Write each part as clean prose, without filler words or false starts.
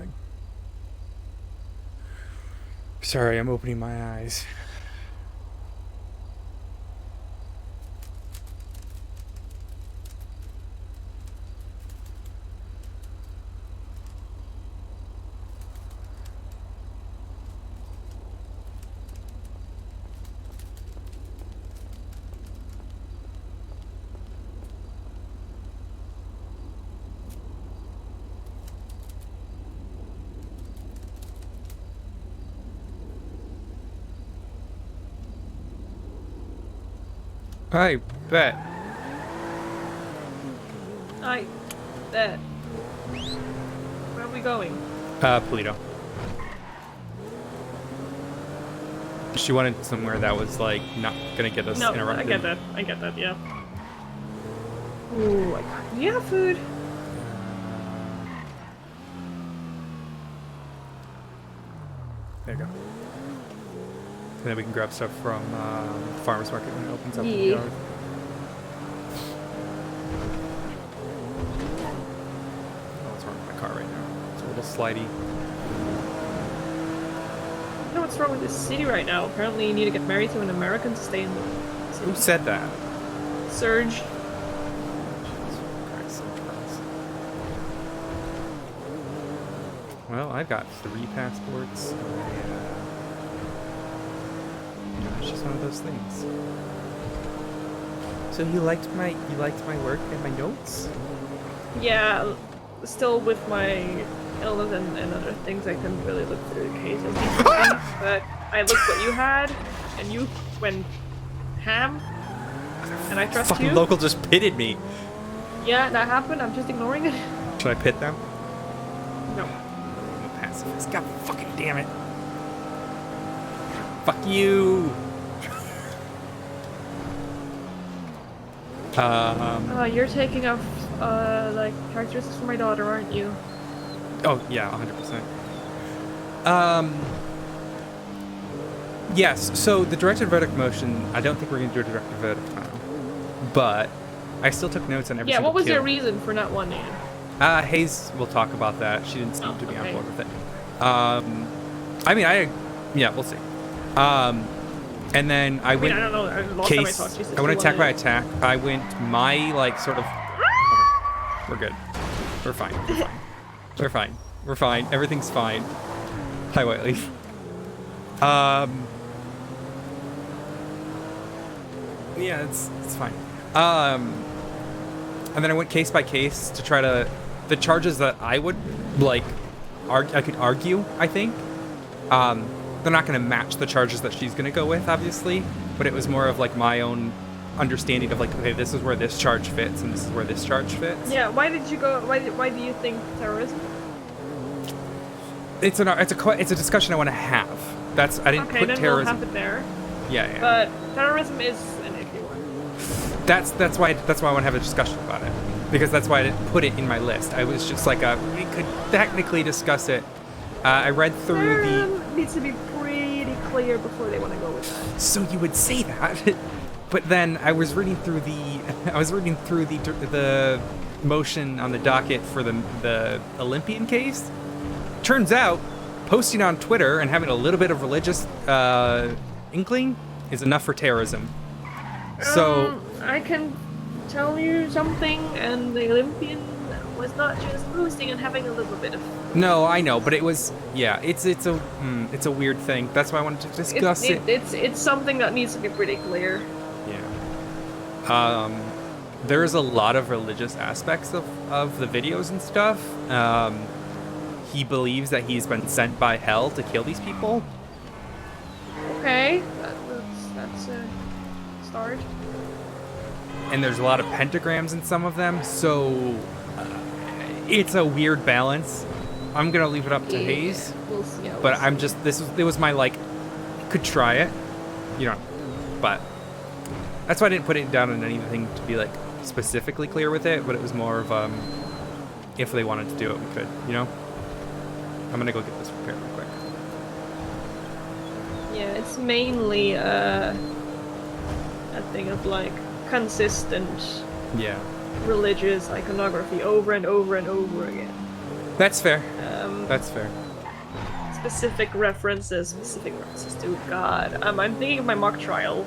everything. Sorry, I'm opening my eyes. Hi, Bet. Hi, Bet. Where are we going? Polito. She wanted somewhere that was, like, not gonna get us interrupted. I get that, yeah. Ooh, do you have food? There you go. And then we can grab stuff from farmer's market when it opens up in the Yeah. yard. Oh, what's wrong with my car right now? It's a little slidey. You know what's wrong with this city right now? Apparently you need to get married to an American to stay in the city. Who said that? Surge. Well, I've got 3 passports. It's just one of those things. So you liked my work and my notes? Yeah, still with my illness and other things, I couldn't really look through the cases. But I looked what you had, and you went ham, and I trust Fucking you. local just pitted me. Yeah, that happened. I'm just ignoring it. Should I pit them? No. I'm a pacifist. God fucking damn it. Fuck you. You're taking off, like, characteristics for my daughter, aren't you? Oh, yeah, 100%. Yes, so the directed verdict motion, I don't think we're going to do a directed verdict now. But I still took notes on every Yeah, single what was kill. your reason for not wanting it? Hayes will talk about that. She didn't seem to be on okay. board with it. I mean, yeah, we'll see. And then I went I don't know. Last time I case. talked to you, I went attack by attack. I went my like sort of. We're good. We're fine. We're fine. We're fine. We're fine. Everything's fine. Hi, Whiteleaf. Yeah, it's fine. And then I went case by case to try to the charges that I would like. I could argue. I think. They're not going to match the charges that she's going to go with, obviously, but it was more of like my own understanding of like, okay, this is where this charge fits and this is where this charge fits. Yeah, why did you go? Why do you think terrorism? It's a discussion I want to have. I didn't put then terrorism. we'll have it there. Yeah. But terrorism is an iffy one. That's why I want to have a discussion about it, because that's why I didn't put it in my list. I was just like, we could technically discuss it. I read through Terrorism needs to be pretty clear before they want to go with that. So you would say that, but then I was reading through the motion on the docket for the Olympian case. Turns out, posting on Twitter and having a little bit of religious inkling is enough for terrorism. So I can tell you something, and the Olympian was not just posting and having a little bit of. No, I know, but it was it's a weird thing. That's why I wanted to discuss it. It's something that needs to be pretty clear. Yeah. There's a lot of religious aspects of the videos and stuff. He believes that he's been sent by hell to kill these people. Okay, that's a start. And there's a lot of pentagrams in some of them, so it's a weird balance. I'm gonna leave it up to Hayes, We'll see how but I'm just it was my like, could try it, but that's why I didn't put it down in anything to be like specifically clear with it. But it was more of if they wanted to do it, we could, I'm gonna go get this repaired real quick. Yeah, it's mainly a thing of like consistent religious iconography over and over and over again. That's fair. That's fair. Specific references to God. I'm thinking of my mock trial,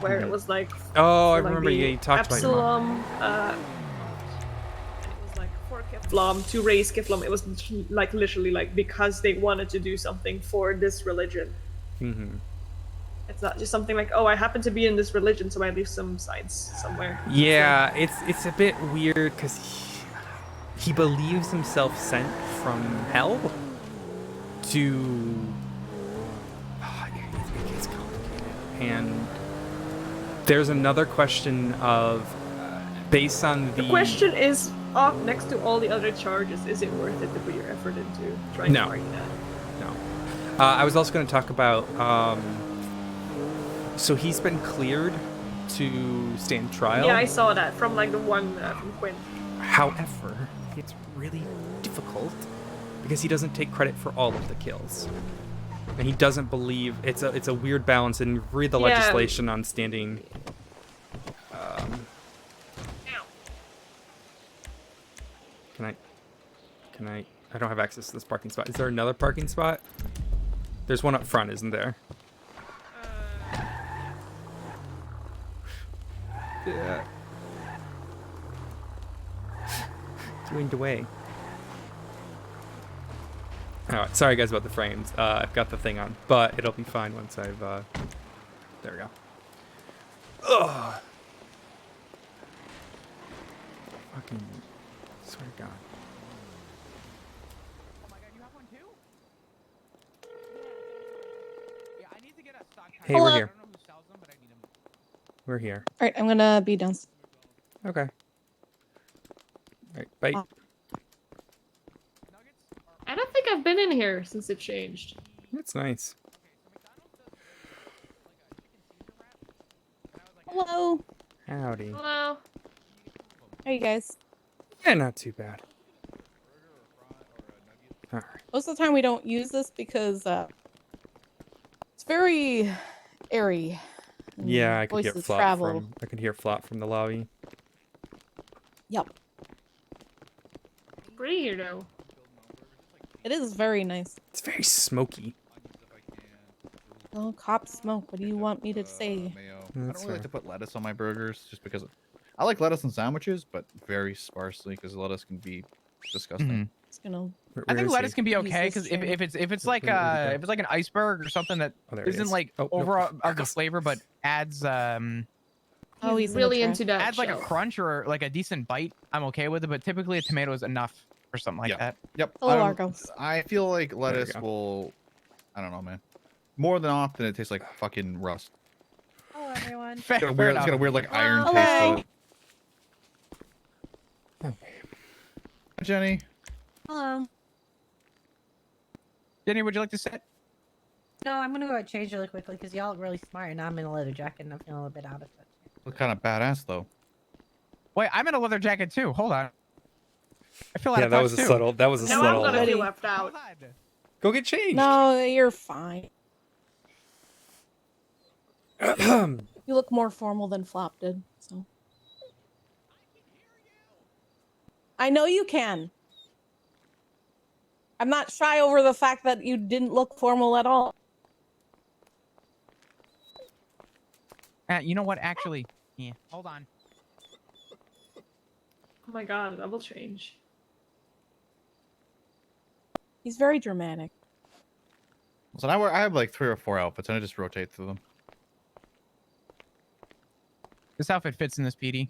where it was like. Oh, I for, like, remember the you talked about your mom. Absalom. It was like for Keflam to raise Keflam. It was like literally like because they wanted to do something for this religion. Mm-hmm. It's not just something like, oh, I happen to be in this religion, so I leave some signs somewhere. Yeah, it's a bit weird because he believes himself sent from hell to. It gets complicated, and there's another question of based on The question is off next to all the other charges. Is it worth it to put your effort into trying to argue that? No. I was also going to talk about. So he's been cleared to stand trial. Yeah, I saw that from like the one from Quinn. However, it's really difficult because he doesn't take credit for all of the kills, and he doesn't believe it's a weird balance. And read the legislation on standing. Can I? I don't have access to this parking spot. Is there another parking spot? There's one up front, isn't there? Yeah. Wind away. Alright, sorry guys about the frames. I've got the thing on, but it'll be fine once I've there we go. Ugh. Fucking swear to God. Oh my God, you have one too? Yeah, I need to get a stock. Hey, we're here. I don't know who sells them, but I need them. We're here. All right, I'm gonna be down. Okay. Alright, bye. I don't think I've been in here since it changed. That's nice. Hello. Howdy. Hello. How are you guys? Yeah, not too bad. Alright. Most of the time we don't use this because it's very airy. Yeah, I could hear voices flop travel. from I could hear flop from the lobby. Yep. Pretty here though. It is very nice. It's very smoky. Oh, cop smoke. What do you want me to say? Mayo. I That's don't really fair. like to put lettuce on my burgers just because I like lettuce in sandwiches, but very sparsely because lettuce can be disgusting. It's gonna. I think lettuce can be Use okay this because chair. if it's like Where'd it go? an iceberg or something that Oh, there it isn't is. like Oh, no. overall of the flavor but adds Oh, he's really in the into that. adds like a show. crunch or like a decent bite, I'm okay with it. But typically a tomato is enough for something like Yeah. that. Yep. Hello, Argo. I feel like lettuce go. will, I don't know, man. More than often, it tastes like fucking rust. Hello, everyone. Fair, It's got a fair weird, enough. like iron Hello. taste to it. Hi, Jenny. Hello. Jenny, would you like to sit? No, I'm gonna go change really quickly because y'all are really smart, and I'm in a leather jacket, and I'm feeling a little bit out of it. Look kind of badass though. Wait, I'm in a leather jacket too. Hold on. I feel out Yeah, of that touch, was a too. subtle. That was a Now I'm subtle. gonna be Ready. left out. Hold on. Go get changed. No, you're fine. You look more formal than Flop did, so. I know you can. I'm not shy over the fact that you didn't look formal at all. You know what? Actually, yeah. Hold on. Oh my god, double change. He's very dramatic. So I have like 3 or 4 outfits, and I just rotate through them. This outfit fits in this PD.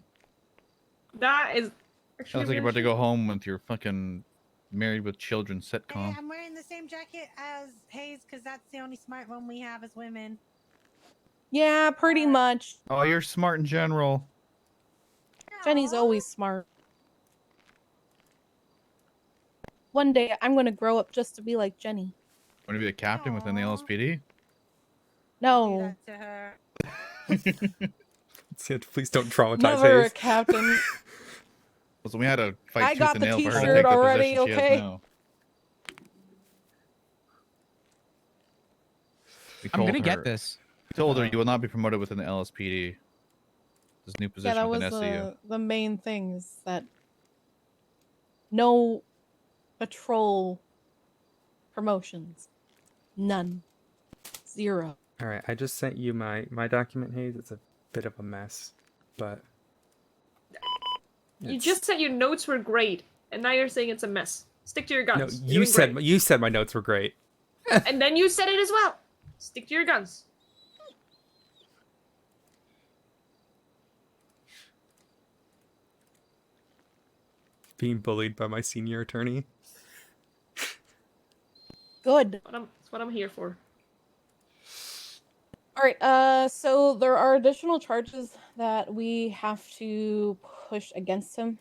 That is actually. Sounds like you're about to go home with your fucking Married with Children Hey, sitcom. I'm wearing the same jacket as Hayes because that's the only smart one we have as women. Yeah, pretty much. Oh, you're smart in general. Jenny's always smart. One day I'm gonna grow up just to be like Jenny. Want to be the captain within the Aw. LSPD? Do No, that to her. Please don't traumatize never a Hayes. captain. So we had to fight I tooth got and the nail for her to t-shirt take the already, position she has okay? now. We I'm told gonna her- get this. We told her you will not be promoted within the LSPD. This new Yeah, position that was within SCU. the main thing is that no patrol promotions. None. 0. All right, I just sent you my document, Hayes. It's a bit of a mess, but You just said your notes were great, and now you're saying it's a mess. Stick to your no. guns. You're doing great. You said my notes were great. And then you said it as well. Stick to your guns. Being bullied by my senior attorney. Good. That's what I'm here for. All right. So there are additional charges that we have to push against him,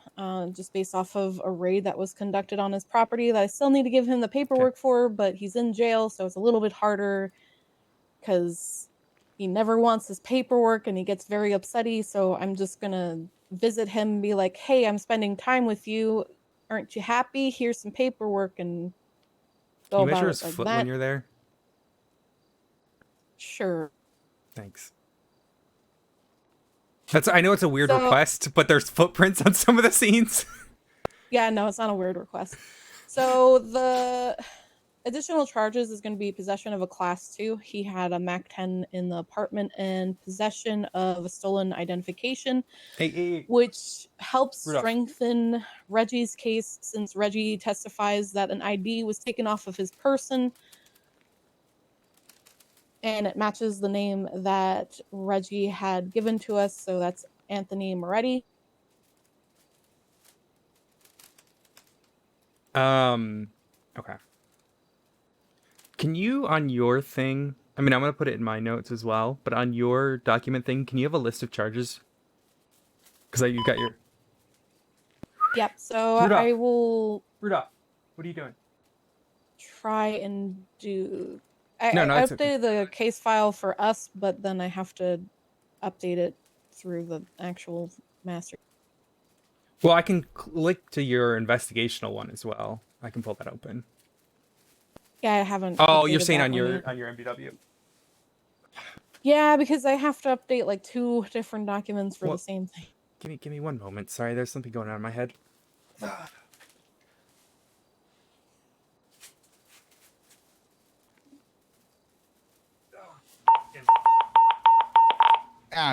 just based off of a raid that was conducted on his property that I still need to give him the paperwork for, but he's in jail, so it's a little bit harder because he never wants his paperwork and he gets very upsetty. So I'm just gonna visit him and be like, "Hey, I'm spending time with you. Aren't you happy? Here's some paperwork," and go Can you about measure it his like foot that. when you're there? Sure. Thanks. I know it's a weird So- request, but there's footprints on some of the scenes. Yeah, no, it's not a weird request. So the additional charges is going to be possession of a class 2. He had a MAC 10 in the apartment and possession of a stolen identification, Hey. which helps Rudolph. strengthen Reggie's case since Reggie testifies that an ID was taken off of his person and it matches the name that Reggie had given to us, so that's Anthony Moretti. Okay. Can you, on your thing, I mean, I'm going to put it in my notes as well, but on your document thing, can you have a list of charges? Because you got your... Yep, so Rudolph. I will Rudolph, what are you doing? try and do... No, I it's updated okay. the case file for us, but then I have to update it through the actual master. Well, I can click to your investigational one as well. I can pull that open. Yeah, I haven't. Oh, you're updated saying that on one your yet. MBW. Yeah, because I have to update like 2 different documents for Well- the same thing. Give me one moment. Sorry, there's something going on in my head.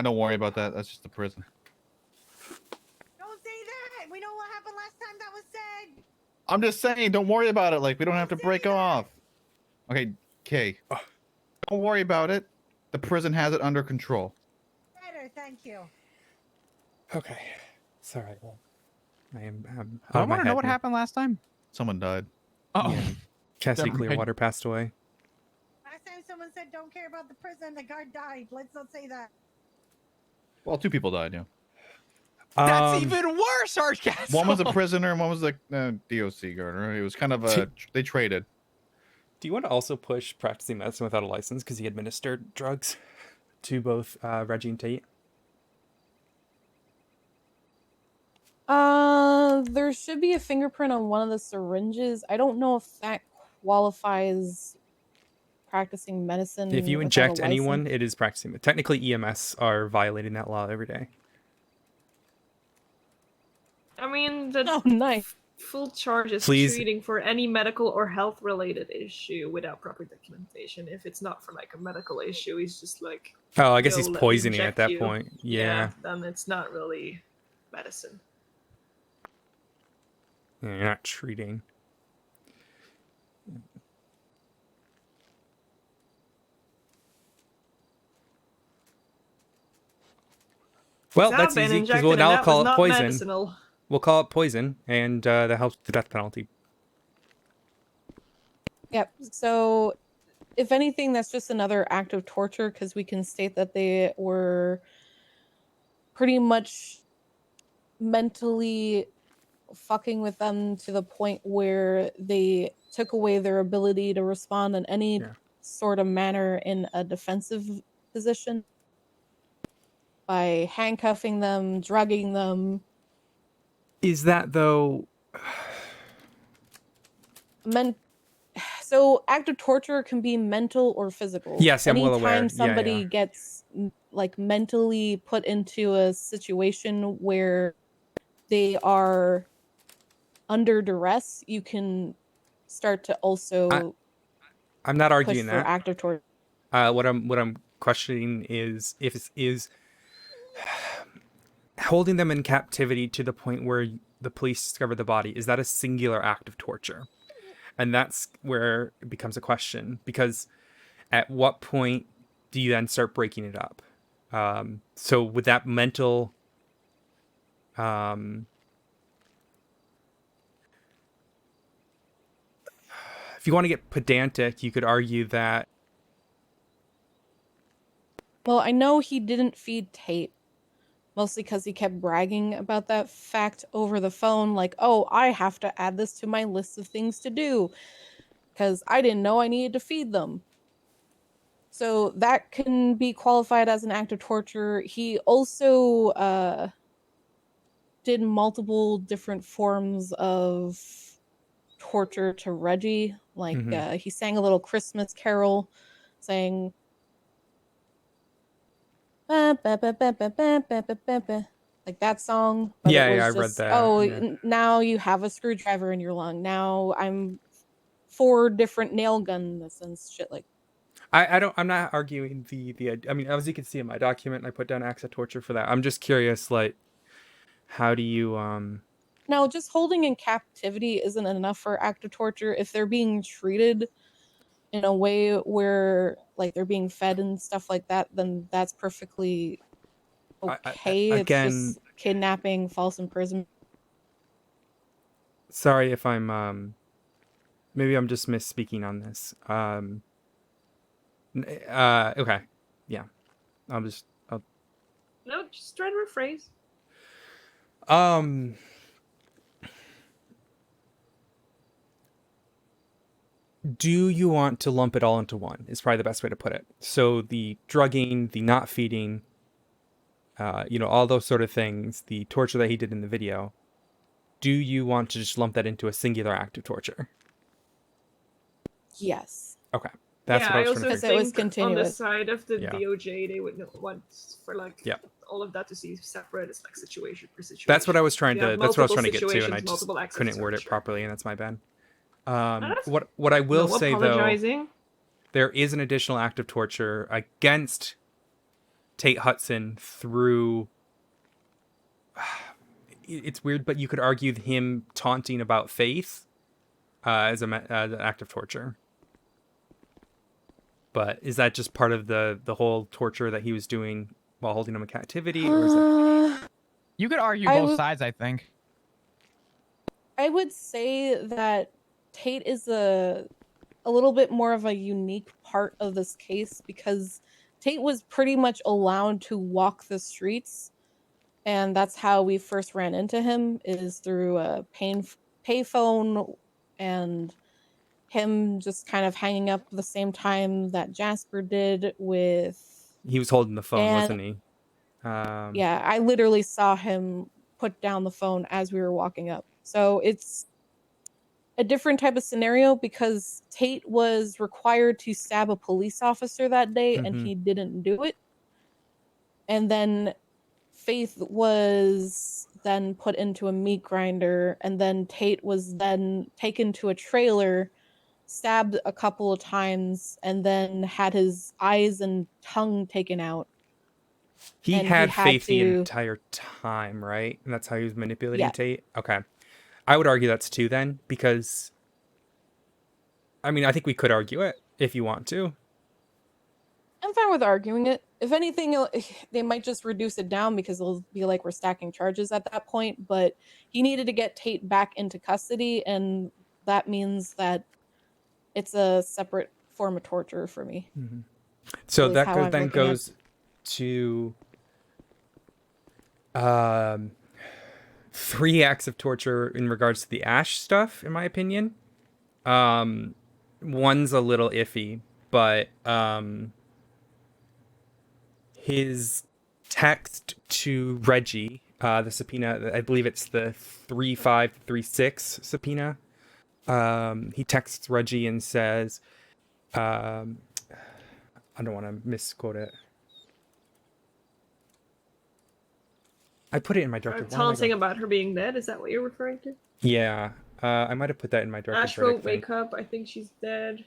Don't worry about that. That's just the prison. Don't say that. We know what happened last time that was said. I'm just saying, don't worry about it. Like, we don't have to break off. Okay, Kay. Don't worry about it. The prison has it under control. Better, thank you. Okay. Sorry. Well, I am. I want to know what happened last time. Someone died. Oh, Yeah. Cassie Never mind. Clearwater passed away. Last time someone said don't care about the prison, the guard died. Let's not say that. Well, 2 people died, yeah. that's even worse, Archcast. One was a prisoner and one was a DOC guard, right? It was kind of a... They traded. Do you want to also push practicing medicine without a license because he administered drugs to both Reggie and Tate? There should be a fingerprint on one of the syringes. I don't know if that qualifies practicing medicine. If you without a inject license. anyone, it is practicing. Technically, EMS are violating that law every day. I mean, the Oh, nice. full charge is Please. treating for any medical or health related issue without proper documentation. If it's not for like a medical issue, he's just like, Oh, I guess "Yo, he's let me poisoning at inject that you." point. Yeah. Then it's not really medicine. Yeah, you're not treating. Well, It's that's not been easy because injected we'll and now that call was it not poison. medicinal. We'll call it poison, and that helps with the death penalty. Yep. So, if anything, that's just another act of torture because we can state that they were pretty much mentally fucking with them to the point where they took away their ability to respond in any Yeah. sort of manner in a defensive position by handcuffing them, drugging them. Is that though? So active torture can be mental or physical. Yes, I'm well aware. Anytime Yeah, somebody yeah. gets like mentally put into a situation where they are under duress, you can start to also I'm not push arguing for that. active torture. What I'm questioning is if is holding them in captivity to the point where the police discover the body, is that a singular act of torture? And that's where it becomes a question, because at what point do you then start breaking it up? So with that mental if you want to get pedantic, you could argue that Well, I know he didn't feed Tate, mostly because he kept bragging about that fact over the phone, like, oh, I have to add this to my list of things to do, because I didn't know I needed to feed them. So that can be qualified as an act of torture. He also did multiple different forms of torture to Reggie. Like he sang a little Christmas carol saying like that song, but yeah, it was I read just that. now you have a screwdriver in your lung. Now I'm 4 different nail guns and shit like. I'm not arguing I mean, as you can see in my document, I put down acts of torture for that. I'm just curious, like, how do you Now, just holding in captivity isn't enough for active torture. If they're being treated in a way where, like, they're being fed and stuff like that, then that's perfectly okay. It's again, just kidnapping, false imprisonment. sorry if I'm maybe I'm just misspeaking on this. Okay. Yeah. I'll No, just try to rephrase. Do you want to lump it all into one? Is probably the best way to put it. So the drugging, the not feeding, all those sort of things, the torture that he did in the video. Do you want to just lump that into a singular act of torture? Yes. Okay. That's what I was trying to also figure. It was think on the continuous. side of the Yeah. DOJ, they would want for like Yeah. all of that to see separate as like situation per situation. That's what I was trying You to. have That's what I was multiple trying to get to, and I situations, just multiple acts of couldn't word it torture. properly, and that's my bad. that's- What I will No say though, apologizing. there is an additional act of torture against Tate Hudson through. It's weird, but you could argue him taunting about faith as an act of torture. But is that just part of the whole torture that he was doing while holding him in captivity, or is it? You could argue both sides, I think. I would say that Tate is a little bit more of a unique part of this case because Tate was pretty much allowed to walk the streets, and that's how we first ran into him, is through a payphone and him just kind of hanging up the same time that Jasper did with. He was holding the phone, and wasn't he? yeah, I literally saw him put down the phone as we were walking up. So it's a different type of scenario because Tate was required to stab a police officer that day and he didn't do it. And then Faith was then put into a meat grinder, and then Tate was then taken to a trailer, stabbed a couple of times, and then had his eyes and tongue taken out. He And had he had faith the to- entire time, right? And that's how he was manipulating Yeah. Tate? Okay. I would argue that's 2 then, because I mean, I think we could argue it if you want to. I'm fine with arguing it. If anything, they might just reduce it down because it'll be like we're stacking charges at that point. But he needed to get Tate back into custody, and that means that it's a separate form of torture for me. So Really that how I'm then looking at goes to 3 acts of torture in regards to the Ash stuff, in my opinion. One's a little iffy, but his text to Reggie, the subpoena, I believe it's the 3536 subpoena. He texts Reggie and says, I don't want to misquote it. I put it in my directive. Taunting about her being dead. Is that what you're referring to? Yeah, I might have put that in my directive. Ash wrote, "Wake up! I think she's dead."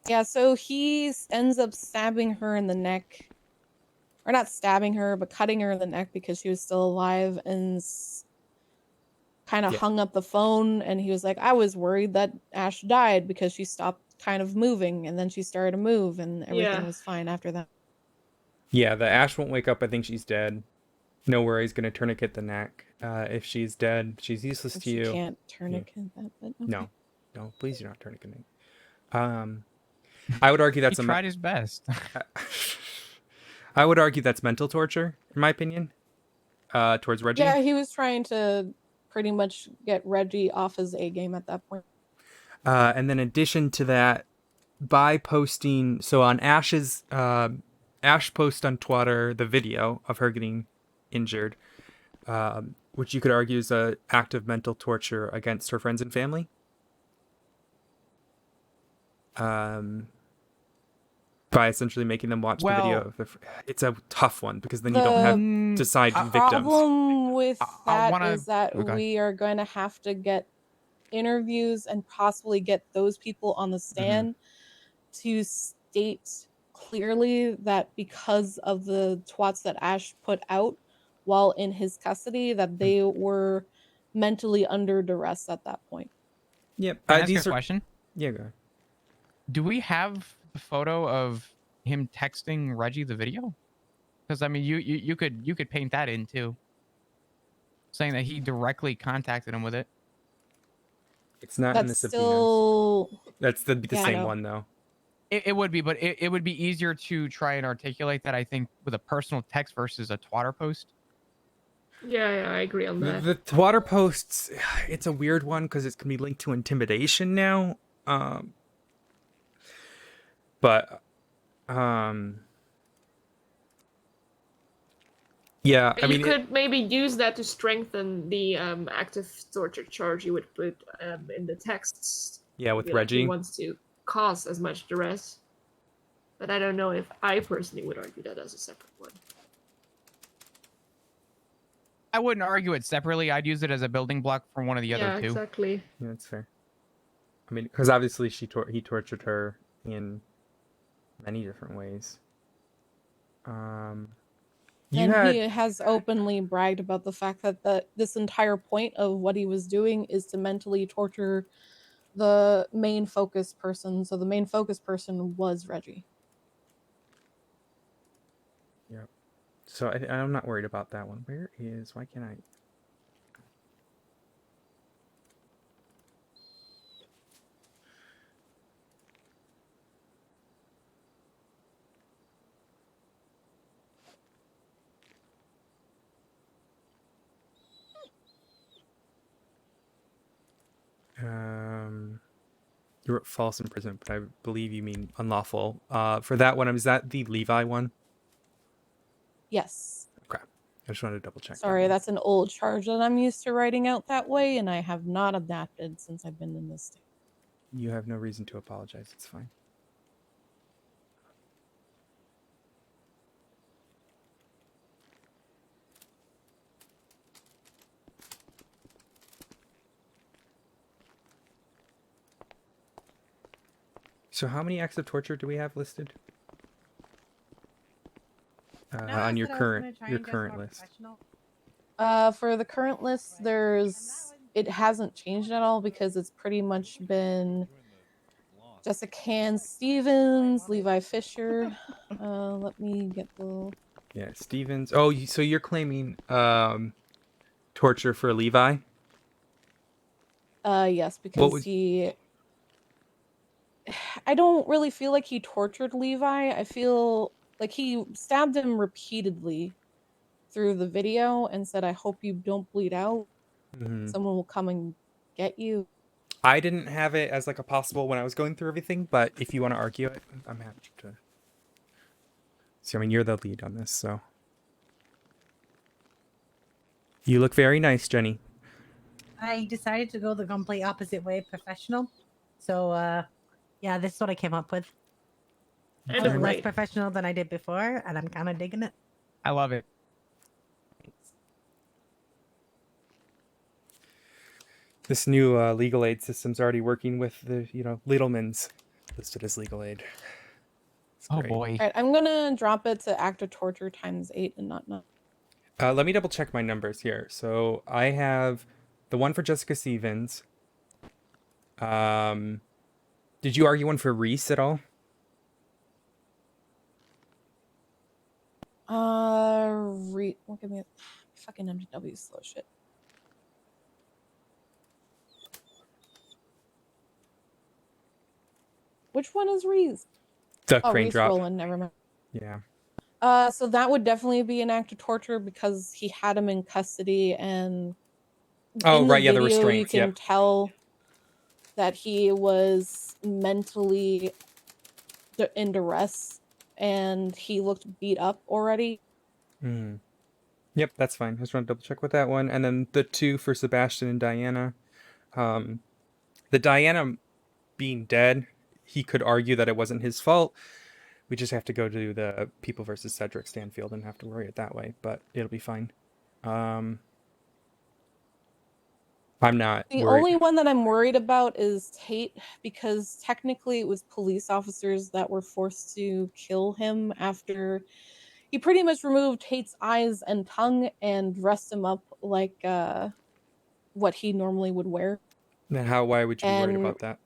Yeah, so he ends up stabbing her in the neck. Or not stabbing her, but cutting her in the neck because she was still alive, and kind of Yeah. hung up the phone. And he was like, I was worried that Ash died because she stopped kind of moving, and then she started to move, and everything Yeah. was fine after that. Yeah, the Ash won't wake up. I think she's dead. No worries, gonna tourniquet the neck. If she's dead, she's useless to She you. can't tourniquet that, but okay. No, please do not tourniquet it. I would argue that's He tried his best. I would argue that's mental torture, in my opinion, towards Reggie. Yeah, he was trying to pretty much get Reggie off his A game at that point. And then in addition to that, by posting, so on Ash's, Ash post on Twitter the video of her getting injured, which you could argue is an act of mental torture against her friends and family. By essentially making them watch the video of it's a tough one because then you don't have decide victims. The problem with that is that okay. we are going to have to get interviews and possibly get those people on the stand to state clearly that because of the twats that Ash put out while in his custody, that they were mentally under duress at that point. Yep. Can I ask you a question? Yeah, go ahead. Do we have the photo of him texting Reggie the video? Because I mean, you could paint that in too, saying that he directly contacted him with it. It's not in the subpoenas. Still... That's the same one though. It would be, but it would be easier to try and articulate that, I think, with a personal text versus a Twitter post. Yeah, I agree on that. The Twitter posts, it's a weird one because it can be linked to intimidation now. Yeah, I mean, you could maybe use that to strengthen the active torture charge you would put in the texts. Yeah, with Like Reggie. he wants to cause as much duress. But I don't know if I personally would argue that as a separate one. I wouldn't argue it separately. I'd use it as a building block for one of the other two. Yeah, exactly. Yeah, that's fair. I mean, because obviously he tortured her in many different ways. He has openly bragged about the fact that this entire point of what he was doing is to mentally torture the main focus person. So the main focus person was Reggie. Yep. So I'm not worried about that one. Why can't I? You wrote false imprisonment, but I believe you mean unlawful. For that one, is that the Levi one? Yes. Okay. I just wanted to double check. Sorry, that's an old charge that I'm used to writing out that way, and I have not adapted since I've been in this state. You have no reason to apologize. It's fine. So how many acts of torture do we have listed? On your current list. For the current list, it hasn't changed at all because it's pretty much been Jessica Stevens, Levi Fisher. Let me get the... Yeah, Stevens. Oh, so you're claiming torture for Levi? Yes, because I don't really feel like he tortured Levi. I feel like he stabbed him repeatedly through the video and said, I hope you don't bleed out. Mm-hmm. Someone will come and get you. I didn't have it as like a possible when I was going through everything, but if you want to argue it, I'm happy to. So, I mean, you're the lead on this, so. You look very nice, Jenny. I decided to go the complete opposite way, professional. So, yeah, this is what I came up with. Less professional than I did before, and I'm kind of digging it. I love it. This new legal aid system's already working with the, Littlemans. listed as legal aid. It's Oh great. boy. All right, I'm gonna drop it to act of torture times 8 and not 9. Let me double check my numbers here. So I have the one for Jessica Stevens. Did you argue one for Reese at all? Well, give me a fucking MDW slow shit. Which one is Reese? The Oh, crane Reese drop. Roland, never mind. Yeah. So that would definitely be an act of torture because he had him in custody, and Oh, in right, yeah, the video, restraints, you can yep. tell that he was mentally in duress, and he looked beat up already. Mm. Yep, that's fine. I just want to double check with that one. And then the 2 for Sebastian and Diana. The Diana being dead, he could argue that it wasn't his fault. We just have to go to the People versus Cedric Stanfield and have to worry it that way, but it'll be fine. I'm not The worried. only one that I'm worried about is Tate, because technically it was police officers that were forced to kill him after he pretty much removed Tate's eyes and tongue and dressed him up like what he normally would wear. Then why would you be worried And about that?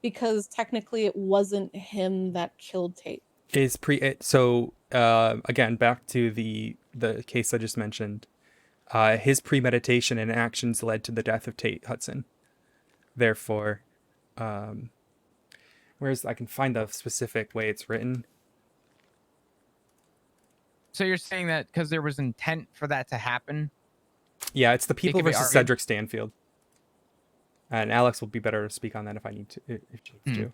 because technically it wasn't him that killed Tate. Again, back to the case I just mentioned. His premeditation and actions led to the death of Tate Hudson. Therefore, I can find the specific way it's written. So you're saying that because there was intent for that to happen? Yeah, it's the People could be versus argued. Cedric Stanfield. And Alex will be better to speak on that if I need to, if she needs to.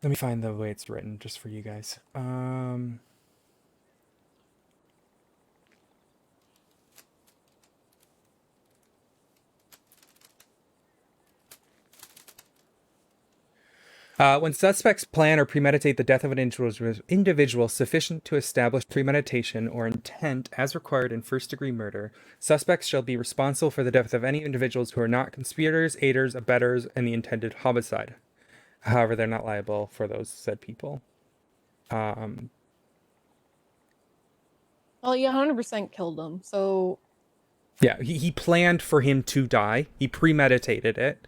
Let me find the way it's written just for you guys. When suspects plan or premeditate the death of an individual sufficient to establish premeditation or intent as required in first-degree murder, suspects shall be responsible for the death of any individuals who are not conspirators, aiders, abettors in the intended homicide. However, they're not liable for those said people. Well, you 100% killed him, so... Yeah, he planned for him to die. He premeditated it.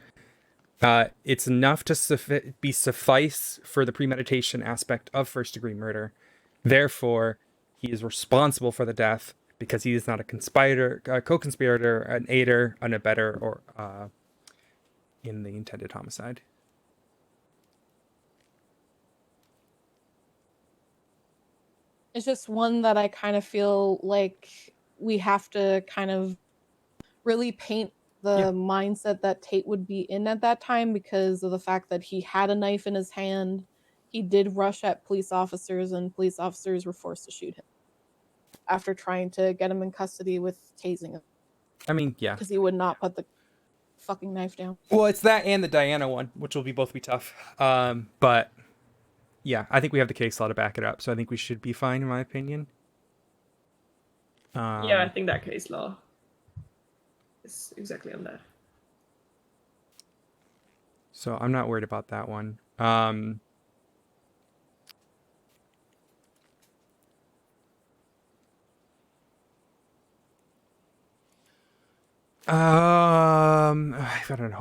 It's enough to suffice for the premeditation aspect of first-degree murder. Therefore, he is responsible for the death because he is not a conspirator, a co-conspirator, an aider, an abettor, or in the intended homicide. It's just one that I kind of feel like we have to kind of really paint the mindset that Tate would be in at that time because of the fact that he had a knife in his hand. He did rush at police officers, and police officers were forced to shoot him after trying to get him in custody with tasing him. I mean, yeah. Because he would not put the fucking knife down. Well, it's that and the Diana one, which will both be tough. But yeah, I think we have the case law to back it up, so I think we should be fine, in my opinion. Yeah, I think that case law is exactly on that. So I'm not worried about that one. Hold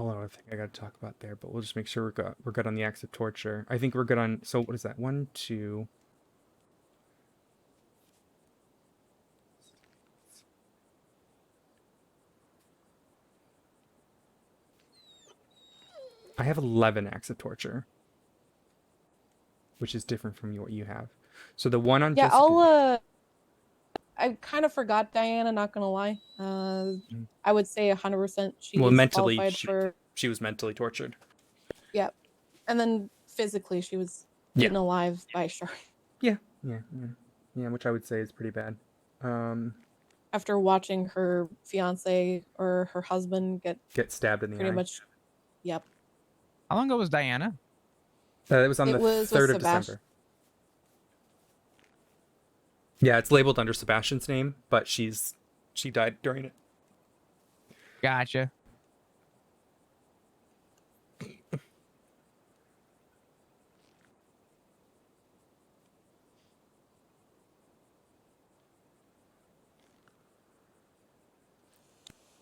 on, I think I got to talk about there, but we'll just make sure we're good on the acts of torture. I think we're good on. So what is that? 1, 2. I have 11 acts of torture, which is different from what you have. So the one on Jessica... I kind of forgot Diana, not gonna lie. I would say 100% she mentally, qualified for... she was mentally tortured. Yep. And then physically she was eaten alive by a shark. Yeah, which I would say is pretty bad. After watching her fiance or her husband get stabbed in the eye. Pretty much, yep. How long ago was Diana? It was on the 3rd of December. Yeah, it's labeled under Sebastian's name, but she died during it. Gotcha.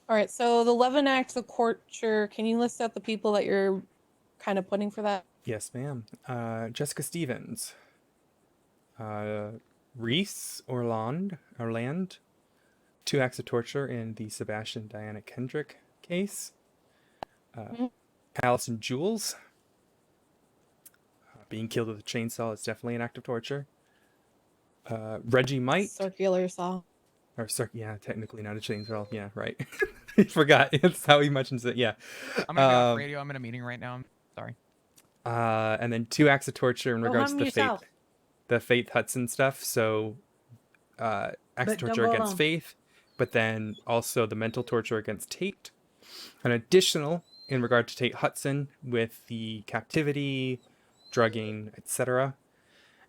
All right, so the Levin Act, the courture, can you list out the people that you're kind of putting for that? Yes, ma'am. Jessica Stevens. Reese Orland, 2 acts of torture in the Sebastian Diana Kendrick case. Allison Jules. Being killed with a chainsaw is definitely an act of torture. Reggie Might. Circular saw. Or yeah, technically not a chainsaw. Yeah, right. I forgot. It's how he mentions it. Yeah. I'm gonna be off radio. I'm in a meeting right now. I'm sorry. And then 2 acts of torture in regards to the yourself. Faith Hudson stuff. So, acts of torture against Faith, but then also the mental torture against Tate. An additional in regard to Tate Hudson with the captivity, drugging, etc.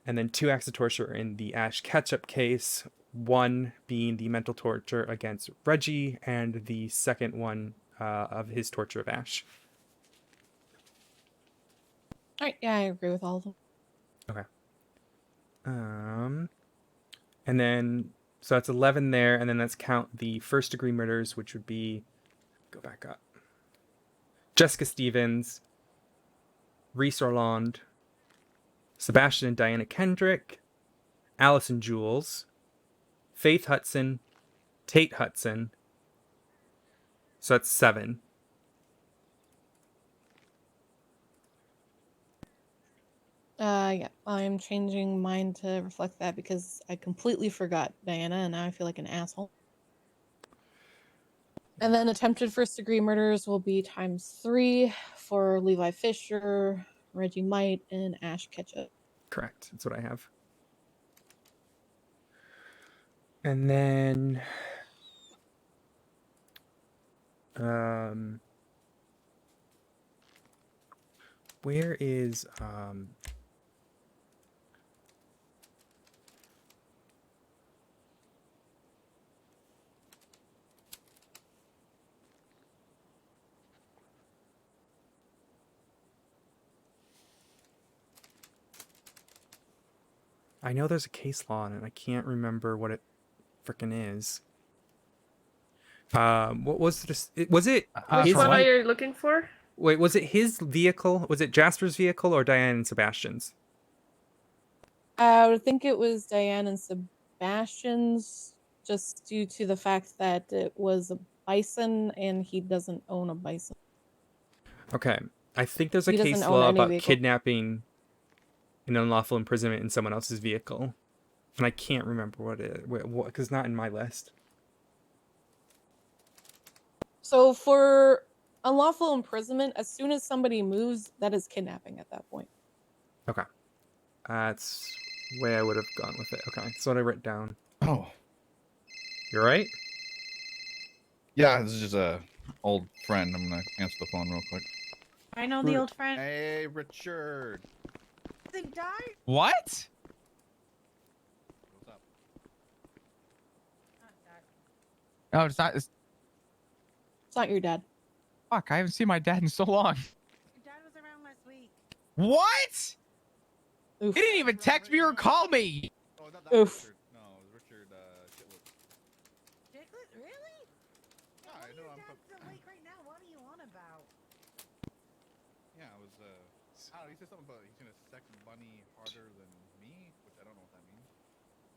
And then 2 acts of torture in the Ash Ketchup case. 1 being the mental torture against Reggie, and the second one of his torture of Ash. All right, yeah, I agree with all of them. Okay. And then, so that's 11 there, and then let's count the first degree murders, which would be, go back up. Jessica Stevens, Reese Orland, Sebastian and Diana Kendrick, Allison Jules, Faith Hudson, Tate Hudson. So that's 7. Yeah, I'm changing mine to reflect that because I completely forgot Diana, and now I feel like an asshole. And then attempted first degree murders will be ×3 for Levi Fisher, Reggie Might, and Ash Ketchup. Correct. That's what I have. And then where is I know there's a case law on it. I can't remember what it frickin' is. What was this? Was it Which one are you looking for? Wait, was it his vehicle? Was it Jasper's vehicle or Diane and Sebastian's? I would think it was Diane and Sebastian's, just due to the fact that it was a bison and he doesn't own a bison. Okay. I think there's a He case doesn't own law any about vehicle. kidnapping an unlawful imprisonment in someone else's vehicle. And I can't remember what it is, because it's not in my list. So for unlawful imprisonment, as soon as somebody moves, that is kidnapping at that point. Okay. That's the way I would have gone with it. Okay. That's what I wrote down. Oh. You're right? Yeah, this is just a old friend. I'm gonna answer the phone real quick. I know the old friend. Hey, Richard. They died? What? What's up? Oh, it's not. It's not your dad. Fuck, I haven't seen my dad in so long. Your dad was around last week. What? Oof. He didn't even text me or call me. Oh, not Oof. Richard. No, it was Richard Chitwood. Chiclet? Really? Yeah, I know. Your dad's awake right now. What are you on about? Yeah, I was. I don't know. He said something about he's gonna sex Bunny harder than me, which I don't know what that means.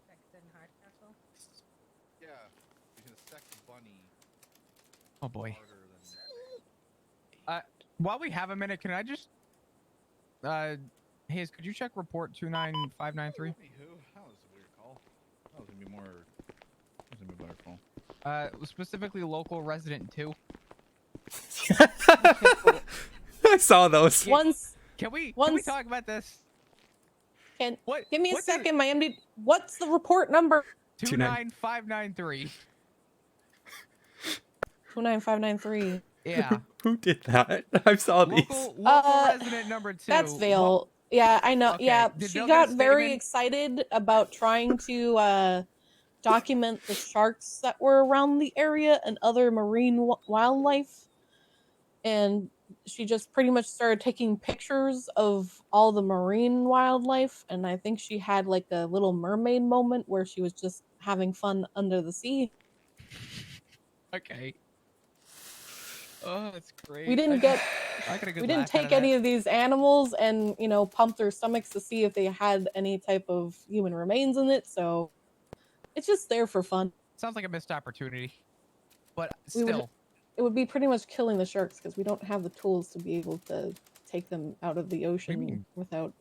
Sex and Hardcastle? Yeah, he's gonna sex Bunny Oh boy. harder than. While we have a minute, can I just Hayes, could you check report 29593? Anywho, that was a weird call. That was gonna be more. That was gonna be a better call. Specifically local resident 2. I saw those. Can we Once- talk about this? What? Give me a what second, my MD. What's the report number? 29593. 29593. Yeah. Who did that? I saw these. Local resident number 2. That's Vale. Yeah, I know. Okay, Yeah, did she Bill got get a very statement? excited about trying to document the sharks that were around the area and other marine wildlife. And she just pretty much started taking pictures of all the marine wildlife. And I think she had like a little mermaid moment where she was just having fun under the sea. Okay. Oh, that's great. We didn't get I got a good we didn't laugh out take of any that. of these animals and, you know, pump their stomachs to see if they had any type of human remains in it. So it's just there for fun. Sounds like a missed opportunity, but We would still. it would be pretty much killing the sharks because we don't have the tools to be able to take them out of the ocean mean? without.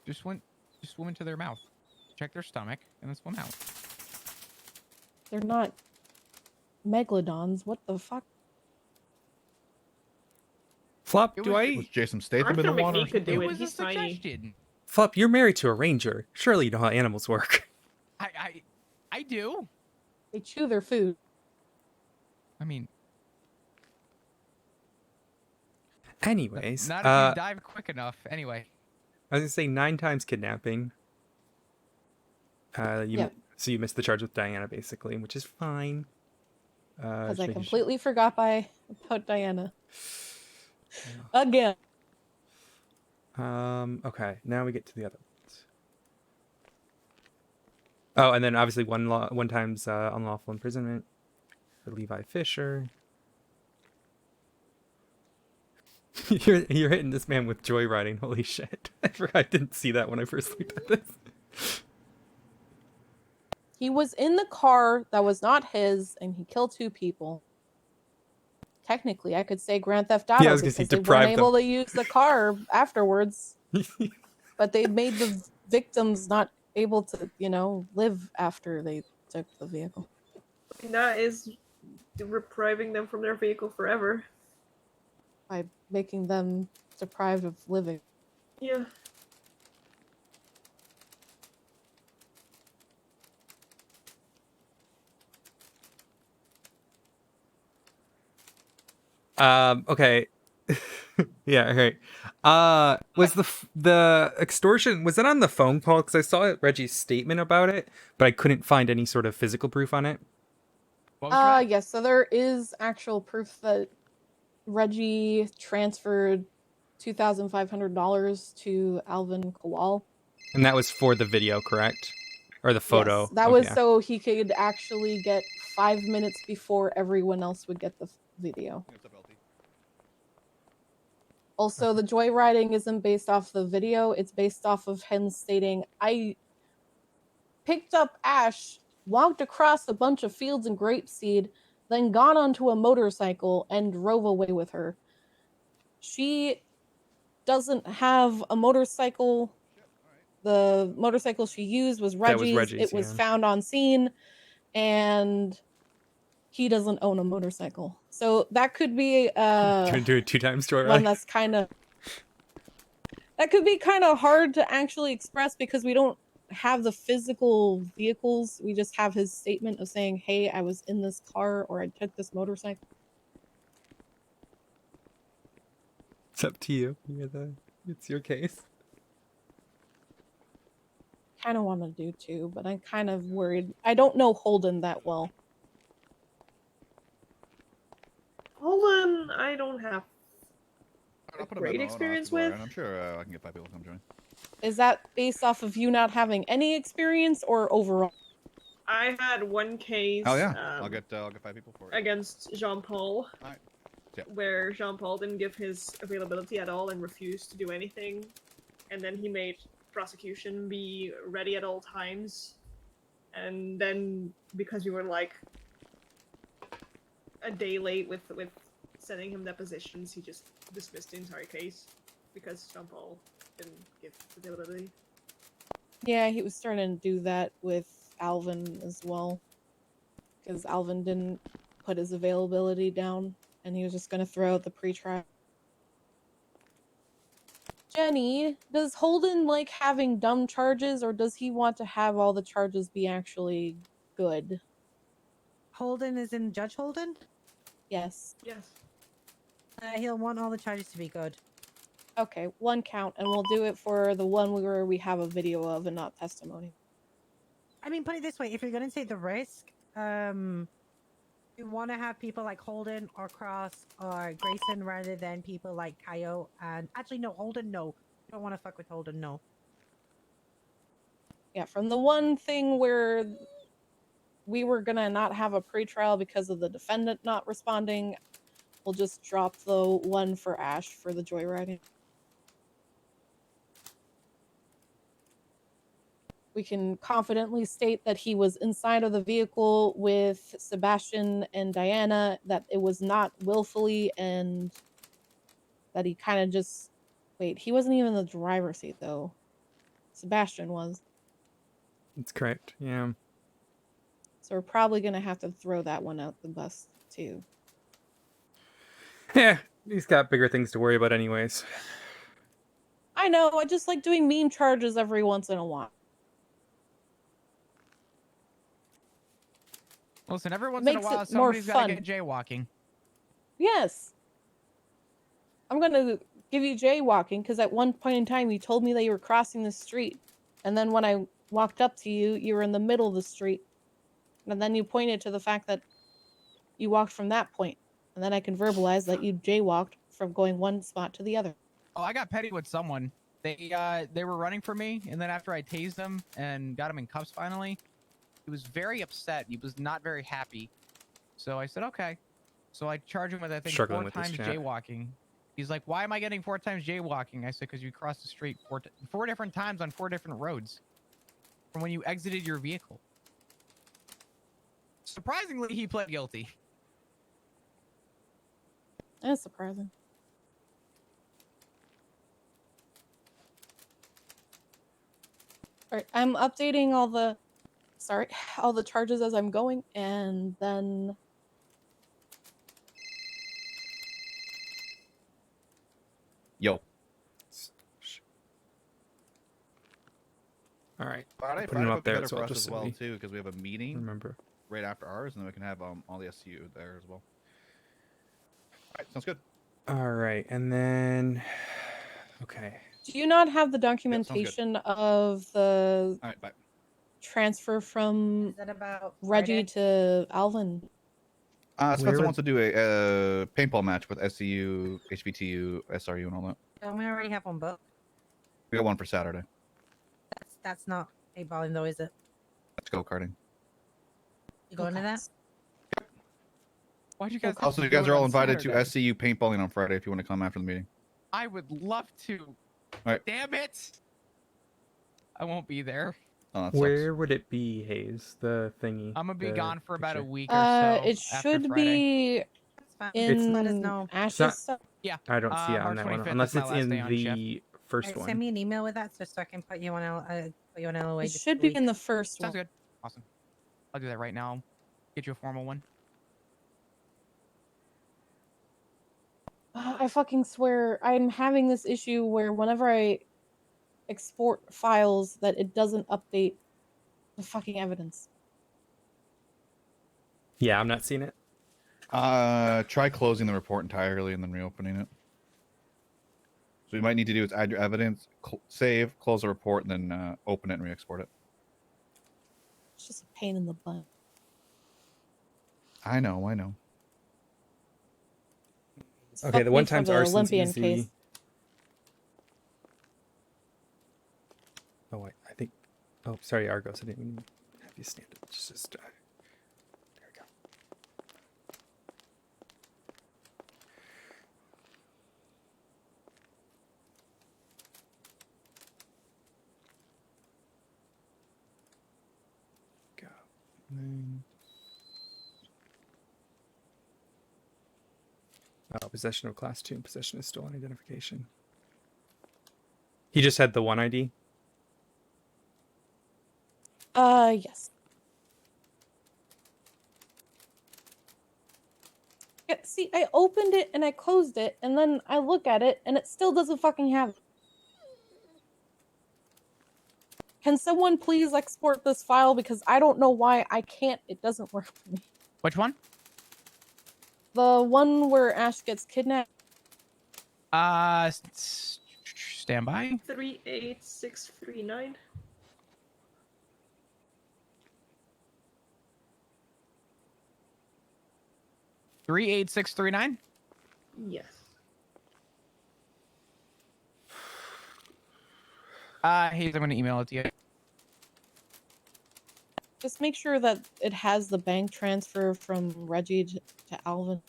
Just swim into their mouth, check their stomach, and then swim out. They're not megalodons. What the fuck? Flop, It do was- I? Was Jason Statham in Arthur the water? or McNee could something? do It it. was a He's tiny. suggestion. Flop, you're married to a ranger. Surely you know how animals work. I do. They chew their food. I mean, Anyways, not if you dive quick enough. Anyway, I was gonna say 9 times kidnapping. Yeah. So you missed the charge with Diana, basically, which is fine. Because just I making completely forgot about Diana. Again. sure. Okay, now we get to the other ones. Oh, and then obviously one time's unlawful imprisonment for Levi Fisher. You're hitting this man with joyriding. Holy shit! I didn't see that when I first looked at this. He was in the car that was not his, and he killed 2 people. Technically, I could say Grand Theft Auto Yeah, I was gonna say because they weren't deprive them. able to use the car afterwards. But they made the victims not able to, you know, live after they took the vehicle. That is depriving them from their vehicle forever. By making them deprived of living. Yeah. Okay. Yeah, right. Was the extortion, was it on the phone call? Because I saw Reggie's statement about it, but I couldn't find any sort of physical proof on it. what was your Yes, so there is actual proof that Reggie transferred $2,500 to Alvin Kowal. And that was for the video, correct? Or the photo? Yes, that was so he could actually get 5 minutes before everyone else would get the video. Also, the joyriding isn't based off the video, it's based off of him stating, I picked up Ash, walked across a bunch of fields and grapeseed, then got onto a motorcycle and drove away with her. She doesn't have a motorcycle. The motorcycle she used was Reggie's. It was found on scene, and he doesn't own a motorcycle. So that could be do it 2 times joyride. one that's that could be kind of hard to actually express because we don't have the physical vehicles. We just have his statement of saying, hey, I was in this car or I took this motorcycle. It's up to you. It's your case. Kind of want to do too, but I'm kind of worried. I don't know Holden that well. Holden, I don't have I'll put a great memo on experience Oscar, with. and I'm sure I can get 5 people to come join. Is that based off of you not having any experience or overall? I had one case. Oh yeah, I'll get 5 people for it. Against Jean-Paul, Alright. Yep. where Jean-Paul didn't give his availability at all and refused to do anything, and then he made Prosecution be ready at all times, and then because we were like a day late with sending him depositions, he just dismissed the entire case because Jean-Paul didn't give availability. Yeah, he was starting to do that with Alvin as well. Because Alvin didn't put his availability down, and he was just going to throw out the pre-trial. Jenny, does Holden like having dumb charges, or does he want to have all the charges be actually good? Holden is in Judge Holden? Yes. Yes. He'll want all the charges to be good. Okay, 1 count, and we'll do it for the one where we have a video of and not testimony. I mean, put it this way: if you're gonna take the risk, you want to have people like Holden or Cross or Grayson rather than people like Coyote and actually no, Holden, no. You don't want to fuck with Holden, no. Yeah, from the one thing where we were gonna not have a pretrial because of the defendant not responding, we'll just drop the one for Ash for the joyriding. We can confidently state that he was inside of the vehicle with Sebastian and Diana, that it was not willfully, and that he kind of just... Wait, he wasn't even in the driver's seat, though. Sebastian was. That's correct. Yeah. So we're probably going to have to throw that one out the bus, too. Yeah, he's got bigger things to worry about anyways. I know, I just like doing meme charges every once in a while. Listen, every once in a Makes while, it more somebody's got to fun. get jaywalking. Yes. I'm going to give you jaywalking, because at one point in time, you told me that you were crossing the street. And then when I walked up to you, you were in the middle of the street. And then you pointed to the fact that you walked from that point. And then I can verbalize that you jaywalked from going one spot to the other. Oh, I got petty with someone. They were running for me, and then after I tased them and got him in cuffs finally, he was very upset. He was not very happy. So I said, okay. So I charged him with, I think, Struggling 4 with this times chat. jaywalking. He's like, why am I getting 4 times jaywalking? I said, because you crossed the street 4 different times on 4 different roads from when you exited your vehicle. Surprisingly, he pled guilty. That's surprising. Alright, I'm updating all the... Sorry, all the charges as I'm going, and then... Yo. All right. Friday, Putting them up would be there better as for well, us just as so well we too, because we have a meeting remember. right after ours, and then we can have all the SU there as well. All right, sounds good. All right, and then okay. Do you not have the sounds good. documentation of the All right, bye. transfer from Is that about Reggie Friday? to Alvin? Spencer Where- wants to do a paintball match with SCU, HBTU, SRU, and all that. Don't we already have one booked? We got one for Saturday. That's not paintballing though, is it? Let's go karting. You going to that? Why'd you guys? Also, you do guys it are all on invited Saturday? to SCU paintballing on Friday if you want to come after the meeting. I would love to. Right. Damn it! I won't be there. Oh, that sucks. Where would it be, Hayes? The thingy. I'm gonna be the gone for about a picture? week or so. It after should Friday. be That's fine. in Let us know. Ash's not- stuff. Yeah. I don't see it on March that one 25th unless is my it's last in day on the first Alright, one. send me an email with that just so I can put you on LOA. It just should a be week. in the first Sounds one. good. Awesome. I'll do that right now. Get you a formal one. I fucking swear, I'm having this issue where whenever I export files that it doesn't update the fucking evidence. Yeah, I'm not seeing it. Try closing the report entirely and then reopening it. So what you might need to do is add your evidence, save, close the report, and then open it and re-export it. It's just a pain in the butt. I know. It's Okay, fucked the me one for times the arson's Olympian easy. case. Oh wait, I think. Oh, sorry, Argos. I didn't even have you stand it. Just there we go. Go. And then... Oh, possession of class 2 and possession of stolen identification. He just had the one ID. Yes. Yeah, see, I opened it and I closed it, and then I look at it and it still doesn't fucking have it. Can someone please export this file, because I don't know why I can't. It doesn't work for me. Which one? The one where Ash gets kidnapped. Stand by. 38639. 38639. Yes. Hayes, I'm gonna email it to you. Just make sure that it has the bank transfer from Reggie to Alvin.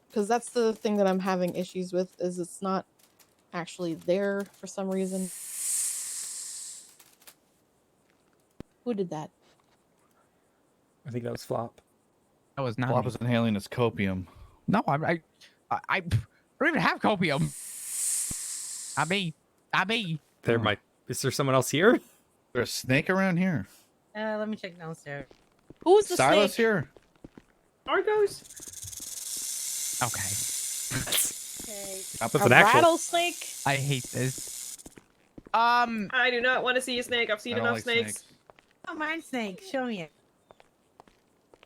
Because that's the thing that I'm having issues with, is it's not actually there for some reason. Who did that? I think that was Flop. That was not Flop me. is inhaling his copium. No, I don't even have copium. I me. There might. Is there someone else here? There's a snake around here. Let me check downstairs. Who's the Silas snake? here. Argos. Okay. Okay. That's A an actual. rattlesnake? I hate this. I do not want to see a snake. I've seen I don't enough like snakes. Oh, mine snake. Show me it.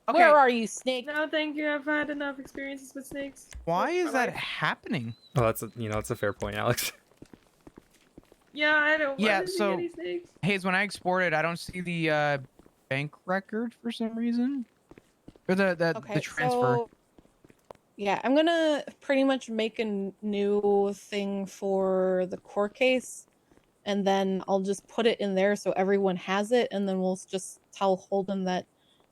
Okay. Where are you, snake? No, thank you. I've had enough experiences with snakes. Why is that Life. happening? Oh, that's a, it's a fair point, Alex. Yeah, I don't Yeah, want to see so- any snakes. Hayes, when I export it, I don't see the bank record for some reason. Or the transfer. So, yeah, I'm gonna pretty much make a new thing for the court case, and then I'll just put it in there so everyone has it, and then we'll just tell Holden that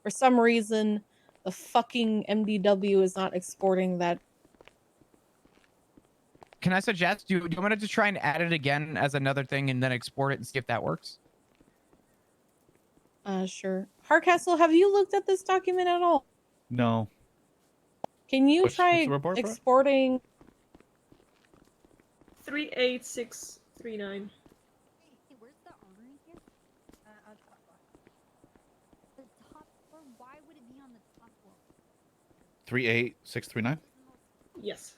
for some reason the fucking MDW is not exporting that. Can I suggest, do you want me to try and add it again as another thing and then export it and see if that works? Sure. Hardcastle, have you looked at this document at all? No. Can you What's try the report for it? exporting? 38639. Hey, where's the armory here? On top floor. The top floor? Why would it be on the top floor? 38639. Yes.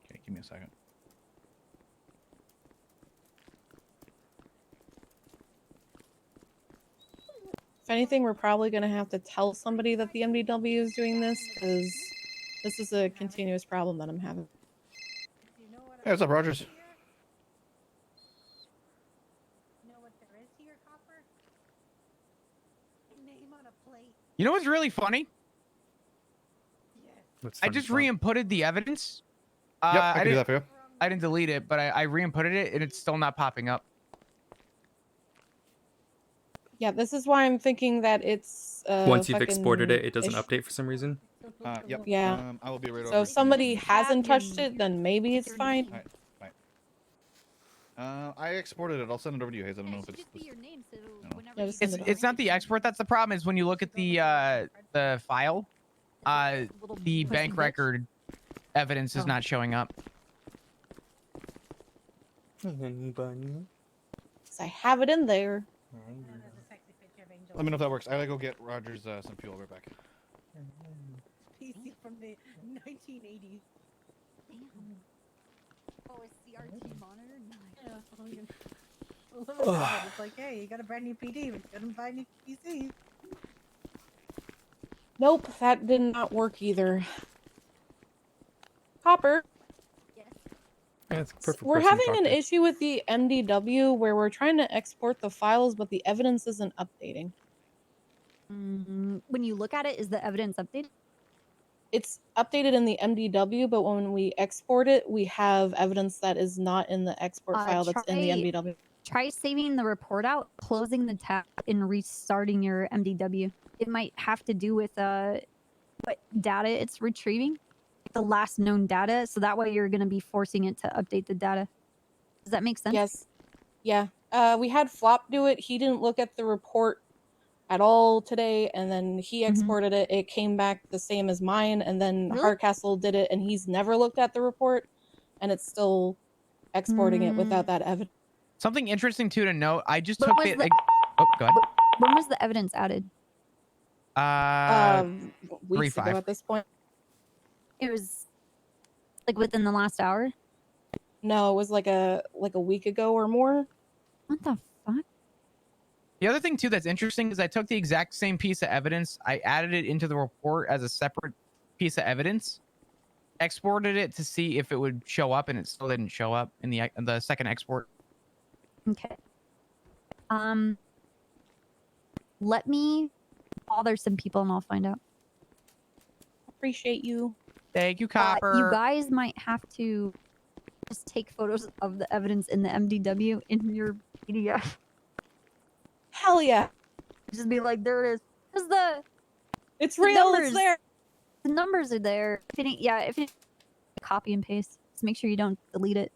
Okay, give me a second. If anything, we're probably gonna have to tell somebody that the MDW is doing this, because this is a continuous problem that I'm having. Do you know what Hey, what's up, I- Rogers? here? You know what there is here, Copper? Name on a plate. You know what's really funny? Yes. That's I funny, just Flop. re-inputted the evidence. Yep, I can do didn't, that for you. I didn't delete it, but I re-inputted it and it's still not popping up. Yeah, this is why I'm thinking that it's Once you've exported it, fucking it doesn't ish- update for some reason. Yep. Yeah. I will be right So over. if somebody Just hasn't have touched your- it, then maybe it's your fine. name. I exported it. I'll send it over to you, Hayes. I don't Yeah, know it if should it's. just be your name, so know. whenever Yeah, you just send It's it it's not the export that's the problem. Is when you look at the file, little the pussy bank bitch. record evidence is Oh. not showing up. 'Cause I have it in there. And then there's a sexy picture of Angel. Let me know if that works. I gotta go get Rogers some fuel. Right back. PC from the 1980s. Damn. Oh, a CRT monitor? Nice. Yeah, it's like, hey, you got a brand new PD, but you couldn't buy a new PC. Nope, that did not work either. Copper, Yes. Yeah, it's a perfect we're person to having talk an to. issue with the MDW where we're trying to export the files, but the evidence isn't updating. When you look at it, is the evidence updated? It's updated in the MDW, but when we export it, we have evidence that is not in the export file that's in the try- MDW. Try saving the report out, closing the tab, and restarting your MDW. It might have to do with what data it's retrieving, the last known data. So that way you're going to be forcing it to update the data. Does that make sense? Yes. Yeah. We had Flop do it. He didn't look at the report at all today, and then he exported it. It came back the same as mine, and then Really? Hardcastle did it, and he's never looked at the report, and it's still exporting it without that evidence. Something interesting too to note. I just What took was the. the- Oh, go ahead. When was the evidence added? Weeks 3-5. ago at this point. It was like within the last hour. No, it was like a week ago or more. What the fuck? The other thing too that's interesting is I took the exact same piece of evidence. I added it into the report as a separate piece of evidence, exported it to see if it would show up, and it still didn't show up in the second export. Okay. Let me bother some people and I'll find out. Appreciate you. Thank you, You Copper. guys might have to just take photos of the evidence in the MDW in your PDF. Hell yeah. Just be like, there it is. Because the It's The real. numbers. It's there. the numbers are there. If you copy and paste, just make sure you don't delete it.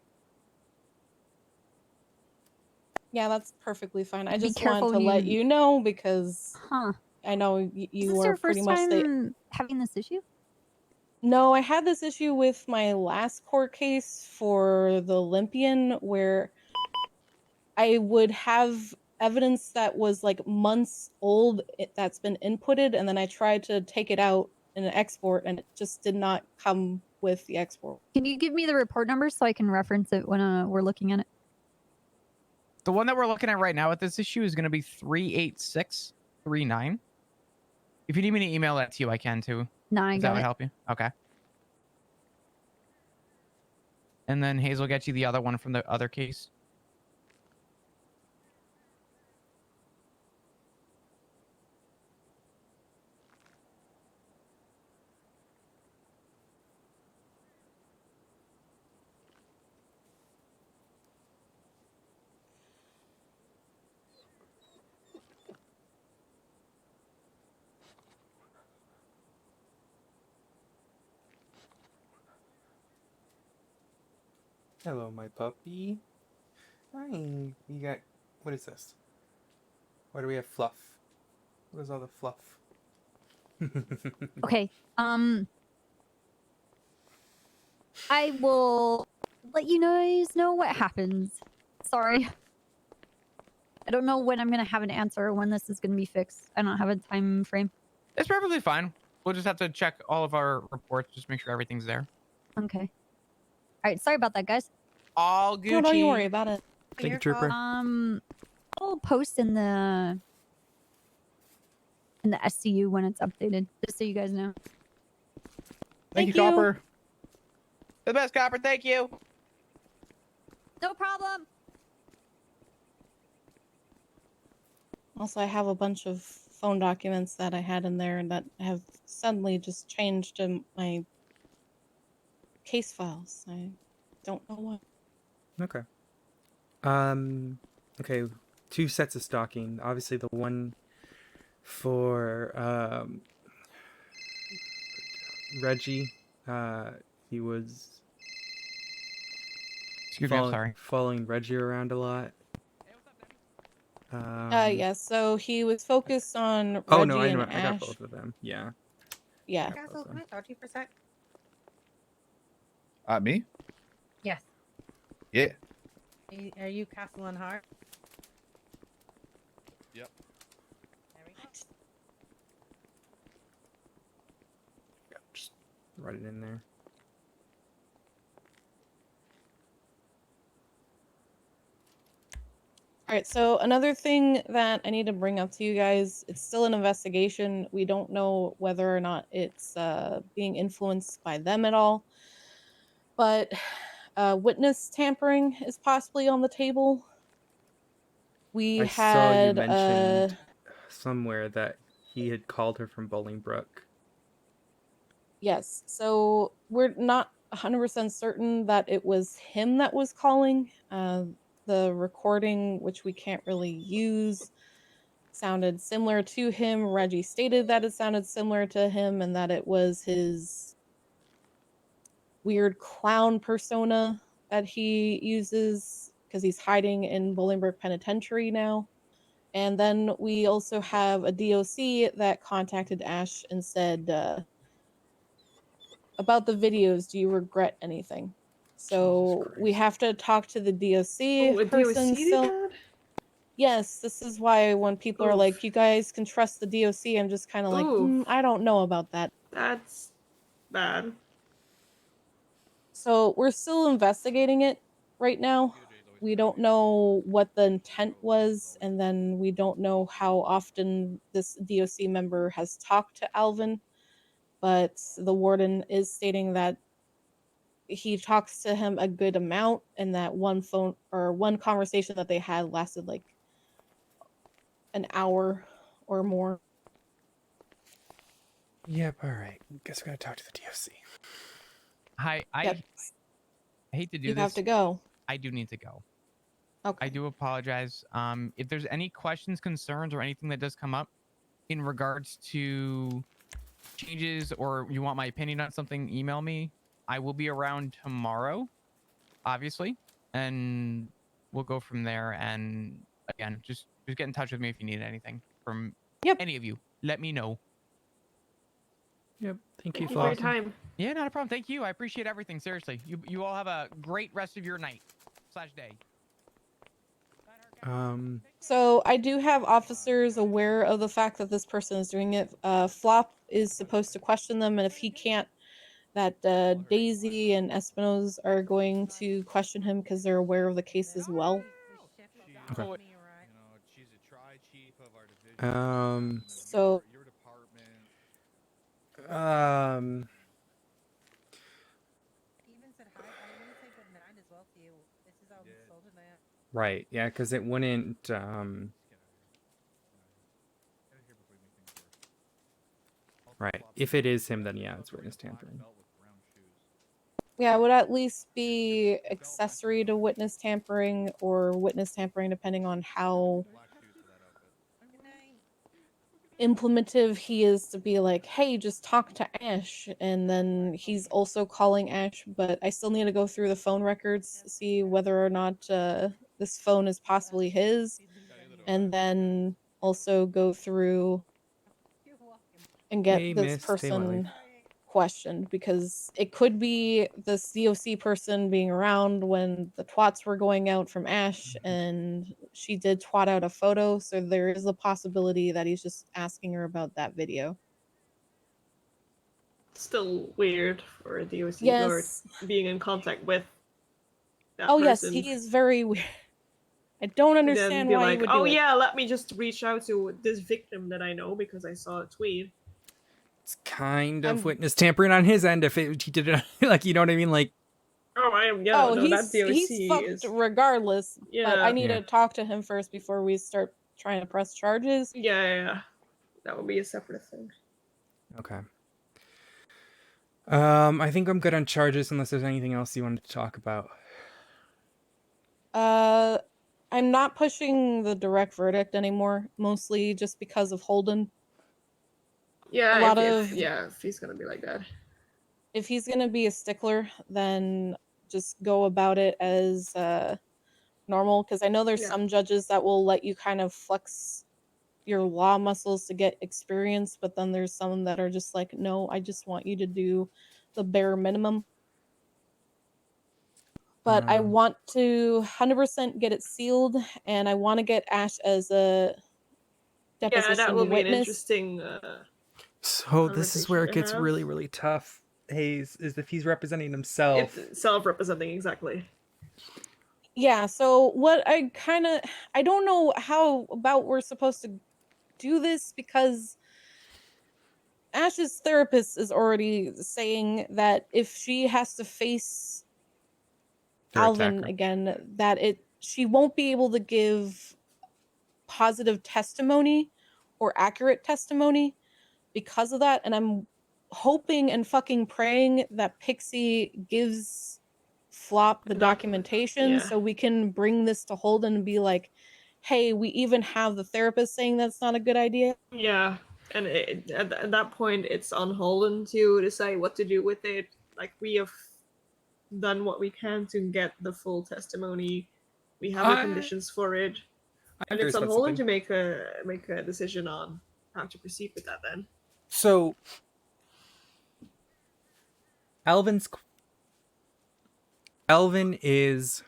Yeah, that's perfectly fine. I Be just careful wanted to let you- you know because Huh. I know Is you this are your pretty first much the. time having this issue? No, I had this issue with my last court case for the Olympian where I would have evidence that was like months old that's been inputted, and then I tried to take it out in an export, and it just did not come with the export. Can you give me the report number so I can reference it when we're looking at it? The one that we're looking at right now with this issue is going to be 38639. If you need me to email that to you, I can too. Nah, I If that got would it. help you. Okay. And then Hazel get you the other one from the other case. Hello, my puppy. Hi. You got. What is this? Why do we have fluff? What is all the fluff? Okay. I will let you guys know what happens. Sorry. I don't know when I'm gonna have an answer or when this is gonna be fixed. I don't have a time frame. It's perfectly fine. We'll just have to check all of our reports, just make sure everything's there. Okay. All right. Sorry about that, guys. All Gucci. No, don't you worry about it. Thank you, Your Trooper. fault. I'll post in the SCU when it's updated, just so you guys know. Thank you, Thank you. Copper. The best, Copper. Thank you. No problem. Also, I have a bunch of phone documents that I had in there that have suddenly just changed in my case files. I don't know why. Okay. Okay. 2 sets of stocking. Obviously, the one for Reggie. He was Excuse me, I'm sorry. following Reggie around a lot. Yeah, so he was focused on Reggie Oh no, I and know. I got Ash. both of them. Yeah. Yeah. Yeah. Castle, can I talk to you for a sec? Me? Yes. Yeah. Are you Castle and Hart? Yep. There we go. Yeah, just write it in there. All right, so another thing that I need to bring up to you guys, it's still an investigation. We don't know whether or not it's being influenced by them at all. But witness tampering is possibly on the table. We I saw you had mentioned somewhere that he had called her from Bolingbrook. yes, so we're not 100% certain that it was him that was calling. The recording, which we can't really use, sounded similar to him. Reggie stated that it sounded similar to him and that it was his weird clown persona that he uses because he's hiding in Bolingbrook Penitentiary now. And then we also have a DOC that contacted Ash and said, about the videos, do you regret anything? So we have to talk to the DOC Oh, a person DOC did still. that? Yes, this is why when people are Oof. like, you guys can trust the DOC, I'm just kind of like, Oof. I don't know about that. That's bad. So we're still investigating it right now. We don't know what the intent was, and then we don't know how often this DOC member has talked to Alvin. But the warden is stating that he talks to him a good amount, and that one phone or one conversation that they had lasted like an hour or more. Yep. All right. Guess we gotta talk to the DOC. Hi, Yep. I hate to do You this. have to go. I do need to go. Okay. I do apologize. If there's any questions, concerns, or anything that does come up in regards to changes, or you want my opinion on something, email me. I will be around tomorrow, obviously, and we'll go from there. And again, just get in touch with me if you need anything from Yep. any of you. Let me know. Yep. Thank you, Thank you for your Flossie. time. Yeah, not a problem. Thank you. I appreciate everything. Seriously, you all have a great rest of your night / day. So I do have officers aware of the fact that this person is doing it. Flop is supposed to question them, and if he can't, that Daisy and Espinosa are going to question him because they're aware of the case as well. Okay. You know, she's a tri-chief of our division. So your department. Even said hi. I want to say good night as well to you. This is Soldier Night. Right. Yeah, because it wouldn't. Right. If it is him, then yeah, it's witness tampering. yeah, it would at least be accessory to witness tampering or witness tampering, depending on how implementive he is to be like, hey, just talk to Ash. And then he's also calling Ash, but I still need to go through the phone records, see whether or not this phone is possibly his, and then also go through and get Hey, this Miss Taywiley. person questioned, because it could be this DOC person being around when the twats were going out from Ash, and she did twat out a photo, so there is a possibility that he's just asking her about that video. Still weird for a DOC guard Yes. being in contact with that Oh person. yes, he is very weird. I don't And then understand be why like, he would oh do it. yeah, let me just reach out to this victim that I know because I saw a tweet. It's kind of I'm- witness tampering on his end if he did it like, you know what I mean, like. Oh, I am. Yeah, oh, no, that DOC he's fucked is. regardless. Yeah. But I need Yeah. to talk to him first before we start trying to press charges. Yeah. That would be a separate thing. Okay. I think I'm good on charges unless there's anything else you wanted to talk about. I'm not pushing the direct verdict anymore, mostly just because of Holden. Yeah, if he's gonna be like that. If he's gonna be a stickler, then just go about it as normal, because I know there's some judges that will let you kind of flex your law muscles to get experience, but then there's some that are just like, no, I just want you to do the bare minimum. But I want to 100% get it sealed, and I want to get Ash as a deposition that will be witness. an interesting. So this is where it gets have. really, really tough. Hayes, is if he's representing himself. It's self-representing, exactly. Yeah, so what I don't know how about we're supposed to do this, because Ash's therapist is already saying that if she has to face Alvin again, that she won't be able to give positive testimony or accurate testimony because of that. And I'm hoping and fucking praying that Pixie gives Flop the documentation so we can bring this to Holden and be like, hey, we even have the therapist saying that's not a good idea. Yeah, and at that point, it's on Holden to decide what to do with it. Like, we have done what we can to get the full testimony. We have the conditions for it, and it's on Holden to make a decision on how to proceed with that. Then, so Alvin is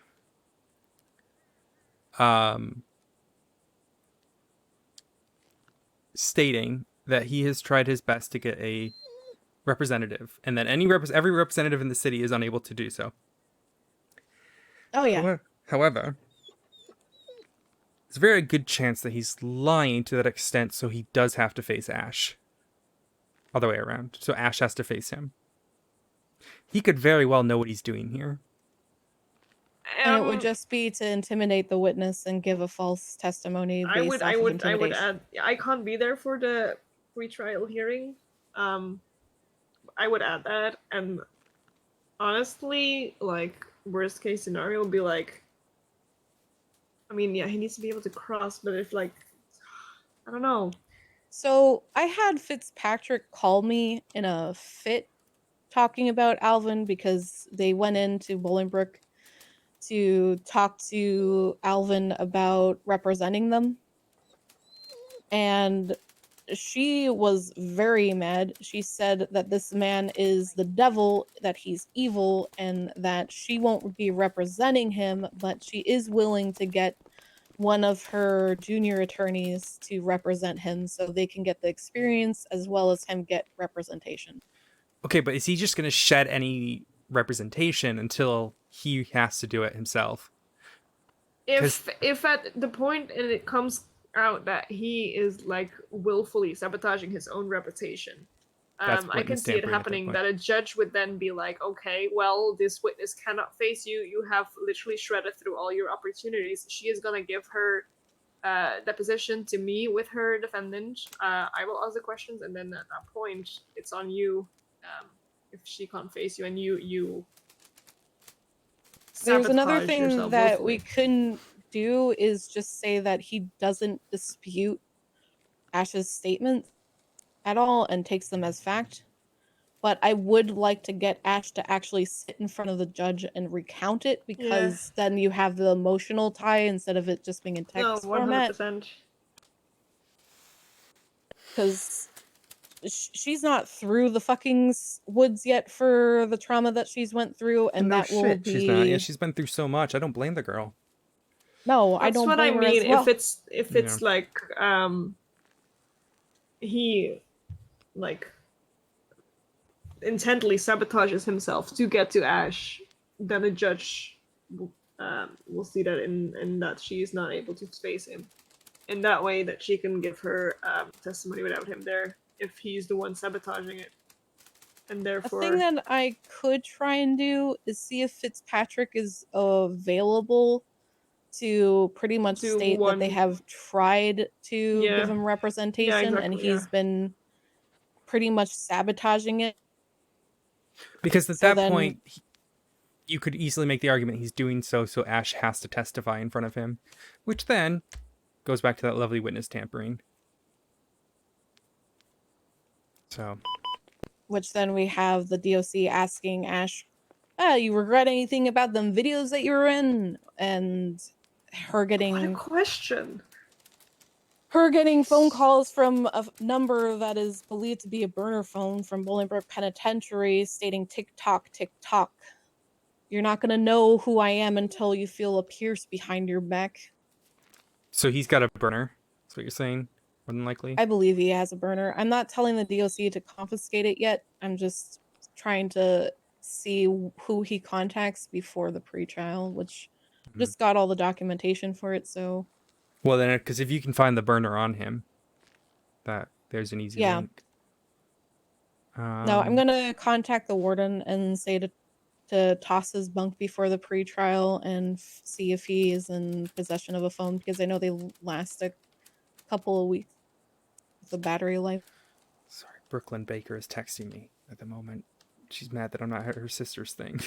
stating that he has tried his best to get a representative, and that every representative in the city is unable to do so. Oh yeah. However, there's a very good chance that he's lying to that extent, so he does have to face Ash. Other way around. So Ash has to face him. He could very well know what he's doing here. And it would just be to intimidate the witness and give a false testimony based off of intimidation. I would add, I can't be there for the pre-trial hearing, I would add that, and honestly, like, worst case scenario would be like, I mean, yeah, he needs to be able to cross, but if, like, I don't know. So I had Fitzpatrick call me in a fit talking about Alvin because they went into Bolingbrook to talk to Alvin about representing them. And she was very mad. She said that this man is the devil, that he's evil, and that she won't be representing him, but she is willing to get one of her junior attorneys to represent him so they can get the experience as well as him get representation. Okay, but is he just going to shed any representation until he has to do it himself? If at the point and it comes out that he is like willfully sabotaging his own reputation, That's I can witness see it tampering at that happening point. that a judge would then be like, okay, well, this witness cannot face you. You have literally shredded through all your opportunities. She is gonna give her deposition to me with her defendant. I will ask the questions, and then at that point, it's on you. If she can't face you and you There's another sabotage thing yourself that we willfully. couldn't do is just say that he doesn't dispute Ash's statements at all and takes them as fact. But I would like to get Ash to actually sit in front of the judge and recount it because then you have the emotional tie instead of it just being in No, text 100%. format. Because she's not through the fucking woods yet for the trauma that she's went through, and No that will shit, be. she's not. Yeah, she's been through so much. I don't blame the girl. No, I That's don't what I blame her as mean. well. If it's like he like intently sabotages himself to get to Ash, then a judge will see that in that she is not able to face him. In that way, that she can give her testimony without him there if he's the one sabotaging it, and therefore. A thing that I could try and do is see if Fitzpatrick is available to pretty much Do state that they one- have tried to Yeah. give him representation, and exactly, he's been pretty much sabotaging it. Because at So that then- point, you could easily make the argument he's doing so Ash has to testify in front of him, which then goes back to that lovely witness tampering. So, Which then we have the DOC asking Ash, you regret anything about them videos that you were in? And her getting... What a question. Her getting phone calls from a number that is believed to be a burner phone from Bolingbrook Penitentiary stating tick-tock, tick-tock. You're not going to know who I am until you feel a pierce behind your back. so he's got a burner. That's what you're saying? More than likely? I believe he has a burner. I'm not telling the DOC to confiscate it yet. I'm just trying to see who he contacts before the pre-trial, which just got all the documentation for it, so... Well, then, because if you can find the burner on him, there's an easy link. No, I'm gonna contact the warden and say to toss his bunk before the pre-trial and see if he is in possession of a phone, because I know they last a couple of weeks with the battery life. Sorry, Brooklyn Baker is texting me at the moment. She's mad that I'm not at her sister's thing.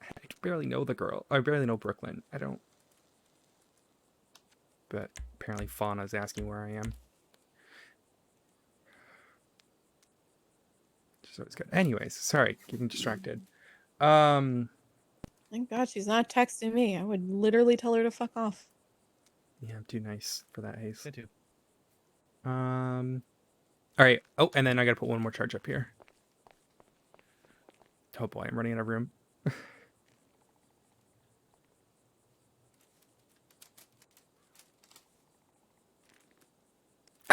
I barely know the girl. I barely know Brooklyn. I don't. But apparently Fauna's asking where I am. So it's good. Anyways, sorry, getting distracted. Thank God she's not texting me. I would literally tell her to fuck off. Yeah, I'm too nice for that, Haze. Me too. All right. Oh, and then I gotta put one more charge up here. Oh boy, I'm running out of room.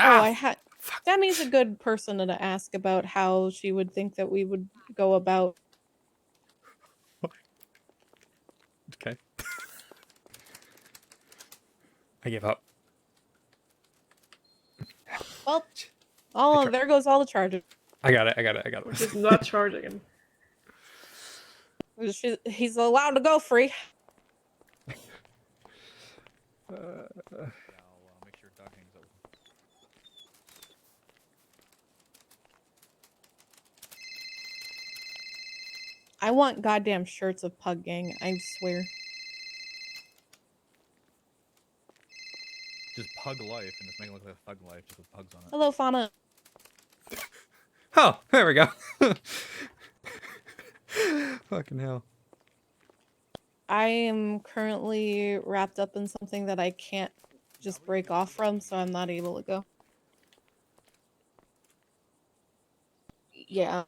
Oh, I had. Demi's a good person to ask about how she would think that we would go about. Okay. I give up. Well, there goes all the charges. I got it. Which is not charging him. He's allowed to go free. I'll make sure Doug hangs up. I want goddamn shirts of Pug Gang, I swear. Just Pug Life and just make it look like a Thug Life, just with pugs on it. Hello, Fauna. Oh, there we go. Fucking hell. I am currently wrapped up in something that I can't just break off from, so I'm not able to go. Yeah.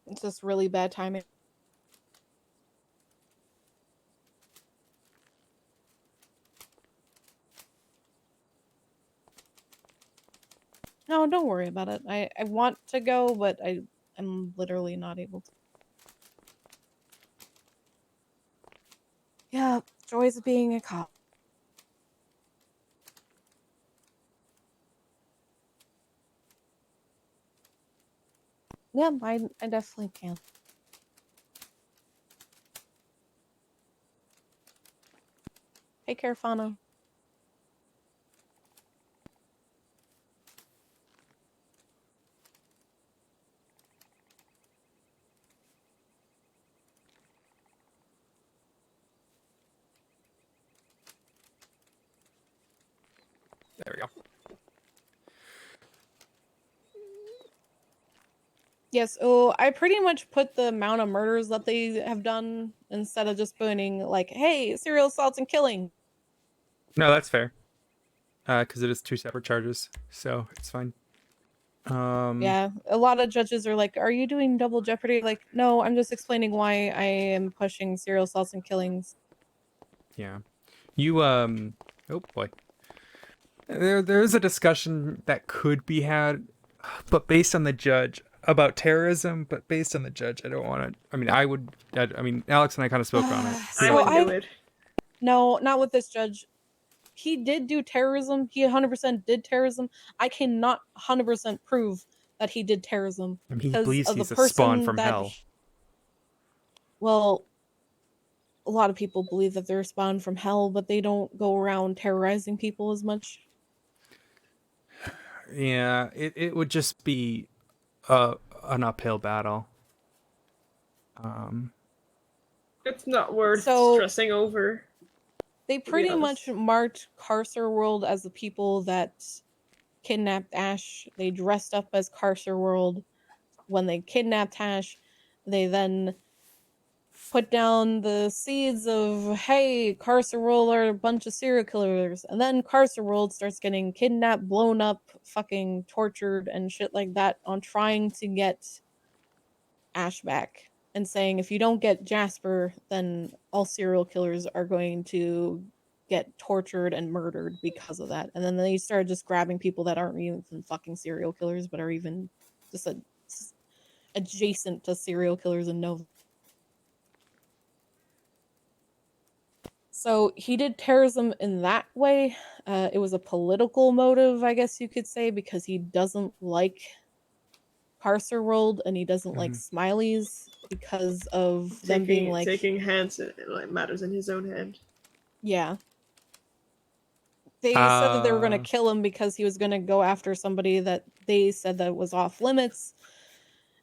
It's just really bad timing. No, don't worry about it. I want to go, but I'm literally not able to. Yeah, joys of being a cop. Yeah, I definitely can. Take care, Fauna. There we go. Yes, oh, I pretty much put the amount of murders that they have done instead of just putting like, hey, serial assaults and killing. No, that's fair. Because it is 2 separate charges, so it's fine. Yeah, a lot of judges are like, are you doing double jeopardy? Like, no, I'm just explaining why I am pushing serial assaults and killings. Yeah. You, oh boy. There is a discussion that could be had, but based on the judge, about terrorism, but based on the judge, I don't want to. I mean, I mean, Alex and I kind of spoke on it. I So wouldn't do it. No, not with this judge. He did do terrorism. He 100% did terrorism. I cannot 100% prove that he did terrorism. I mean, he because believes of he's the a spawn person from that hell. Well, a lot of people believe that they're spawned from hell, but they don't go around terrorizing people as much. Yeah, it would just be an uphill battle. It's not worth So- stressing over. They be pretty honest. much marked Carcer World as the people that kidnapped Ash. They dressed up as Carcer World when they kidnapped Ash. They then put down the seeds of, hey, Carcer World are a bunch of serial killers. And then Carcer World starts getting kidnapped, blown up, fucking tortured, and shit like that on trying to get Ash back. And saying if you don't get Jasper, then all serial killers are going to get tortured and murdered because of that. And then they started just grabbing people that aren't even fucking serial killers, but are even just adjacent to serial killers in Nova. So he did terrorism in that way. It was a political motive, I guess you could say, because he doesn't like Carcer World and he doesn't like Smileys because of them being like, taking hands like matters in his own hand. yeah. They said that they were going to kill him because he was going to go after somebody that they said that was off limits.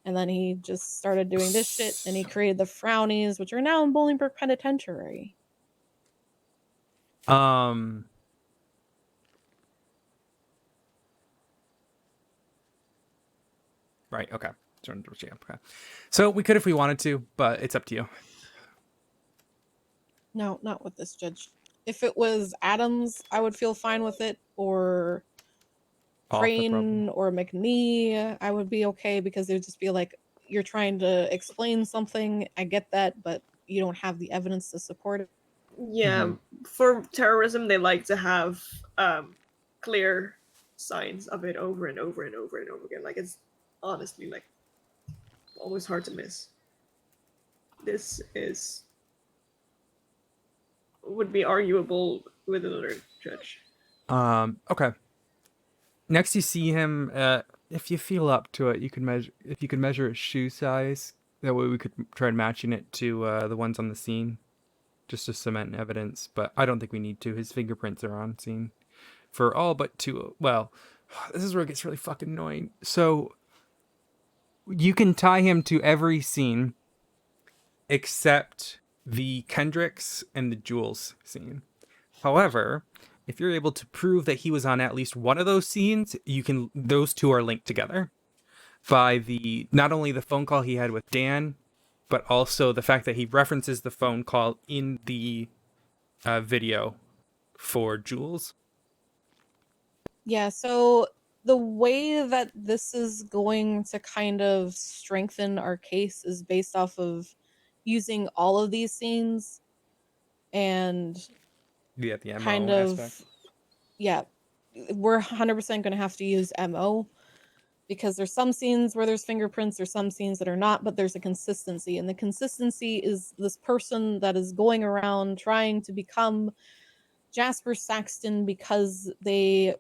And then he just started doing this shit and he created the Frownies, which are now in Bolingbroke Penitentiary. Right, okay. Okay. So we could if we wanted to, but it's up to you. No, not with this judge. If it was Adams, I would feel fine with it, or Crane or McNee, I would be okay because it would just be like, you're trying to explain something. I get that, but you don't have the evidence to support it. Yeah, for terrorism, they like to have clear signs of it over and over and over and over again. Like, it's honestly like almost hard to miss. This would be arguable with another judge. Okay. Next, you see him. If you feel up to it, you can measure. If you could measure his shoe size, that way we could try matching it to the ones on the scene, just to cement evidence. But I don't think we need to. His fingerprints are on scene for all but 2. Well, this is where it gets really fucking annoying. So you can tie him to every scene except the Kendricks and the Jules scene. However, if you're able to prove that he was on at least one of those scenes, those two are linked together by the not only the phone call he had with Dan, but also the fact that he references the phone call in the video for Jules. Yeah, so the way that this is going to kind of strengthen our case is based off of using all of these scenes and Yeah, the MO kind aspect. of, yeah, we're 100% going to have to use MO because there's some scenes where there's fingerprints, there's some scenes that are not, but there's a consistency. And the consistency is this person that is going around trying to become Jasper Saxton because they,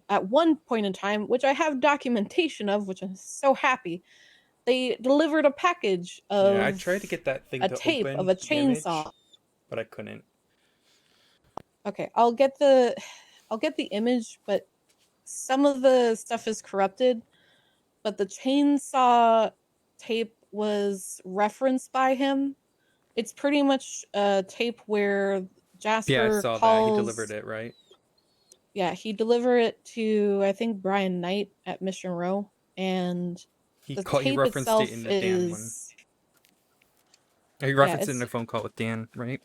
at one point in time, which I have documentation of, which I'm so happy, they delivered a package of Yeah, I tried to get that thing a to tape open of a the image, chainsaw. but I couldn't. Okay, I'll get the image, but some of the stuff is corrupted. But the chainsaw tape was referenced by him. It's pretty much a tape where Jasper Yeah, I saw that. He delivered it, right? Yeah, he delivered it to, I think, Brian Knight at Mission Row, and He the referenced tape it in itself the Dan one. is He referenced it in a phone call with Dan, right?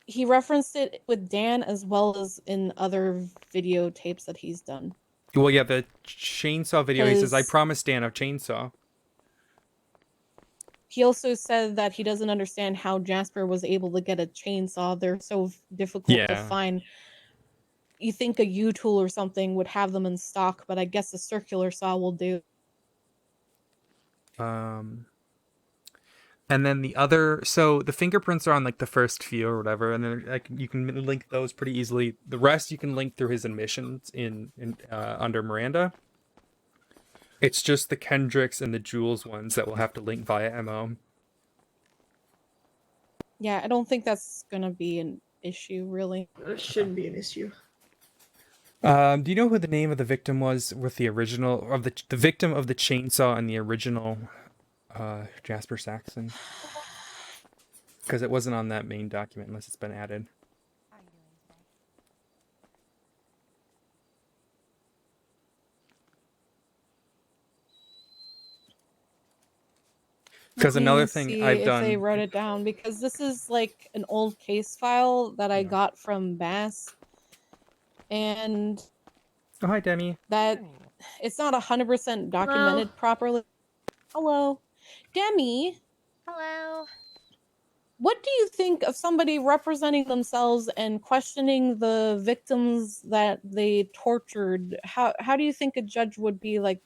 he referenced it with Dan as well as in other videotapes that he's done. Well, yeah, the chainsaw video, he says, I 'Cause promised Dan a chainsaw. he also said that he doesn't understand how Jasper was able to get a chainsaw. They're so difficult to Yeah. find. You think a U-tool or something would have them in stock, but I guess a circular saw will do. And then the other, so the fingerprints are on like the first few or whatever, and then like you can link those pretty easily. The rest you can link through his admissions in under Miranda. It's just the Kendricks and the Jules ones that we'll have to link via MO. Yeah, I don't think that's gonna be an issue, really. It shouldn't be an issue. Do you know who the name of the victim was with the original of the victim of the chainsaw and the original Jasper Saxon? Because it wasn't on that main document unless it's been added. Because another thing I've done, if they wrote it down, because this is like an old case file that I got from Bass, and oh hi Demi, that it's not 100% documented properly. Hello, Demi. Hello. What do you think of somebody representing themselves and questioning the victims that they tortured? How do you think a judge would be like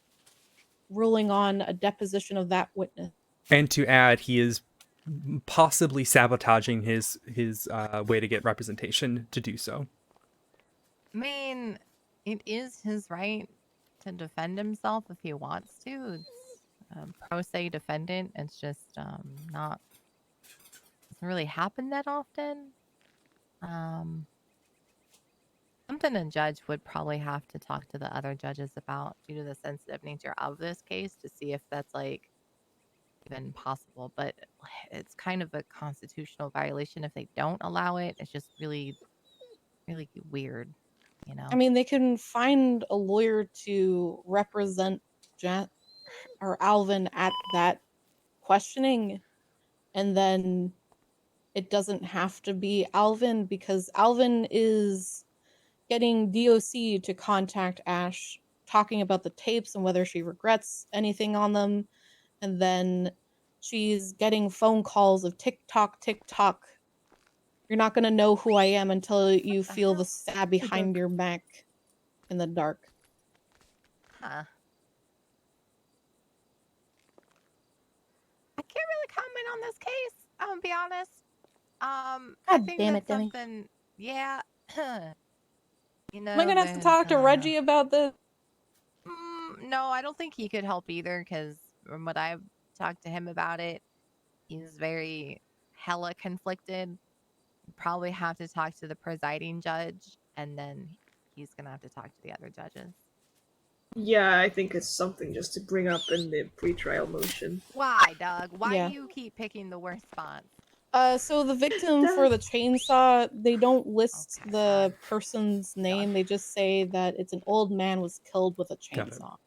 ruling on a deposition of that witness? and to add, he is possibly sabotaging his way to get representation to do so. I mean, it is his right to defend himself if he wants to. It's a pro se defendant. It's just not doesn't really happen that often. Something a judge would probably have to talk to the other judges about due to the sensitive nature of this case to see if that's like even possible. But it's kind of a constitutional violation if they don't allow it. It's just really, really weird, you know. I mean, they can find a lawyer to represent or Alvin at that questioning, and then it doesn't have to be Alvin because Alvin is getting DOC to contact Ash, talking about the tapes and whether she regrets anything on them, and then she's getting phone calls of TikTok. You're not gonna know who I am until you feel the stab behind your back in the dark. Huh. I can't really comment on this case. I'm gonna be honest. I think damn that's it, Demi. something. Yeah. You know. Am I gonna have to talk to Reggie about this? No, I don't think he could help either. Because from what I've talked to him about it, he's very hella conflicted. Probably have to talk to the presiding judge, and then he's gonna have to talk to the other judges. Yeah, I think it's something just to bring up in the pre-trial motion. Why, Doug? Why Yeah. do you keep picking the worst spots? So the victim for the chainsaw, they don't list Okay. the person's name. They just say that it's an old man was killed with a Got it. chainsaw.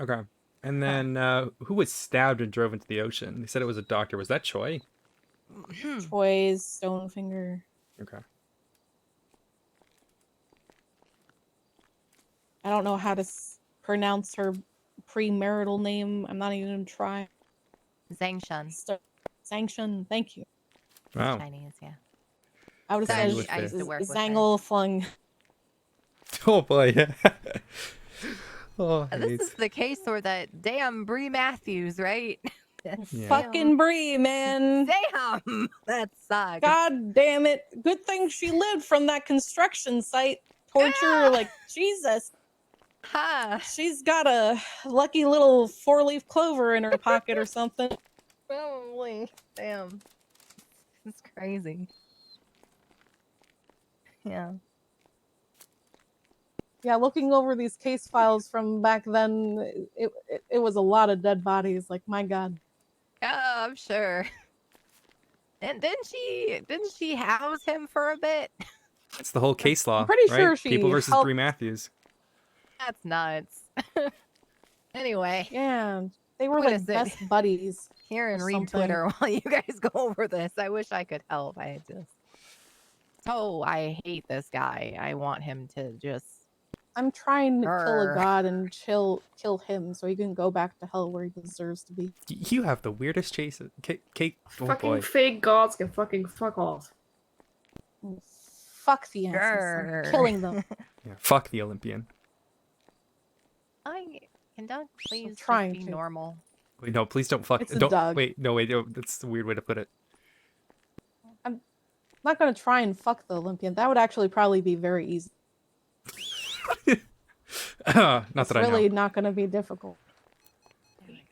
Okay. And then who was stabbed and drove into the ocean? They said it was a doctor. Was that Choi? Choi's Stonefinger. Okay. I don't know how to pronounce her premarital name. I'm not even gonna try. Zhang Sanction. Thank you. Wow. Chinese, yeah. I would have Sorry, said I used to work with her. Zangle Flung. Oh boy. Oh, This is the case where that damn Bree Matthews, right? Yeah. Fucking Bree, man. Damn, that sucks. God damn it. Good thing she lived from that construction site. Torture, like, Jesus. Ha! She's got a lucky little 4-leaf clover in her pocket or something. Probably. Damn. It's crazy. Yeah. Yeah, looking over these case files from back then, it was a lot of dead bodies. Like, my God. Yeah, I'm sure. And didn't she house him for a bit? That's the whole case law. I'm pretty right? sure she People versus helped. Bree Matthews. That's nuts. Anyway, Yeah, they were What like is it? best buddies. hear and or read something. Twitter while you guys go over this. I wish I could help. I hate this guy. I want him to just. I'm trying to kill a Grr. god and kill him so he can go back to hell where he deserves to be. You have the weirdest chases. Kate. Oh Fucking boy. fake gods can fucking fuck off. Fuck the answers. I'm Grr. killing them. Yeah, fuck the Olympian. Can Doug please just trying be to. normal? Wait, no, please don't fuck. It's a Don't dog. wait. No, wait. No, that's a weird way to put it. I'm not gonna try and fuck the Olympian. That would actually probably be very easy. Not It's that really I not gonna be difficult.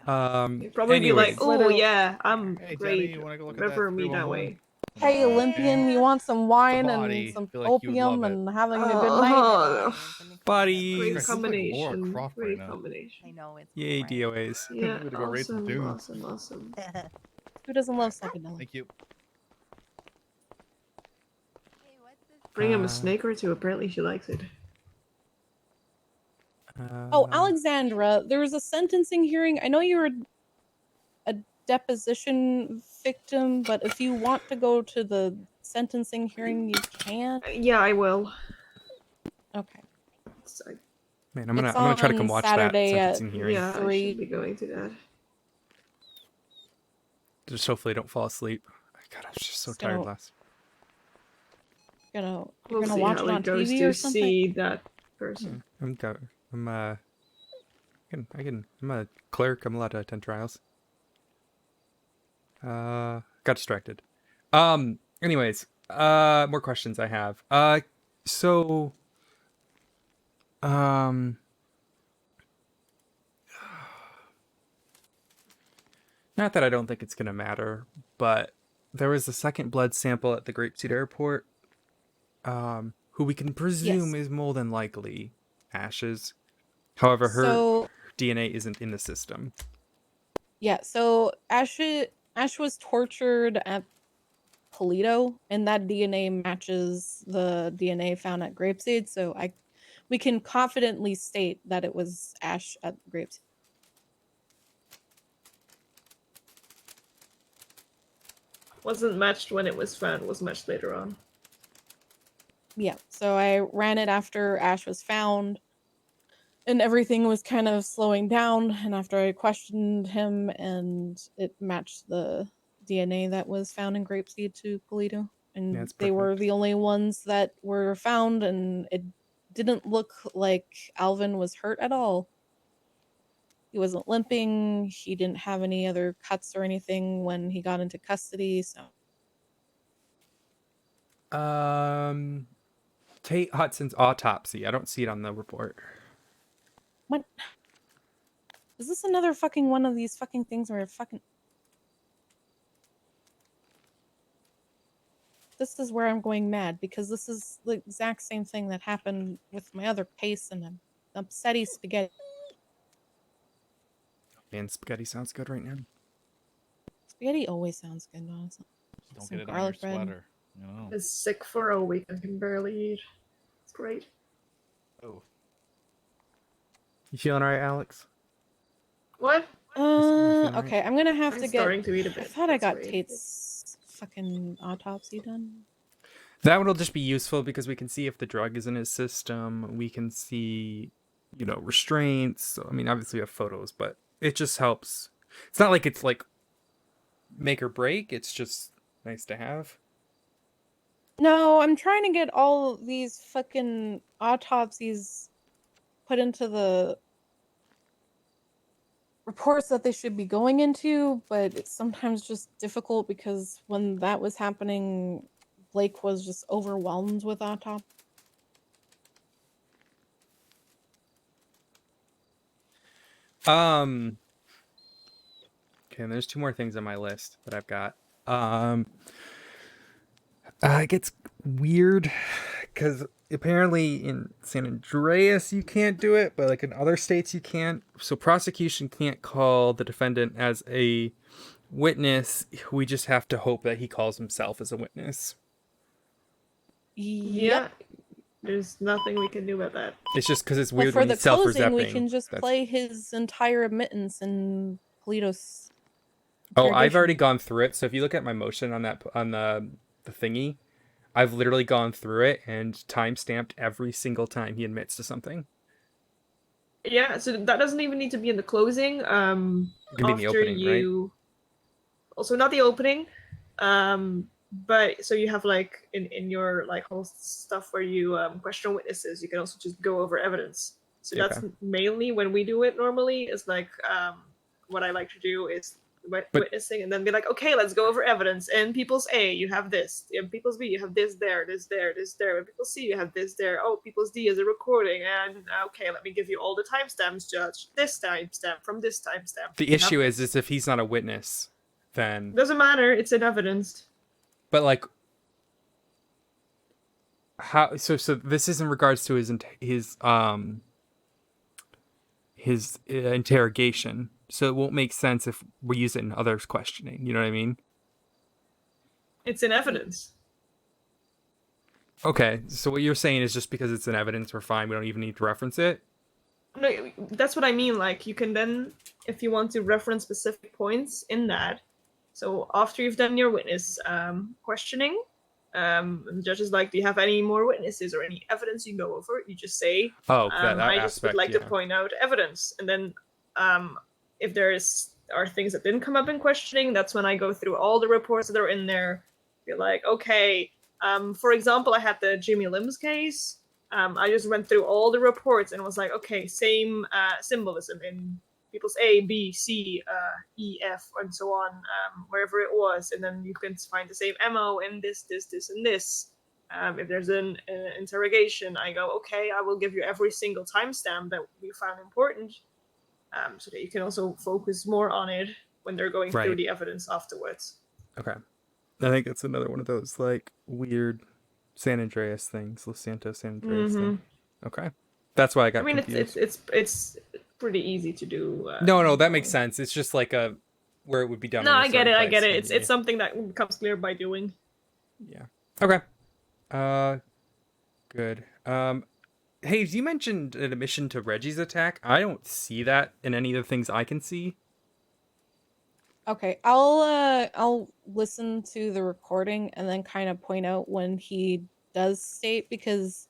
know. You'd probably be anyways. like, oh Literally. yeah, I'm Hey, Jenny, great. you wanna go look at that Remember me that 311? way. Hey, Olympian, you want some wine body. and some Feel like you would love opium it. and having a good night? Buddies. Great Christ, this is like Laura combination. Croft right Great now. I combination. know it's Yay, right. DOAs. Yeah, Way to go raid some Doom. awesome. Who doesn't love psychedelics? Thank you. Bring him a snake or two. Apparently she likes it. Oh, Alexandra, there was a sentencing hearing. I know you're a deposition victim, but if you want to go to the sentencing hearing, you can. Yeah, I will. Okay. Man, I'm It's gonna try to come on watch Saturday that at sentencing hearing. Yeah, I 3. should be going to that. Just hopefully don't fall asleep. God, I was just so tired So- last. You're We'll gonna see watch how it on it goes TV to or something? see that person. I'm I'm a clerk. I'm allowed to attend trials. Got distracted. Anyways, more questions I have. So, not that I don't think it's gonna matter, but there was a second blood sample at the Grapeseed Airport, who we can presume is more than likely Ash's. However, her DNA isn't in the system. Yeah, so Ash was tortured at Polito, and that DNA matches the DNA found at Grapeseed, so we can confidently state that it was Ash at Grapeseed. Wasn't matched when it was found, was matched later on. Yeah, so I ran it after Ash was found, and everything was kind of slowing down, and after I questioned him, and it matched the DNA that was found in Grapeseed to Polito, and Yeah, it's they were perfect. the only ones that were found, and it didn't look like Alvin was hurt at all. He wasn't limping, he didn't have any other cuts or anything when he got into custody, so... Tate Hudson's autopsy. I don't see it on the report. What? Is this another fucking one of these fucking things where fucking... This is where I'm going mad, because this is the exact same thing that happened with my other case, and I'm upsetty spaghetti. Man, spaghetti sounds good right now. Spaghetti always sounds good, honestly. Don't Some get it on your garlic bread. sweater. You know. Been sick for a week and can barely eat. It's great. Oh. You feeling alright, Alex? What? feeling right? Okay, I'm gonna have I'm to starting get. to eat a I bit. thought I That's got great. Tate's fucking autopsy done. That one will just be useful because we can see if the drug is in his system. We can see, restraints. So, I mean, obviously we have photos, but it just helps. It's not like it's like make or break. It's just nice to have. No, I'm trying to get all these fucking autopsies put into the reports that they should be going into, but it's sometimes just difficult because when that was happening, Blake was just overwhelmed with autopsy. Okay, and there's 2 more things on my list that I've got. It gets weird because apparently in San Andreas you can't do it, but like in other states you can't. So prosecution can't call the defendant as a witness. We just have to hope that he calls himself as a witness. Yeah. There's nothing we can do about that. It's just because it's But weird for when the he's self-representing. closing, we can just play his entire admittance in Polito's. Oh, I've interrogation. already gone through it. So if you look at my motion on that on the thingy, I've literally gone through it and time-stamped every single time he admits to something. Yeah, so that doesn't even need to be in the closing. It can be in the opening, right? Also not the opening. But so you have like in your like whole stuff where you question witnesses, you can also just go over evidence. So that's mainly when we do it normally, is like what I like to do is witnessing and then be like, okay, let's go over evidence. In People's A, you have this. In People's B, you have this there, this there, this there. In People's C, you have this there. Oh, People's D is a recording. And okay, let me give you all the timestamps, Judge. This timestamp from this timestamp. The issue is if he's not a witness, then doesn't matter. It's in evidence. But like, how? So this is in regards to his interrogation. So it won't make sense if we use it in others' questioning. You know what I mean? It's in evidence. Okay, so what you're saying is just because it's in evidence, we're fine. We don't even need to reference it. No, that's what I mean. Like, you can then, if you want to reference specific points in that. So after you've done your witness questioning, the judge is like, do you have any more witnesses or any evidence you go over? You just say, I just would like to point out evidence. And then if are things that didn't come up in questioning, that's when I go through all the reports that are in there. Be like, okay, for example, I had the Jimmy Limbs case. I just went through all the reports and was like, okay, same symbolism in People's A, B, C, E, F, and so on, wherever it was. And then you can find the same MO in this, and this. If there's an interrogation, I go, okay, I will give you every single timestamp that we found important, so that you can also focus more on it when they're going through the evidence afterwards. Okay. I think it's another one of those like weird San Andreas things, Los Santos San Andreas thing. Okay. That's why I got confused. It's pretty easy to do. No, that makes sense. It's just like where it would be done. No, I get it. It's something that becomes clear by doing. Yeah. Okay. Good. Hayes, you mentioned an admission to Reggie's attack. I don't see that in any of the things I can see. Okay, I'll listen to the recording and then kind of point out when he does state, because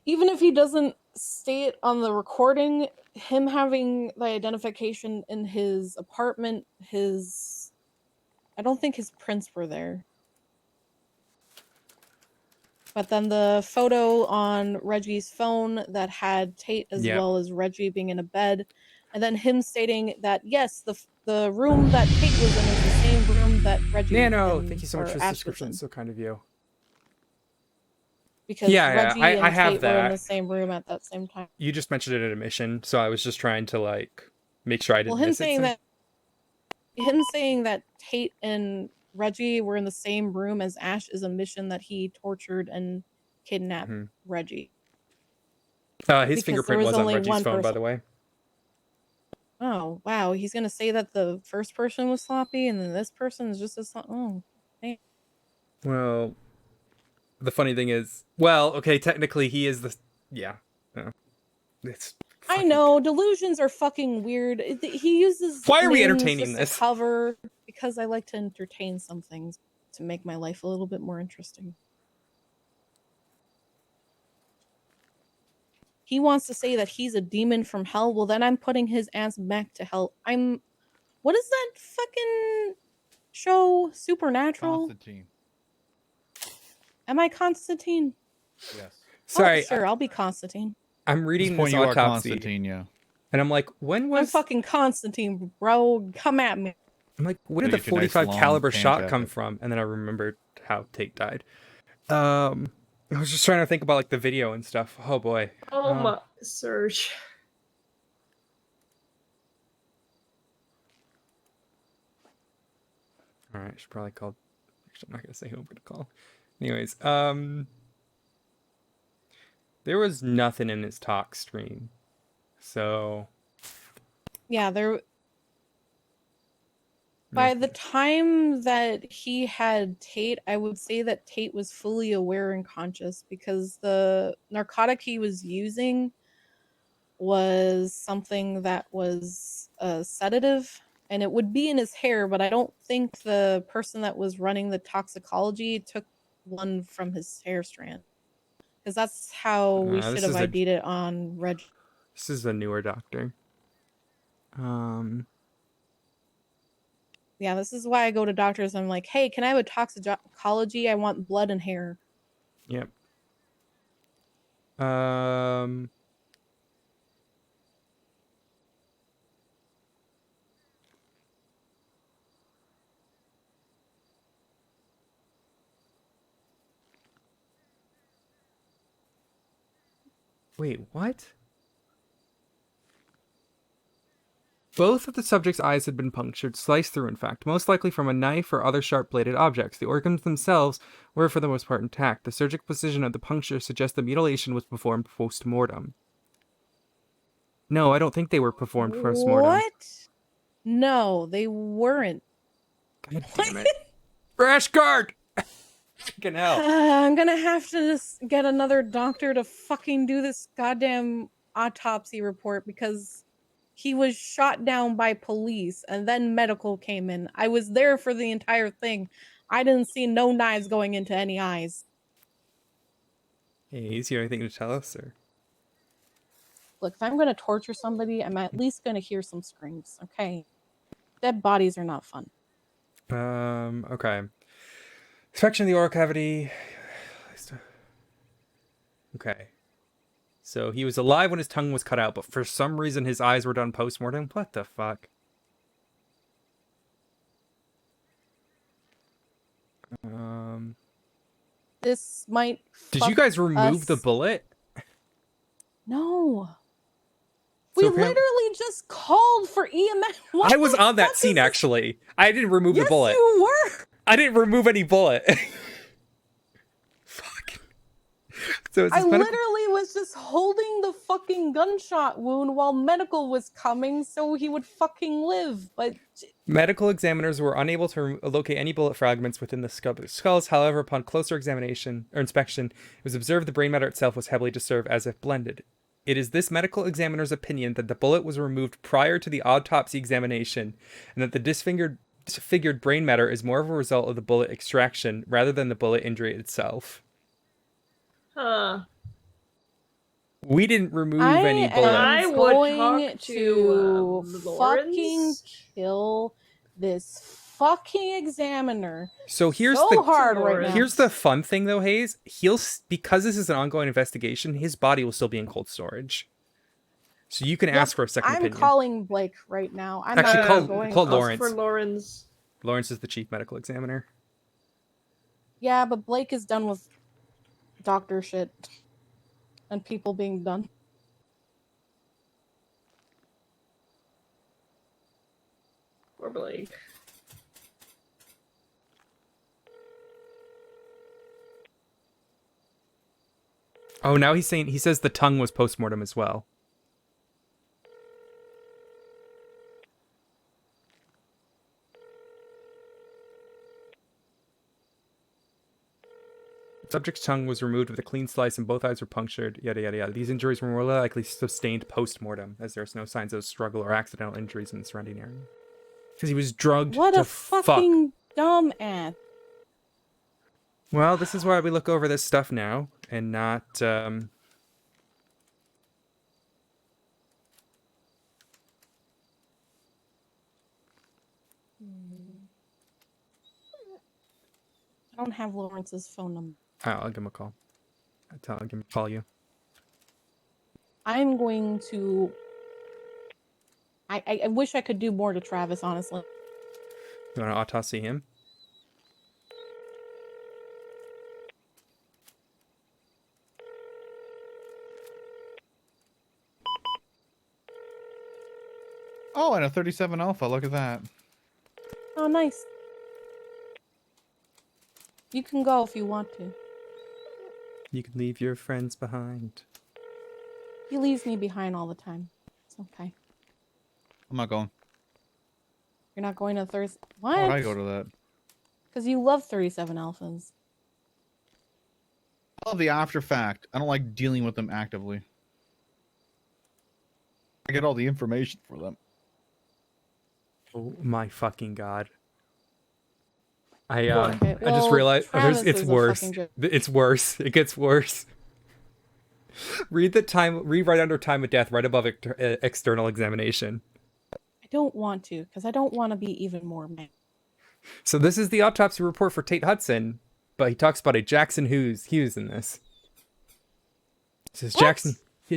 even if he doesn't state on the recording, him having the identification in his apartment, I don't think his prints were there. But then the photo on Reggie's phone that had Tate as well as Reggie being in a bed, and then him stating that yes, the room that Tate was in is the same room that Reggie. Nano, thank you so much for the subscription. It's so kind of you. Because Reggie and I have Tate that. were in the same room at that same time. You just mentioned it at admission, so I was just trying to like make sure I didn't miss it. Him saying that Tate and Reggie were in the same room as Ash is a mission that he tortured and kidnapped Reggie. His fingerprint was on Reggie's phone, by the way. Oh, wow. He's going to say that the first person was sloppy and then this person is just as sloppy. Oh, damn. Well, the funny thing is, well, okay, technically he is the, yeah. It's I fucking- know, delusions are fucking weird. He uses Why are we names entertaining just this? to cover, because I like to entertain some things to make my life a little bit more interesting. He wants to say that he's a demon from hell. Well, then I'm putting his ass back to hell. What is that fucking show? Supernatural? Constantine. Am I Constantine? Yes. Sorry, Oh, sure, I'll be Constantine. I'm At reading this point, this you are autopsy, Constantine, yeah. and I'm like, when I'm was? fucking Constantine, bro. Come at me. I'm like, where did Gotta the get your nice 45 long caliber tan shot come jacket. from? And then I remembered how Tate died. I was just trying to think about like the video and stuff. Oh boy. Oh my, Serge. All right, I should probably call. Actually, I'm not gonna say who I'm gonna call. Anyways, there was nothing in his talk stream, so Yeah, by the time that he had Tate, I would say that Tate was fully aware and conscious because the narcotic he was using was something that was a sedative and it would be in his hair, but I don't think the person that was running the toxicology took one from his hair strand. Because that's how we this should have is a- ID'd it on Reg. this is a newer doctor. Yeah, this is why I go to doctors. I'm like, hey, can I have a toxicology? I want blood and hair. Yep. Wait, what? Both of the subject's eyes had been punctured, sliced through, in fact, most likely from a knife or other sharp-bladed objects. The organs themselves were, for the most part, intact. The surgical precision of the puncture suggests the mutilation was performed post-mortem. No, I don't think they were performed post-mortem. What? No, they weren't. God damn it. Rash guard! Fucking hell. I'm gonna have to just get another doctor to fucking do this goddamn autopsy report because he was shot down by police and then medical came in. I was there for the entire thing. I didn't see no knives going into any eyes. Hey, is there anything to tell us, or? Look, if I'm gonna torture somebody, I'm at least gonna hear some screams, okay? Dead bodies are not fun. Okay. Inspection of the oral cavity. Okay. So he was alive when his tongue was cut out, but for some reason his eyes were done post-mortem? What the fuck? This might Did you fuck guys remove the us. bullet? No. So We apparent- literally just called for EMS. What I was the on that fuck scene, is this? actually. I didn't remove the Yes, bullet. you were. I didn't remove any bullet. Fuck. So it's I this medical- literally was just holding the fucking gunshot wound while medical was coming so he would fucking live. But Medical examiners were unable to locate any bullet fragments within the skulls. However, upon closer examination or inspection, it was observed the brain matter itself was heavily disturbed as if blended. It is this medical examiner's opinion that the bullet was removed prior to the autopsy examination, and that the disfigured brain matter is more of a result of the bullet extraction rather than the bullet injury itself. Huh. We didn't remove any bullets. I am would going talk to to, fucking Lawrence. kill this fucking examiner. So here's so the hard right now. Here's the fun thing though, Hayes. Because this is an ongoing investigation, his body will still be in cold storage. So you can Yep, ask for a second I'm opinion. calling Blake right now. I'm Actually, not call going. Lawrence. For Lawrence. Lawrence is the chief medical examiner. Yeah, but Blake is done with doctor shit and people being done. Or Blake. Oh, now he says the tongue was post-mortem as well. Subject's tongue was removed with a clean slice and both eyes were punctured, yada yada yada. These injuries were more likely sustained post-mortem, as there's no signs of struggle or accidental injuries in the surrounding area. Because he was drugged What to a fucking dumb ass. Well, this is why we look over this stuff now, and not, I don't have Lawrence's phone number. I'll give him a call. I'll give him a call you. I'm going to... I wish I could do more to Travis, honestly. You want to autopsy him? Oh, and a 37 Alpha. Look at that. Oh, nice. You can go if you want to. You can leave your friends behind. He leaves me behind all the time. It's okay. I'm not going. You're not going to Thursday? Why would What? I go to that? Because you love 37 alphas. I love the after fact. I don't like dealing with them actively. I get all the information for them. Oh my fucking god. I Okay, I just well, realized Travis it's is a worse. fucking jerk. It's worse. It gets worse. Read right under time of death, right above external examination. I don't want to, because I don't want to be even more mad. So this is the autopsy report for Tate Hudson, but he talks about a Jackson Hughes in this. It says What?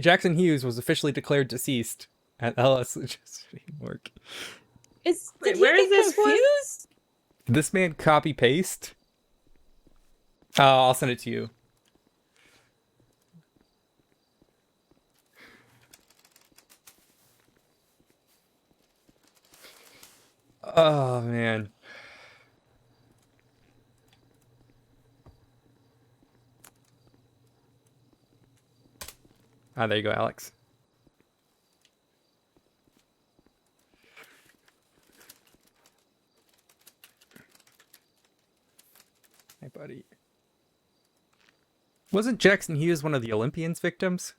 Jackson Hughes was officially declared deceased at LS work. Wait, Did where he is get this one? confused? Did this man copy paste? I'll send it to you. Oh man. There you go, Alex. Hey, buddy. Wasn't Jackson Hughes one of the Olympians' victims?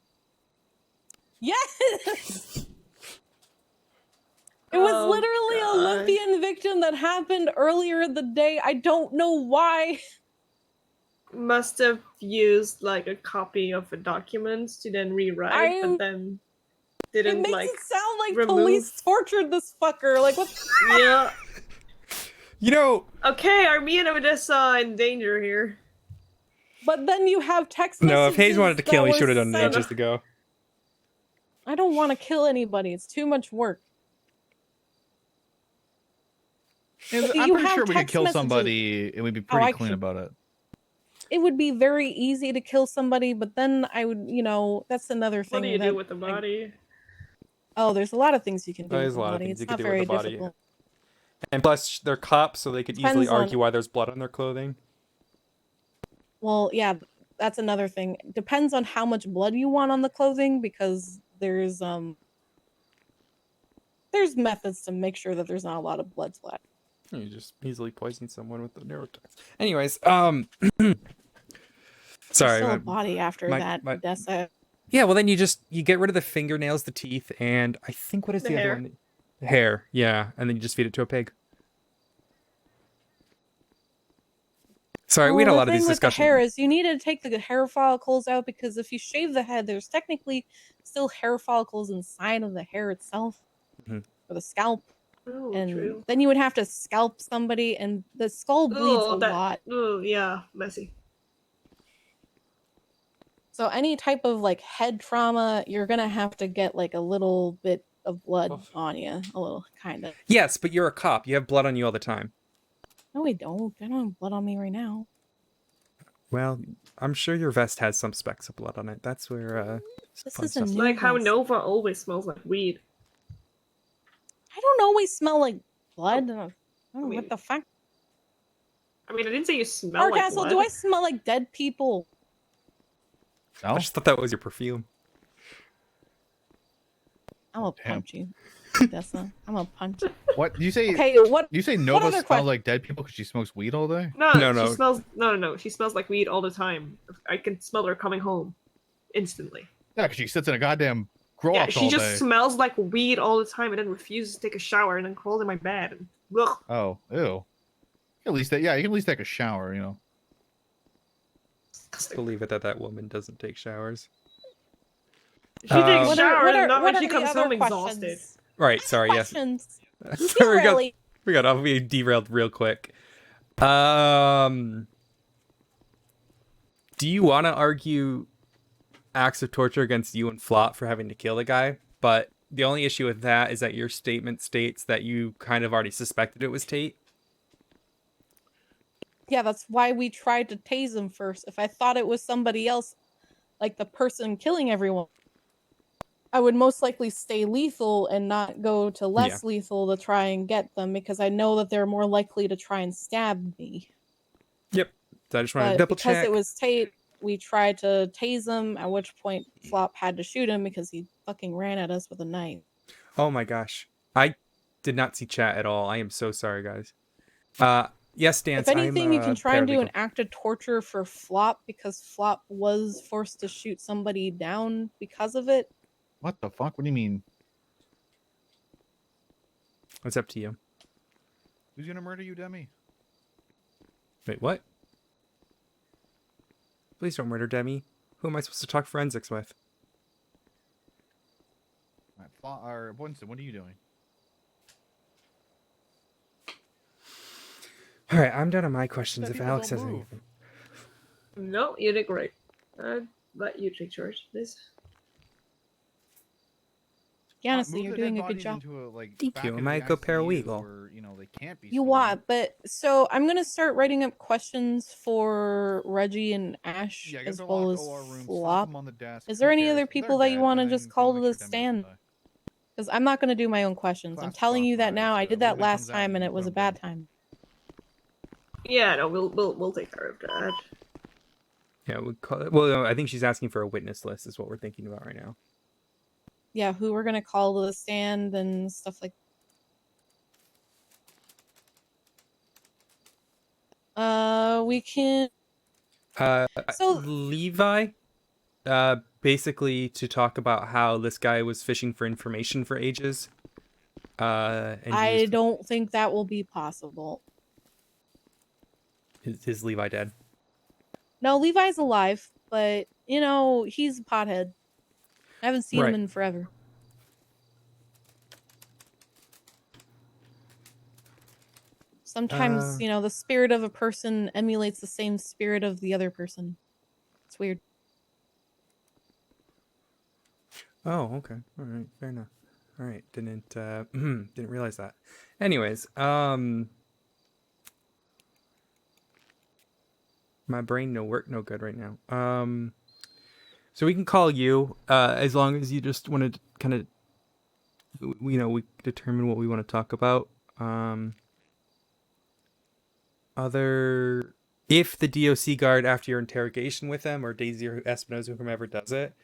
Yes! It was Oh, literally God. an Olympian victim that happened earlier in the day. I don't know why. Must have used like a copy of a document to then rewrite, but then It didn't makes like. it sound like remove- police tortured this fucker. Like, what? Yeah. You know. Okay, are me and Odessa in danger here? But then you have text No, messages. if Hayes wanted to kill, he that should have were done it sent- ages ago. I don't want to kill anybody. It's too much work. And But I'm you pretty have sure we could text kill messages. somebody and we'd be Oh, pretty I clean could- about it. It would be very easy to kill somebody, but then I would, that's another thing. What do you that, do with the body? Oh, there's a lot of things you can do There's with a the lot of body. things It's you can not do with very the body. difficult. And plus, they're cops, so they could easily Depends on- argue why there's blood on their clothing. Well, yeah, that's another thing. Depends on how much blood you want on the clothing, because there's methods to make sure that there's not a lot of blood splat. You just easily poison someone with the neurotoxin. Anyways, There's sorry. still my- a body after my- that. my- Odessa. Yeah, well then you get rid of the fingernails, the teeth, and I think what is The the other hair. one? The hair, yeah, and then you just feed it to a pig. Sorry, we had a lot of these The discussions. hair is you need to take the hair follicles out, because if you shave the head, there's technically still hair follicles inside of the hair itself, Mhm. or the scalp, Oh, and true. then you would have to scalp somebody, and the skull bleeds a lot. Oh, yeah, messy. So any type of like head trauma, you're gonna have to get like a little bit of blood Oof. on you, a little kind of. Yes, but you're a cop. You have blood on you all the time. No, I don't. I don't have blood on me right now. Well, I'm sure your vest has some specks of blood on it. That's where This fun is a stuff- new Like how vest. Nova always smells like weed. I don't always smell like blood. I Oh, mean, what the fuck? I mean, I didn't say you smell like Hardcastle, blood. do I smell like dead people? No? I just thought that was your perfume. I'm gonna Damn. punch you. Odessa. I'm a punch. What you say? Okay, what? You say what Nova other smells like dead people because she smokes weed all day? No, No. she smells. No. She smells like weed all the time. I can smell her coming home, instantly. Yeah, because she sits in a goddamn grow Yeah, up she all just day. smells like weed all the time, and then refuses to take a shower, and then crawls in my bed. And ugh. Oh, ew. At least that, yeah, you can at least take a shower, you know. Believe it that woman doesn't take showers. She takes What showers, are, not what when are she the comes other home exhausted. questions? Right. Sorry. Yes. Questions. Sorry, we got off. We derailed real quick. Do you want to argue acts of torture against you and Flop for having to kill the guy? But the only issue with that is that your statement states that you kind of already suspected it was Tate. Yeah, that's why we tried to tase him first. If I thought it was somebody else, like the person killing everyone, I would most likely stay lethal and not go to less lethal to try and get them, because I know that they're more likely to try and stab me. Yep. So I just want to But double because check. it was Tate, we tried to tase him, at which point Flop had to shoot him because he fucking ran at us with a knife. Oh my gosh. I did not see chat at all. I am so sorry, guys. Yes, Dance. If anything, you can try and do paralegal. an act of torture for Flop, because Flop was forced to shoot somebody down because of it. What the fuck? What do you mean? It's up to you. Who's gonna murder you, Demi? Wait, what? Please don't murder Demi. Who am I supposed to talk forensics with? Or Winston, what are you doing? All right, I'm done on my questions. Yeah, If people Alex don't has move. anything. No, you did great. Let you take charge, please. Yeah, honestly, Move you're the doing dead a good bodies job. into a, like, Thank back you. into Am the I a good ICU paralegal? where, you know, they can't be You seen. want, but so I'm gonna start writing up questions for Reggie and Ash Yeah, get as to a well locked as OR room, slap Flop. them on the desk. Is who there any cares? other They're people that you dead, want to and just then call go to make the sure Demi doesn't stand? die. Because I'm not gonna do my own questions. I'm Class telling you that fuck, now. I alright, did so that when it last comes out, time, and you it was a put 'em bad down. time. Yeah, no, we'll take care of that. Yeah, we call it. Well, no, I think she's asking for a witness list. Is what we're thinking about right now. Yeah, who we're gonna call to the stand and stuff like. We can. So Levi, basically to talk about how this guy was fishing for information for ages. And I don't think that will be possible. Is Levi dead? No, Levi's alive, but you know he's a pothead. I haven't seen him Right. in forever. Sometimes, you know, the spirit of a person emulates the same spirit of the other person. It's weird. Oh, okay. All right. Fair enough. All right. Didn't realize that. Anyways, my brain no good right now. So we can call you as long as you just want to kind of, you know, we determine what we want to talk about. If the DOC guard, after your interrogation with them, or Daisy or Espinoza, whomever does it,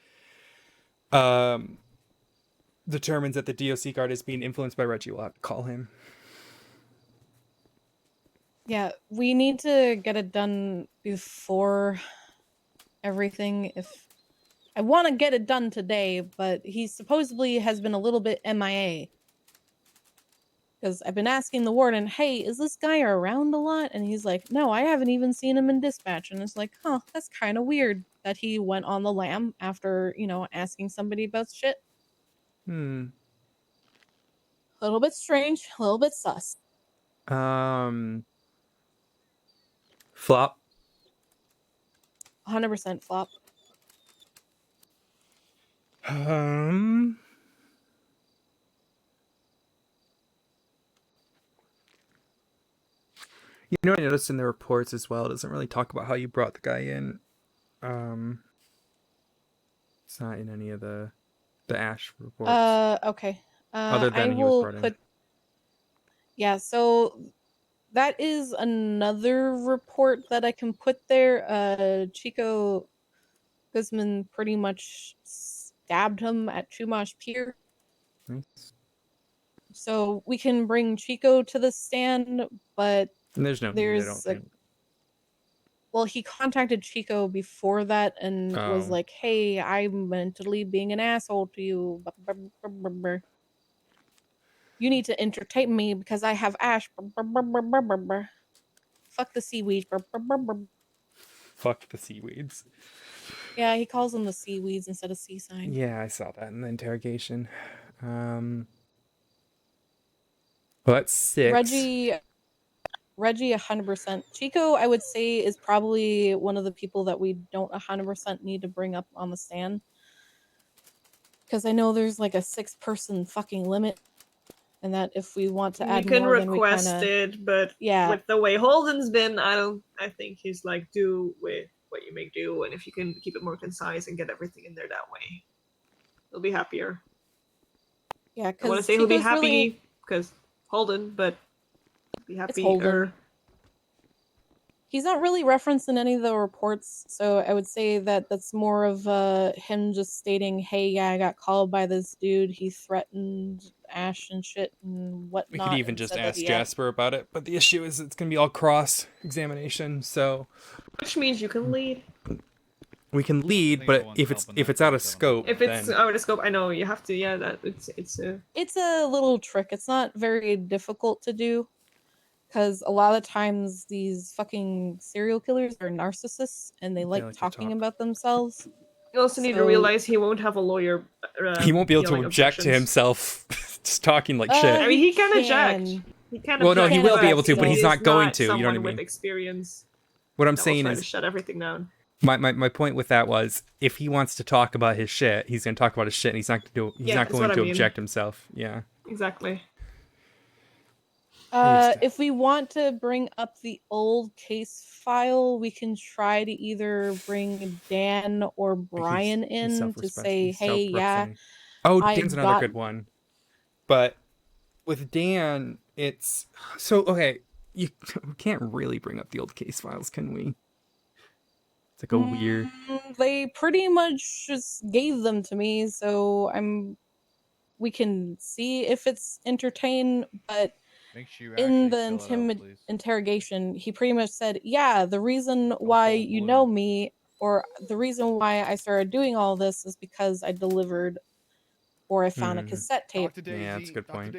determines that the DOC guard is being influenced by Reggie, we'll have to call him. Yeah, we need to get it done before everything. If I want to get it done today, but he supposedly has been a little bit MIA. Because I've been asking the warden, hey, is this guy around a lot? And he's like, no, I haven't even seen him in dispatch. And it's like, huh, that's kind of weird that he went on the lam after, you know, asking somebody about shit. A little bit strange, a little bit sus. Flop. 100% flop. You know what I noticed in the reports as well? It doesn't really talk about how you brought the guy in. It's not in any of the Ash reports. Okay. Other than I he was will brought in. put. Yeah, so that is another report that I can put there. Chico Guzman pretty much stabbed him at Chumash Pier. Nice. So we can bring Chico to the stand, but And there's no need, I don't there's think. well, he contacted Chico before that and was Oh. like, "Hey, I'm mentally being an asshole to you. You need to entertain me because I have ash. Fuck the seaweed." Fuck the seaweeds. Yeah, he calls them the seaweeds instead of seaside. Yeah, I saw that in the interrogation. Well, that's 6. Reggie 100%. Chico, I would say, is probably one of the people that we don't 100% need to bring up on the stand. Because I know there's like a 6-person fucking limit. And that if we want to add you can more, then we request kind of... it, but Yeah. with the way Holden's been, I think he's like, do with what you may do, and if you can keep it more concise and get everything in there that way, he'll be happier. Yeah, I want to because say he'll be Chico's happy really... because Holden, but be It's happier. Holden. He's not really referenced in any of the reports, so I would say that that's more of him just stating, "Hey, yeah, I got called by this dude. He threatened Ash and shit and whatnot." We could even and just said that ask he had... Jasper about it, but the issue is it's going to be all cross-examination, so... Which means you can lead. We can lead, but if it's out of scope, If it's then... out of scope, I know you have to. Yeah, that it's a. It's a little trick. It's not very difficult to do, because a lot of times these fucking serial killers are narcissists and they like like to talking talk. about themselves. You also need to So- realize he won't have a lawyer. He won't be able to yelling object to objections. himself just talking like shit. I mean, he can can. object. He can Well, no, object, he will be but able to, but he's is not going to, you know what I someone mean? with experience. What I'm that will saying try to is, shut everything down. my point with that was, if he wants to talk about his shit, he's going to talk about his shit, and he's not going Yeah, that's to what I mean. object himself. Yeah. Exactly. If we want to bring up the old case file, we can try to either bring Dan or Brian in to say, "Hey, yeah, Oh, I Dan's another got-" good one. But with Dan, it's so okay. We can't really bring up the old case files, can we? It's like a weird. They pretty much just gave them to me, so we can see if it's entertained, but Make sure you in actually the fill it out, please. interrogation, he pretty much said, "Yeah, the reason why you know me, or the reason why I started doing all this, is because I delivered or I found a cassette tape." Yeah, that's a good point.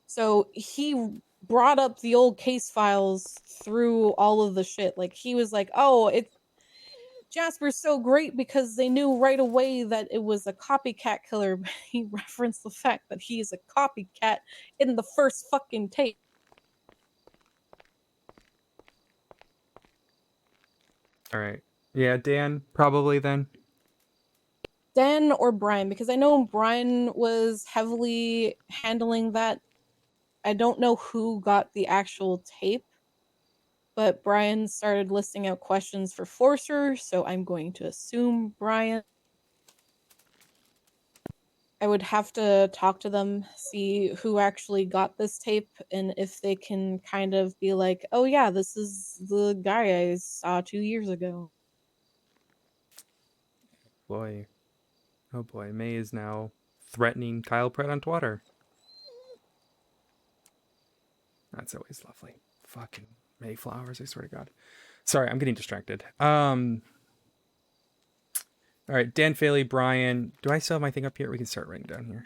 So he brought up the old case files through all of the shit. Like, he was like, "Oh, Jasper's so great because they knew right away that it was a copycat killer." But he referenced the fact that he is a copycat in the first fucking tape. All right. Yeah, Dan, probably then. Dan or Brian, because I know Brian was heavily handling that. I don't know who got the actual tape, but Brian started listing out questions for Forcer, so I'm going to assume Brian. I would have to talk to them, see who actually got this tape, and if they can kind of be like, "Oh yeah, this is the guy I saw 2 years ago." Boy. Oh boy, May is now threatening Kyle Pratt on Twitter. That's always lovely. Fucking Mayflowers, I swear to God. Sorry, I'm getting distracted. All right, Dan Faley, Brian. Do I still have my thing up here? We can start writing down here.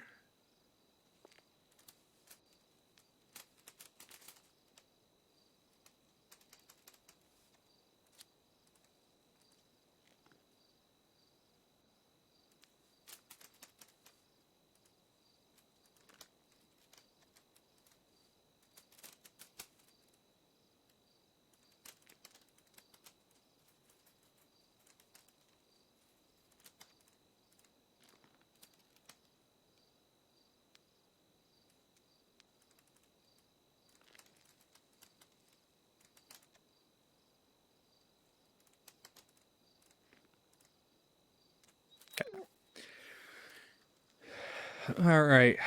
All right.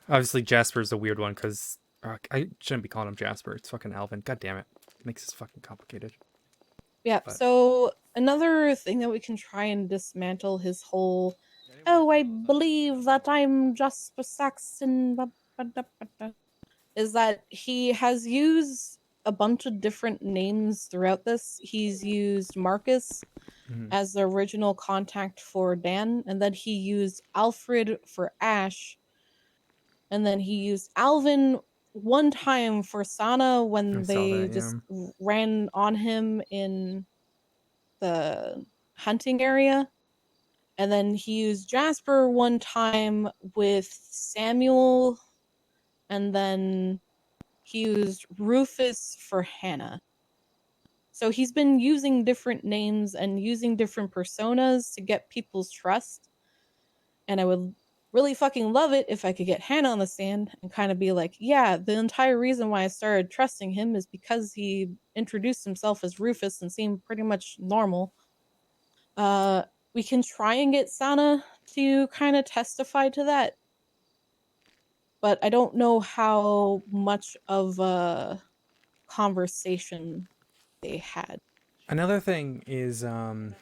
Obviously, Jasper's a weird one because I shouldn't be calling him Jasper. It's fucking Alvin. God damn it. Makes this fucking complicated. Yeah, But- so another thing that we can try and dismantle his whole, "Oh, I believe that I'm Jasper Saxon, is that he has used a bunch of different names throughout this. He's used Marcus as the original contact for Dan, and then he used Alfred for Ash, and then he used Alvin one time for Sana when I saw they that, just yeah. ran on him in the hunting area. And then he used Jasper one time with Samuel, and then he used Rufus for Hannah. So he's been using different names and using different personas to get people's trust. And I would really fucking love it if I could get Hannah on the stand and kind of be like, yeah, the entire reason why I started trusting him is because he introduced himself as Rufus and seemed pretty much normal. We can try and get Sana to kind of testify to that. But I don't know how much of a conversation they had. Another thing is, and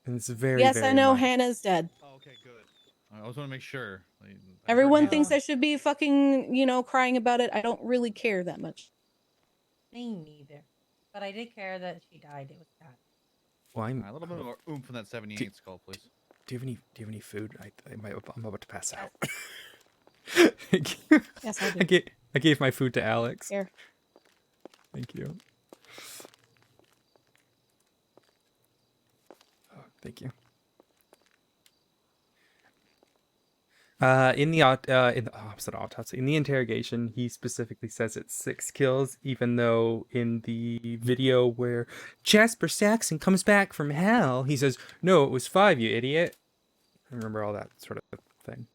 it's very, Yes, I very know minor. Hannah's dead. Oh, okay, good. I always want to make sure. Like, I heard Everyone Hannah- thinks I should be fucking, crying about it. I don't really care that much. Me neither. But I did care that she died. It was sad. Well, a little bit more oomph in that 78 skull, please. Do you have any food? I'm about to pass out. Yes, I do. I gave my food to Alex. Here. Thank you. Oh, thank you. In the opposite autopsy, in the interrogation, he specifically says it's 6 kills, even though in the video where Jasper Saxon comes back from hell, he says, "No, it was 5, you idiot." I remember all that sort of thing.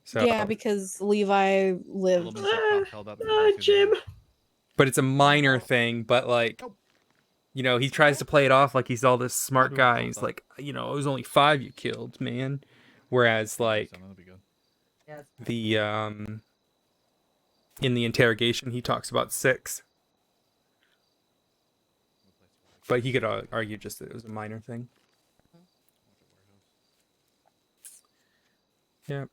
So Yeah, because Levi lived. Jim. But it's a minor thing, but like, he tries to play it off like he's all this smart guy. He's like, it was only 5 you killed, man. Whereas like the in the interrogation he talks about 6. But he could argue just that it was a minor thing. Yeah.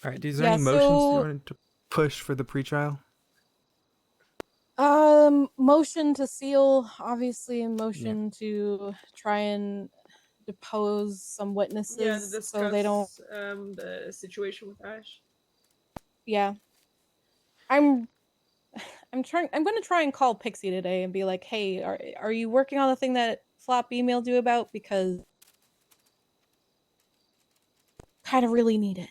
All right, is there any motions you wanted to push for the pretrial? Motion to seal, obviously a motion to try and depose some witnesses Yeah, to discuss so they don't the situation with Ash. Yeah. I'm gonna try and call Pixie today and be like, hey, are you working on the thing that Flop emailed you about? Because kind of really need it.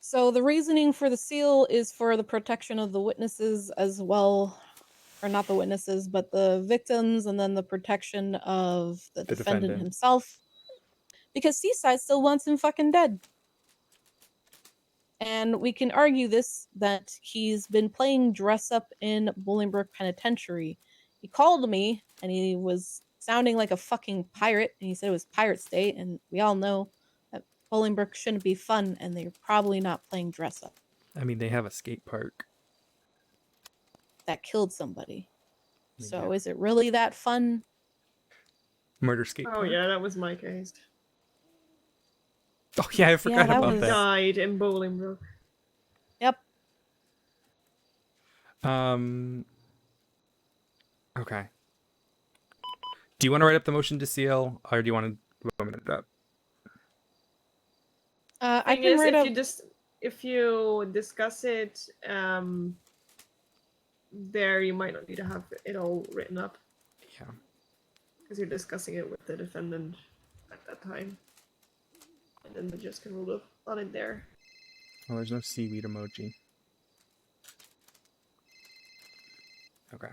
So the reasoning for the seal is for the protection of the witnesses as well, or not the witnesses, but the victims, and then the protection of the defendant himself. Because Seaside still wants him fucking dead. And we can argue this, that he's been playing dress up in Bolingbroke Penitentiary. He called me and he was sounding like a fucking pirate, and he said it was Pirate State, and we all know that Bolingbroke shouldn't be fun, and they're probably not playing dress up. I mean, they have a skate park that killed somebody. So is it really that fun? Murder skate Oh park? yeah, that was my case. Oh yeah, I forgot about that. Died in Bolingbroke. Yep. Okay. Do you want to write up the motion to seal, or do you want to it up? I can write up. If you discuss it, there you might not need to have it all written up. Yeah. Because you're discussing it with the defendant at that time. And then the judge can rule on it there. Oh, there's no seaweed emoji. Okay.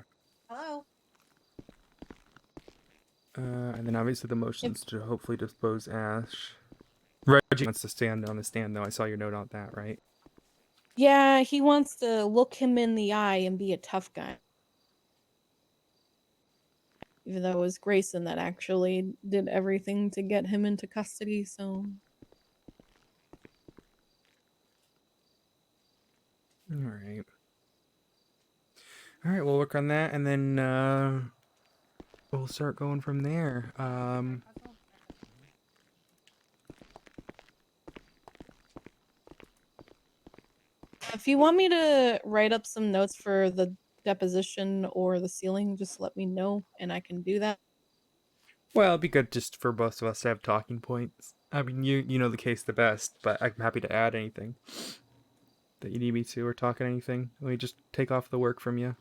Hello. And then obviously the motions to hopefully dispose Ash. Reggie wants to stand on the stand, though. I saw your note on that, right? Yeah, he wants to look him in the eye and be a tough guy. Even though it was Grayson that actually did everything to get him into custody, so... All right. All right, we'll work on that, and then we'll start going from there. If you want me to write up some notes for the deposition or the sealing, just let me know and I can do that. Well, it'd be good just for both of us to have talking points. I mean, you know the case the best, but I'm happy to add anything that you need me to, or talk on anything. Let me just take off the work from you.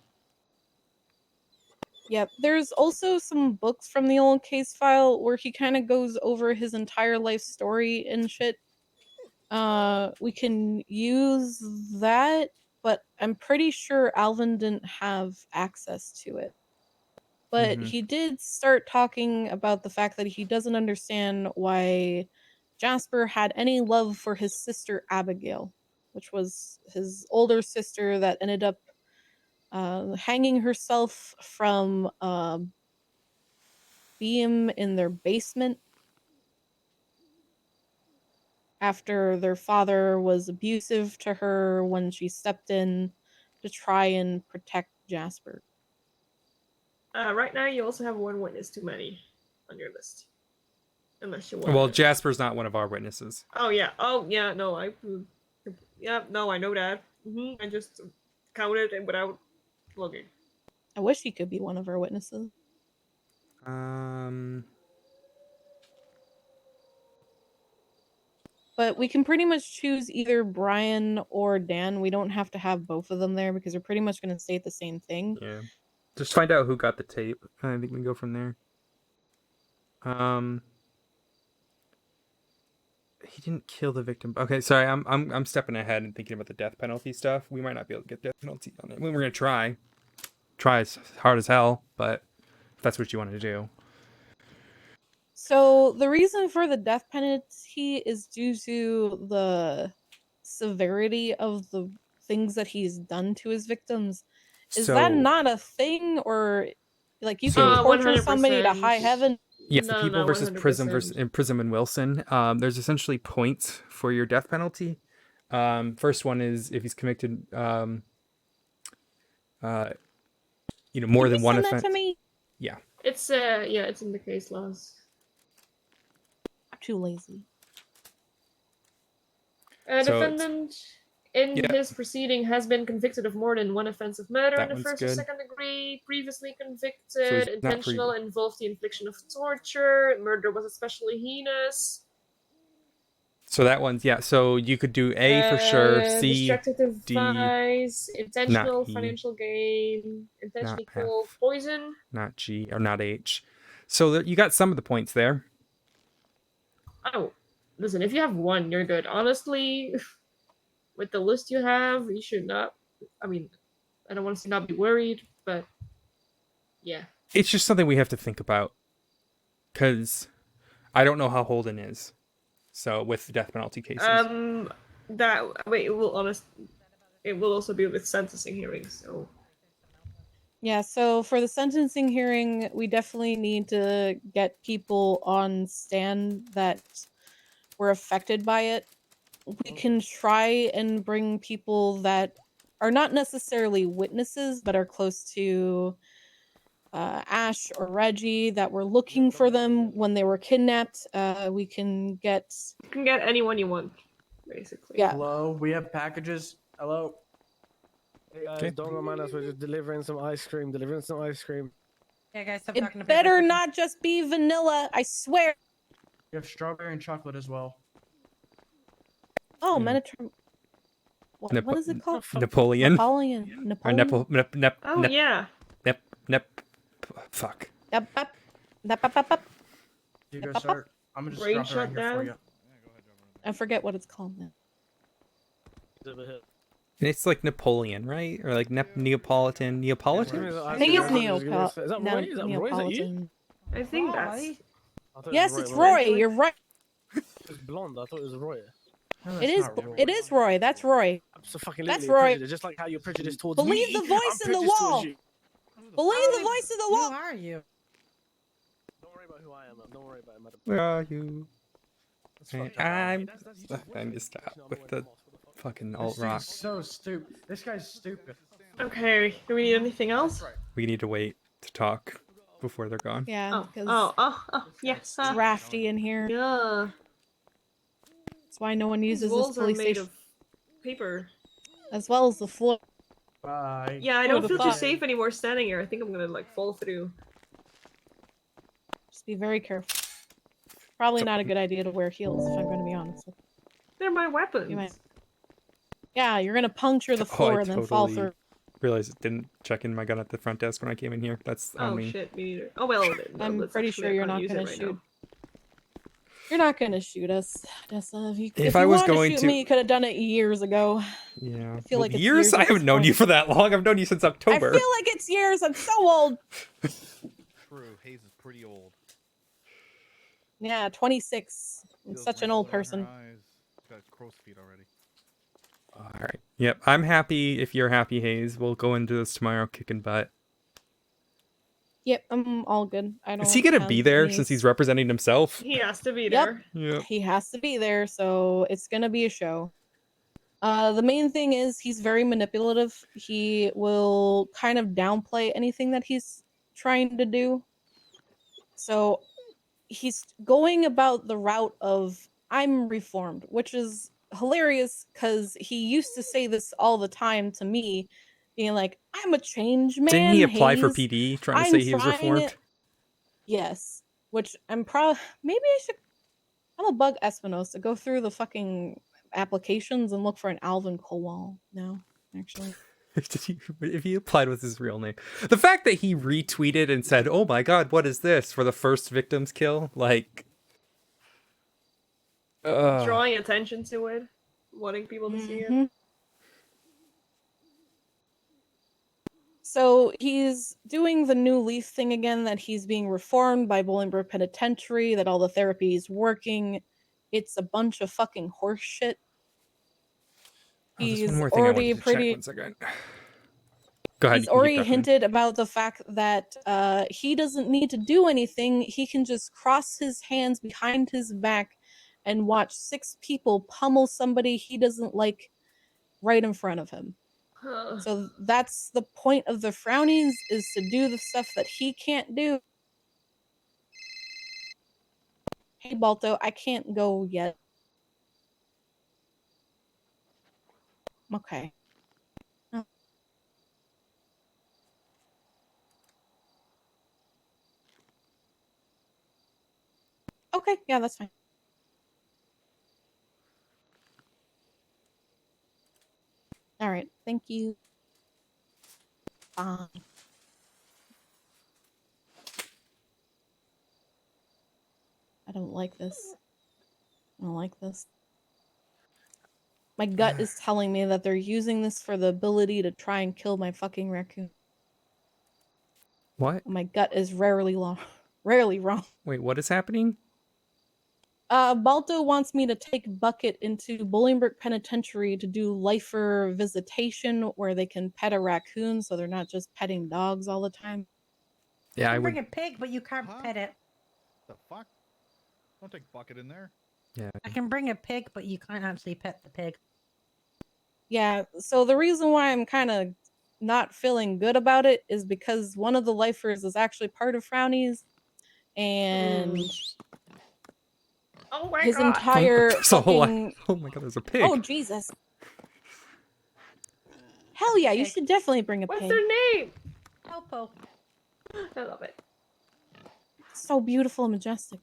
Yep. There's also some books from the old case file where he kind of goes over his entire life story and shit. We can use that, but I'm pretty sure Alvin didn't have access to it. But he did start talking about the fact that he doesn't understand why Jasper had any love for his sister Abigail, which was his older sister that ended up hanging herself from a beam in their basement after their father was abusive to her when she stepped in to try and protect Jasper. Right now, you also have one witness too many on your list. Unless you want. Well, Jasper's not one of our witnesses. Oh yeah. Oh yeah. No, Yeah. No, I know that. I just counted it without looking. I wish he could be one of our witnesses. But we can pretty much choose either Brian or Dan. We don't have to have both of them there because they're pretty much going to state the same thing. Yeah. Just find out who got the tape. I think we can go from there. He didn't kill the victim. Okay, sorry, I'm stepping ahead and thinking about the death penalty stuff. We might not be able to get death penalty on it. We're gonna try as hard as hell, but if that's what you want to do. So the reason for the death penalty is due to the severity of the things that he's done to his victims. Is that not a thing, or like you can torture somebody to high heaven? Yes, the people versus Prism and Wilson. There's essentially points for your death penalty. First one is if he's convicted, more than one offense. That to me? Yeah. It's it's in the case laws. I'm too lazy. A defendant in this proceeding has been convicted of more than one offense of murder in the first or second degree, previously convicted, intentional involved the infliction of torture, murder was especially heinous. So that one's, so you could do A for sure, C, destructive device, D, intentional financial gain, intentionally kill, poison. Not G, or not H. So you got some of the points there. Oh, listen, if you have one, you're good. Honestly, with the list you have, you should not. I mean, I don't want to say not be worried, but yeah. It's just something we have to think about. Because I don't know how Holden is. So, with death penalty cases. It will also be with sentencing hearings, so. Yeah, so for the sentencing hearing, we definitely need to get people on stand that were affected by it. We can try and bring people that are not necessarily witnesses, but are close to Ash or Reggie, that were looking for them when they were kidnapped. We can get... You can get anyone you want, basically. Yeah. Hello, we have packages. Hello. Hey guys, don't mind us. We're just delivering some ice cream. Yeah, guys, stop it talking to better not just be vanilla, I swear. We have strawberry and chocolate as well. Oh, Mediterranean. What is it called? Napoleon. Napoleon. Oh, yeah. Fuck. You go start. I'm gonna just drop it right here for you. I forget what it's called now. It's like Napoleon, right? Or like Neapolitan? I think it's Neapolitan. Is that Roy? Is that you? I think that's... Yes, it's Roy. You're right. It's blonde. I thought it was Roy. No, it is Roy. That's Roy. That's Roy. Just like how you're prejudiced towards me. Believe the voice in the wall. Believe the voice in the wall. Who are you? Don't worry about who I am. Don't worry about it, madam. Where are you? I'm just stop with the Fucking This alt dude's rock. so stupid. This guy's stupid. Okay, do we need anything else? We need to wait to talk before they're gone. Yeah, because yes. it's drafty in here. Yeah. That's why no one These uses this walls are police made station. of paper. As well as the floor. Bye. Yeah, I Who don't would've feel too thought? safe anymore standing here. I think I'm gonna like fall through. Just be very careful. Probably not a good idea to wear heels, if I'm going to be honest with you. They're my weapons. You might... Yeah, you're going to puncture the floor and then fall through. Realized it didn't check in my gun at the front desk when I came in here. That's on Oh me. shit, me neither. Oh well, no, I'm pretty sure you're not going to shoot. You're not going to shoot us, Odessa. If I you was wanted going to shoot to- me, you could have done it years ago. Yeah. I feel like it's years? years I at haven't this known you point. for that long. I've known you since October. I feel like it's years. I'm so old. True. Hayes is pretty old. Yeah, 26. I'm Feels such an wrinkles old around her person. eyes. She's got crow's feet already. All right. Yep. I'm happy if you're happy, Hayes. We'll go into this tomorrow kicking butt. Yep, I'm all good. I don't. Is he gonna have be there any since he's representing himself? He has to be Yep. there. Yep. He has to be there, so it's gonna be a show. The main thing is he's very manipulative. He will kind of downplay anything that he's trying to do. So he's going about the route of I'm reformed, which is hilarious because he used to say this all the time to me, being like, I'm a change man. Didn't he apply for Hayes. PD trying to I'm say he was trying reformed? it." Yes, which I'm maybe I should. I'm gonna bug Espinosa, go through the fucking applications and look for an Alvin Kowal now, actually. If he applied with his real name. The fact that he retweeted and said, oh my god, what is this? For the first victim's kill? Like... Drawing attention to it. Wanting people to see it. Mhm. So he's doing the new Leaf thing again, that he's being reformed by Bolingbroke Penitentiary, that all the therapy is working. It's a bunch of fucking horse shit. there's He's one more thing I already wanted to check. 1 second. Go ahead. He's you keep already talking. hinted about the fact that he doesn't need to do anything. He can just cross his hands behind his back and watch 6 people pummel somebody he doesn't like right in front of him. So that's the point of the Frownies, is to do the stuff that he can't do. Hey, Balto, I can't go yet. Okay. Oh. Okay, yeah, that's fine. All right, thank you. Bye. I don't like this. I don't like this. My gut is telling me that they're using this for the ability to try and kill my fucking raccoon. What? My gut is rarely wrong. Wait, what is happening? Balto wants me to take Bucket into Bolingbroke Penitentiary to do lifer visitation, where they can pet a raccoon so they're not just petting dogs all the time. Yeah, You I can would. bring a pig, but you can't pet it. The fuck? Don't take Bucket in there. Yeah. I can bring a pig, but you can't actually pet the pig. Yeah, so the reason why I'm kind of not feeling good about it is because one of the lifers is actually part of Frownies, and Oh my his god. entire There's a whole lot- fucking... Oh my god, there's a pig. Oh, Jesus. Hell yeah, you Pig. should definitely bring a What's pig. their name? Popo. I love it. So beautiful and majestic.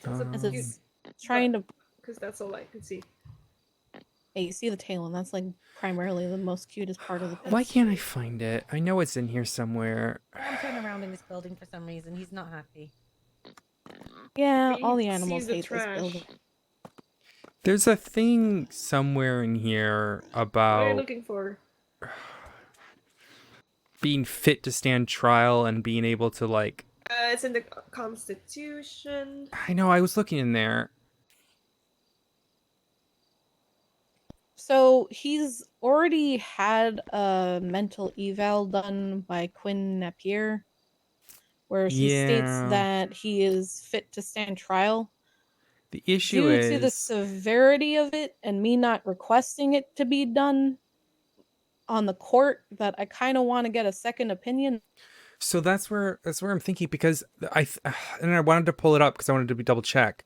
Um, As it's trying to... Because that's all I can see. Hey, you see the tail, and that's like primarily the most cutest part of the pig. Why can't I find it? I know it's in here somewhere. I'm turning around in this building for some reason. He's not happy. Yeah, But all he the animals sees the hate this trash. building. There's a thing somewhere in here What are you about looking for? being fit to stand trial and being able to, like... It's in the Constitution. I know, I was looking in there. So he's already had a mental eval done by Quinn Napier, where she states Yeah. that he is fit to stand trial. The issue due is to the severity of it and me not requesting it to be done on the court that I kind of want to get a second opinion. so that's where I'm thinking, because and I wanted to pull it up because I wanted to be double check.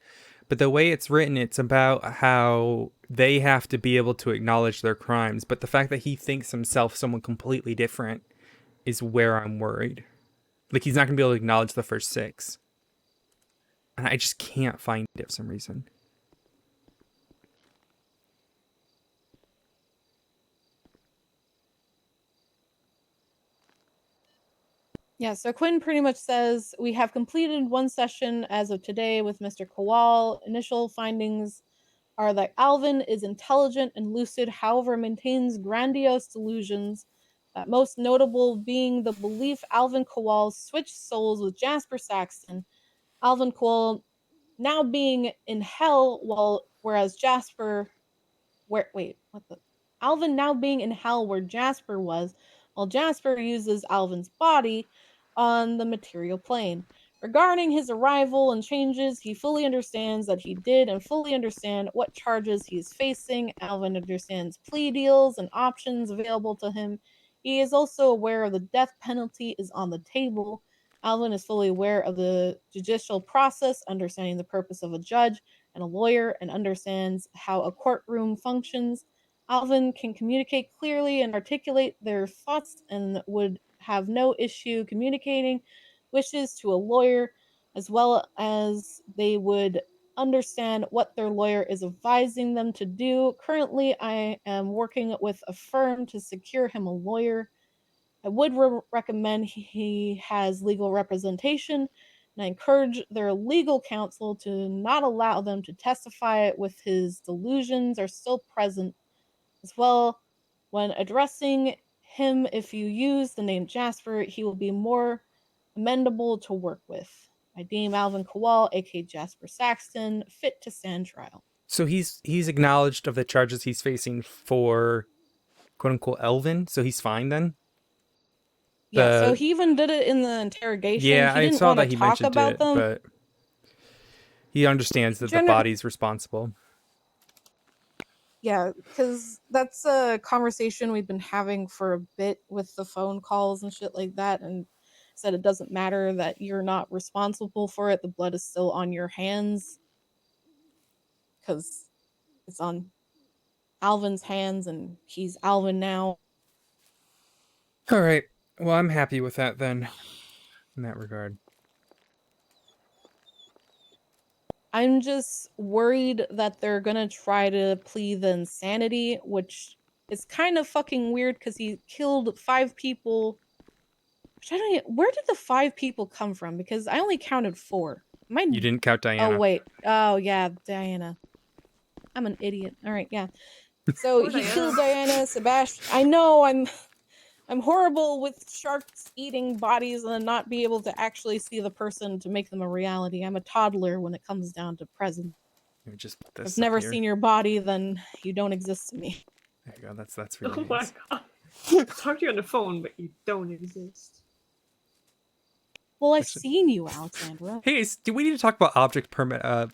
But the way it's written, it's about how they have to be able to acknowledge their crimes. But the fact that he thinks himself someone completely different is where I'm worried. Like, he's not going to be able to acknowledge the first 6. And I just can't find it for some reason. Yeah, so Quinn pretty much says, we have completed one session as of today with Mr. Kowal. Initial findings are that Alvin is intelligent and lucid, however, maintains grandiose delusions, that most notable being the belief Alvin Kowal switched souls with Jasper Saxton. Alvin Kowal now being in hell, whereas Jasper... Alvin now being in hell where Jasper was, while Jasper uses Alvin's body on the material plane. Regarding his arrival and changes, he fully understands that he did and fully understand what charges he is facing. Alvin understands plea deals and options available to him. He is also aware of the death penalty is on the table. Alvin is fully aware of the judicial process, understanding the purpose of a judge and a lawyer, and understands how a courtroom functions. Alvin can communicate clearly and articulate their thoughts and would have no issue communicating wishes to a lawyer, as well as they would understand what their lawyer is advising them to do. Currently, I am working with a firm to secure him a lawyer. I would recommend he has legal representation, and I encourage their legal counsel to not allow them to testify with his delusions are still present. As well, when addressing him, if you use the name Jasper, he will be more amendable to work with. I deem Alvin Kowal, aka Jasper Saxton, fit to stand trial. So he's acknowledged of the charges he's facing for quote unquote Elvin, so he's fine then? Yeah, so he even did it in the interrogation. Yeah, he I didn't saw want that to he talk mentioned about it, them. but he understands that the body's responsible. Yeah, because that's a conversation we've been having for a bit with the phone calls and shit like that, and said it doesn't matter that you're not responsible for it. The blood is still on your hands because it's on Alvin's hands, and he's Alvin now. All right. Well, I'm happy with that then, in that regard. I'm just worried that they're gonna try to plead the insanity, which is kind of fucking weird because he killed 5 people. Which I don't even, where did the 5 people come from? Because I only counted 4. You didn't count Diana. Oh wait. Oh yeah, Diana. I'm an idiot. All right, yeah. So he killed Diana, Sebastian. I know I'm horrible with sharks eating bodies and not be able to actually see the person to make them a reality. I'm a toddler when it comes down to present. Let me just put this I've never here. seen your body, then you don't exist to me. There you go. That's really Oh nice. my god. Talk to you on the phone, but you don't exist. Well, I've seen you, Alexandra. Hey, do we need to talk about object permanence?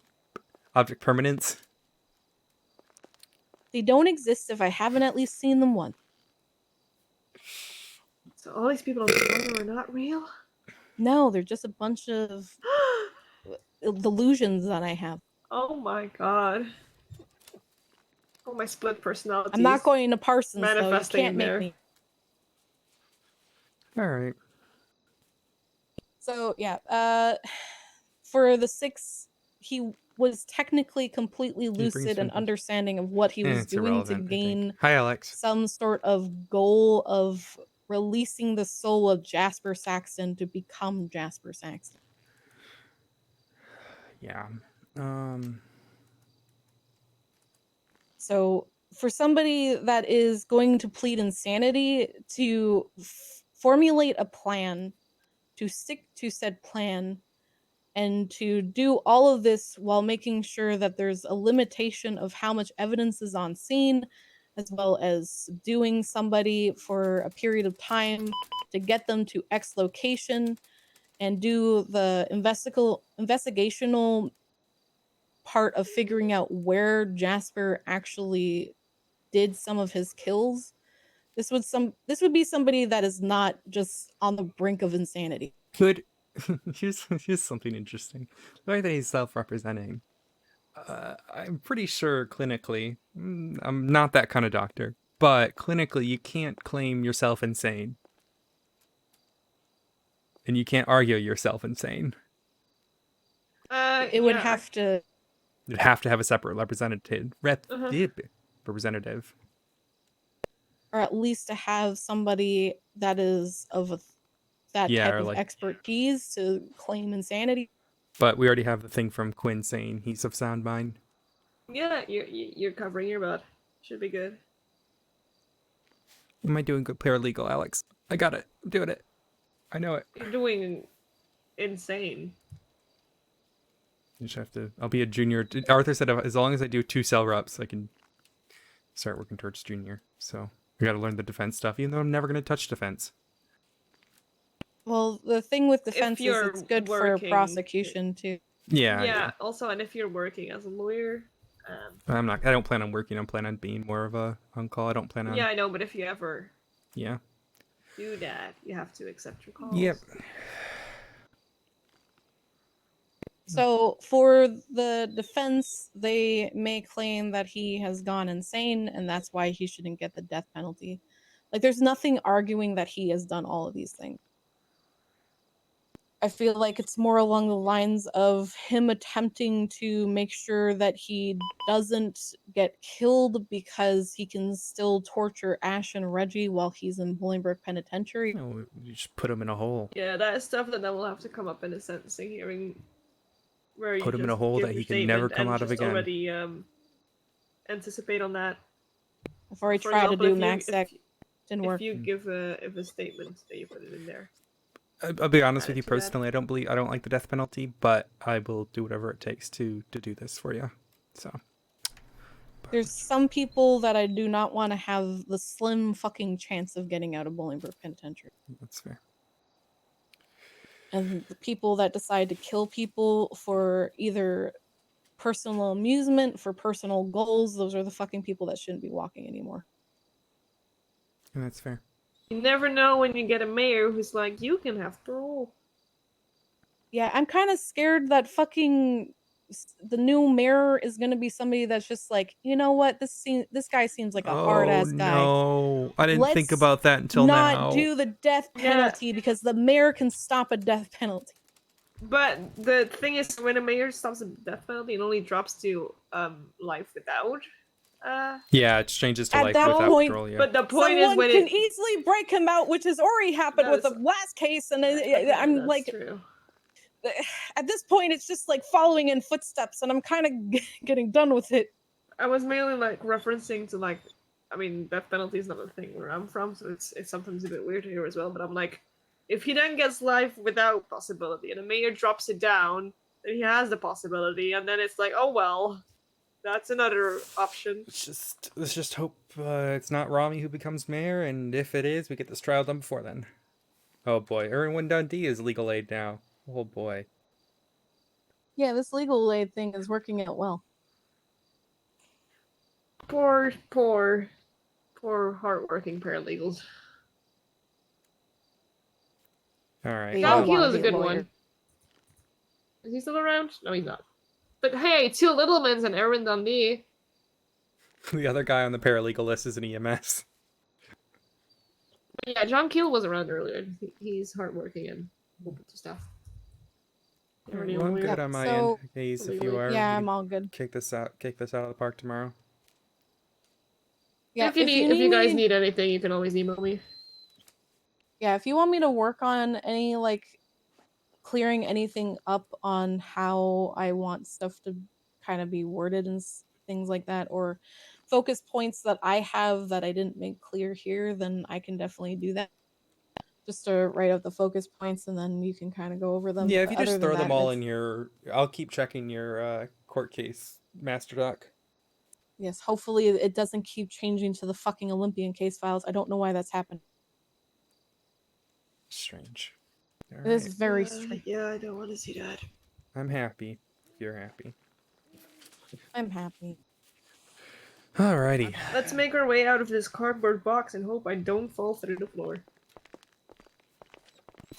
They don't exist if I haven't at least seen them once. So all these people on the phone are not real? No, they're just a bunch of delusions that I have. Oh my god. Oh, my split personality. I'm not going to Parsons, manifesting though. You can't there. make me. All right. So yeah, for the 6, he was technically completely lucid and understanding of what he was doing to gain some sort of goal of releasing the soul of Jasper Saxton to become Jasper Saxton. Yeah. So for somebody that is going to plead insanity, to formulate a plan, to stick to said plan, and to do all of this while making sure that there's a limitation of how much evidence is on scene, as well as subduing somebody for a period of time to get them to X location and do the investigational part of figuring out where Jasper actually did some of his kills, this would be somebody that is not just on the brink of insanity. Could here's something interesting. The way that he's self-representing, I'm pretty sure clinically, I'm not that kind of doctor, but clinically you can't claim yourself insane, and you can't argue yourself insane. It would have to. You'd have to have a separate representative. Uh-huh. Representative. Or at least to have somebody that is of that Yeah, type or of like- expertise to claim insanity. But we already have the thing from Quinn saying he's of sound mind. Yeah, you're covering your butt. Should be good. Am I doing good paralegal, Alex? I got it. I'm doing it. I know it. You're doing insane. You just have to. I'll be a junior. Arthur said as long as I do 2 cell reps, I can start working towards junior. So I got to learn the defense stuff, even though I'm never going to touch defense. Well, the thing with defense is you're it's good working- for prosecution too. Yeah. Also, and if you're working as a lawyer, I'm not. I don't plan on working. I'm planning on being more of a on call. I don't plan on. yeah, I know, but if you ever Yeah. do that, you have to accept your calls. Yep. So for the defense, they may claim that he has gone insane and that's why he shouldn't get the death penalty. Like, there's nothing arguing that he has done all of these things. I feel like it's more along the lines of him attempting to make sure that he doesn't get killed because he can still torture Ash and Reggie while he's in Bolingbroke Penitentiary. No, you just put him in a hole. Yeah, that is stuff that then will have to come up in a sentencing hearing, where Put you him in a just hole give that your he can never statement come and out of just again. Already anticipate on that. Before he For tried to example, do if you- max if- sec, didn't work. If you give a statement, that you put it in there. I'll be honest with you to that. personally. I don't like the death penalty, but I will do whatever it takes to do this for you. So There's some people that I do not want to have the slim fucking chance of getting out of Bolingbroke Penitentiary. that's fair. And the people that decide to kill people for either personal amusement, for personal goals, those are the fucking people that shouldn't be walking anymore. And that's fair. You never know when you get a mayor who's like, you can have parole. Yeah, I'm kind of scared that fucking the new mayor is gonna be somebody that's just like, you know what, this guy seems like a hard ass guy. No, I didn't think Let's about that until not now. do the death penalty because the mayor can stop a death penalty. But the thing is, when a mayor stops a death penalty, it only drops to life without. Yeah, it changes to At life that without point- parole. Yeah. But the point Someone is when can it. easily break him out, which has already happened with the last case, and I'm that's like, true. at this point, it's just like following in footsteps, and I'm kind of getting done with it. I was mainly like referencing to like, I mean, death penalty is not a thing where I'm from, so it's sometimes a bit weird here as well. But I'm like, if he then gets life without possibility, and the mayor drops it down, then he has the possibility, and then it's like, oh well, that's another option. Let's just hope it's not Rami who becomes mayor, and if it is, we get this trial done before then. Oh boy, Irwin Dundee is legal aid now. Oh boy. Yeah, this legal aid thing is working out well. Poor hardworking paralegals. All right. They all John Keel wanna is a be good lawyer. one. Is he still around? No, he's not. But hey, 2 Littlemans and Erwin Dundee. The other guy on the paralegal list is an EMS. Yeah, John Keel was around earlier. He's hardworking and open to stuff. Well, I'm good on my so- end. Hayes, if you are, Yeah, we I'm can all good. kick this out of the park tomorrow. Yeah, if you guys need anything, you can always email me. Yeah, if you want me to work on any like clearing anything up on how I want stuff to kind of be worded and things like that, or focus points that I have that I didn't make clear here, then I can definitely do that. Just to write out the focus points and then you can kind of go over them. Yeah, if But you other just than throw them that, all it's- in your, I'll keep checking your court case master doc. Yes, hopefully it doesn't keep changing to the fucking Olympian case files. I don't know why that's happened. Strange. It is very strange. Yeah, I don't want to see that. I'm happy if you're happy. I'm happy. Alrighty. Let's make our way out of this cardboard box and hope I don't fall through the floor.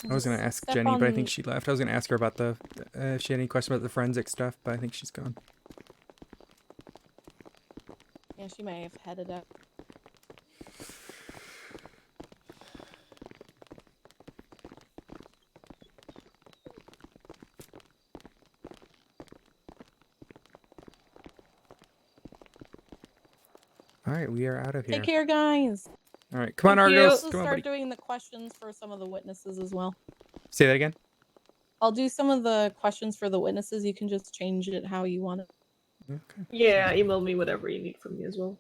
I was gonna ask Step Jenny, but I think on- she left. I was gonna ask her about the if she had any question about the forensic stuff, but I think she's gone. Yeah, she may have headed up. All right, we are out of here. Take care, guys. All right, come on, Thank you. Argos. Also Come on, start buddy. doing the questions for some of the witnesses as well. Say that again. I'll do some of the questions for the witnesses. You can just change it how you want it. Okay. Yeah, email me whatever you need from me as well.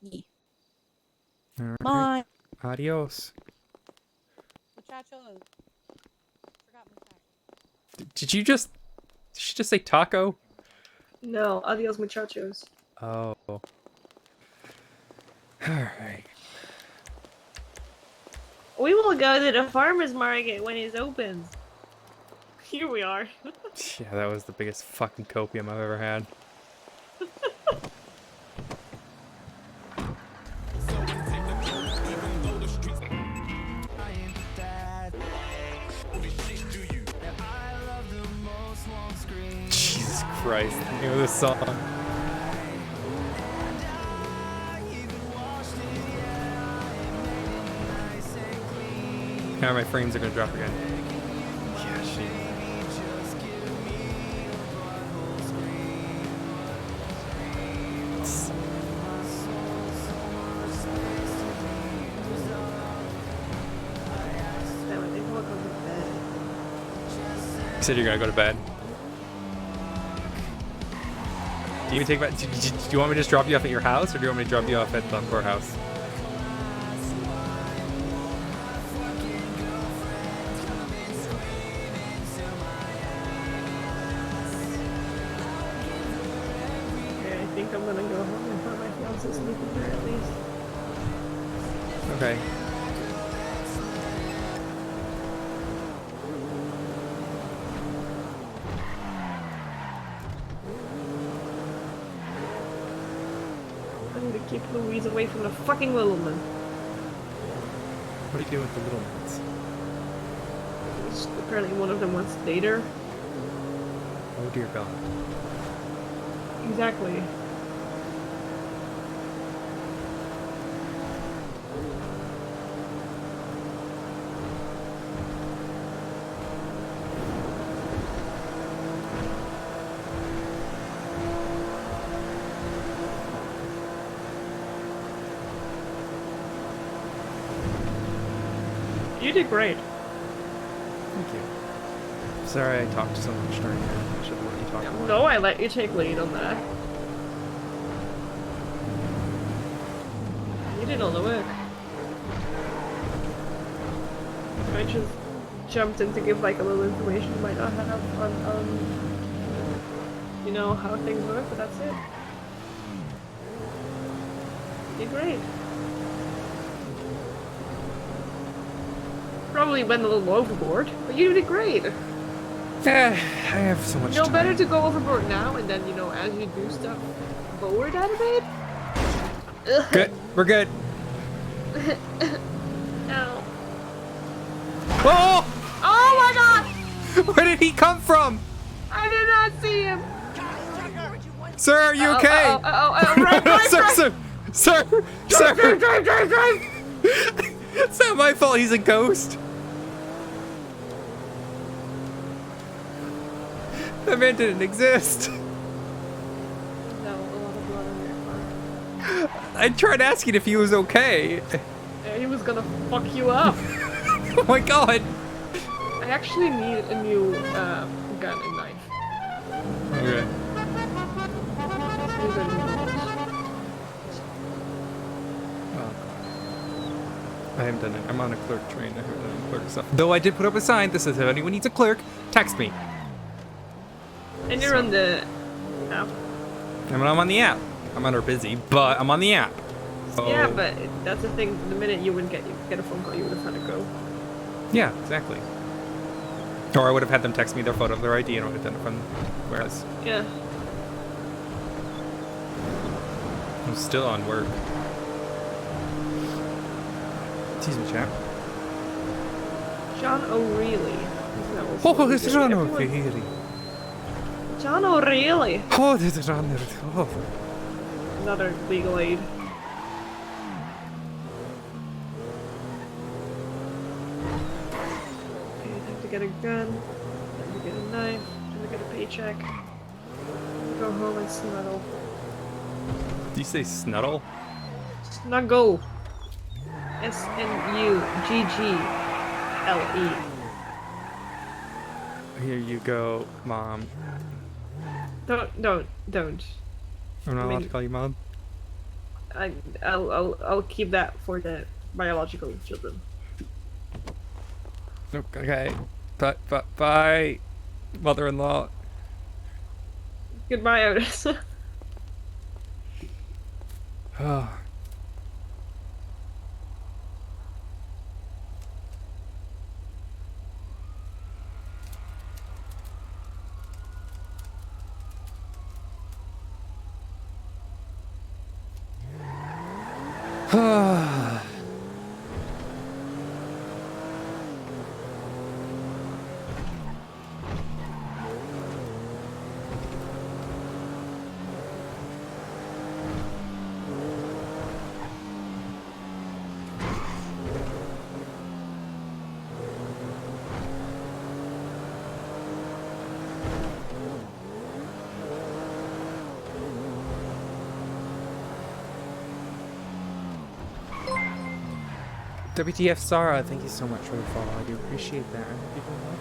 Yeah. All right. Bye. Adios. Muchachos. Forgot muchachos. Did you just? Did she just say taco? No, adios muchachos. Oh. All right. We will go to the farmer's market when it opens. Here we are. Yeah, that was the biggest fucking copium I've ever had. Jesus Christ, the name of this song. Now my frames are gonna drop again. Yeah, shit. Damn it, I think I'll go to bed. You said you're gonna go to bed. Do you take back? Do you want me to just drop you off at your house, or do you want me to drop you off at the courthouse? Okay, I think I'm gonna go home and find my fiance sleeping there at least. Okay. I need to keep Louise away from the fucking little man. What are you doing with the little ones? Apparently one of them wants to date her. Oh dear God. Exactly. You did great. Thank you. Sorry I talked so much during here. I should have let you talk more. No, I let you take lead on that. You did all the work. I just jumped in to give like a little information you might not have on you know, how things work, but that's it. You did great. Probably went a little overboard, but you did great. I have so much You know, time. better to go overboard now and then, you know, as you do stuff, forward out of it. Good. We're good. Ow. Oh! Oh my god! Where did he come from? I did not see him! Sir, are you okay? Right, Sir! drive! It's not my fault he's a ghost. That man didn't exist. No, a lot of blood on your car. I tried asking if he was okay. Yeah, he was gonna fuck you up. Oh my God. I actually need a new gun and knife. Okay. These are new ones. I haven't done it. I'm on a clerk train. I haven't done clerk stuff. Though I did put up a sign that says if anyone needs a clerk, text me. And you're on the app. I mean, I'm on the app. I'm under busy, but I'm on the app. So, Yeah, but that's the thing. The minute you would get a phone call, you would have had to go. Yeah, exactly. Or I would have had them text me their photo of their ID and I would have done it from whereas. Yeah. I'm still on work. Excuse me, chat. John O'Reilly. Oh, it's John Everyone- O'Reilly. John O'Reilly. Oh, this is John O'Reilly. Oh. Another legal aid. Okay, time to get a gun. Time to get a knife. Time to get a paycheck. Go home and snuggle. Do you say snuddle? Snuggle. SNUGGLE. Here you go, Mom. Don't. I'm not allowed mean- to call you Mom. I'll keep that for the biological children. Okay. Bye, mother-in-law. Goodbye, Odessa. Oh. WTF Sarah, thank you so much for the follow. I do appreciate that. I hope you're doing well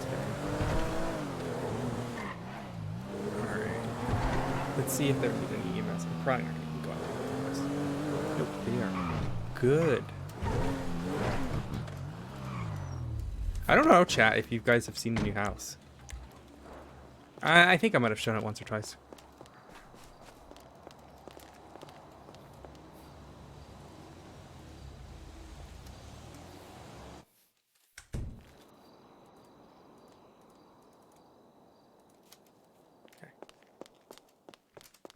today. Alright. Let's see if they're using EMS. I'm probably not going to go out to EMS. Nope, they are good. I don't know, chat, if you guys have seen the new house. I think I might have shown it once or twice.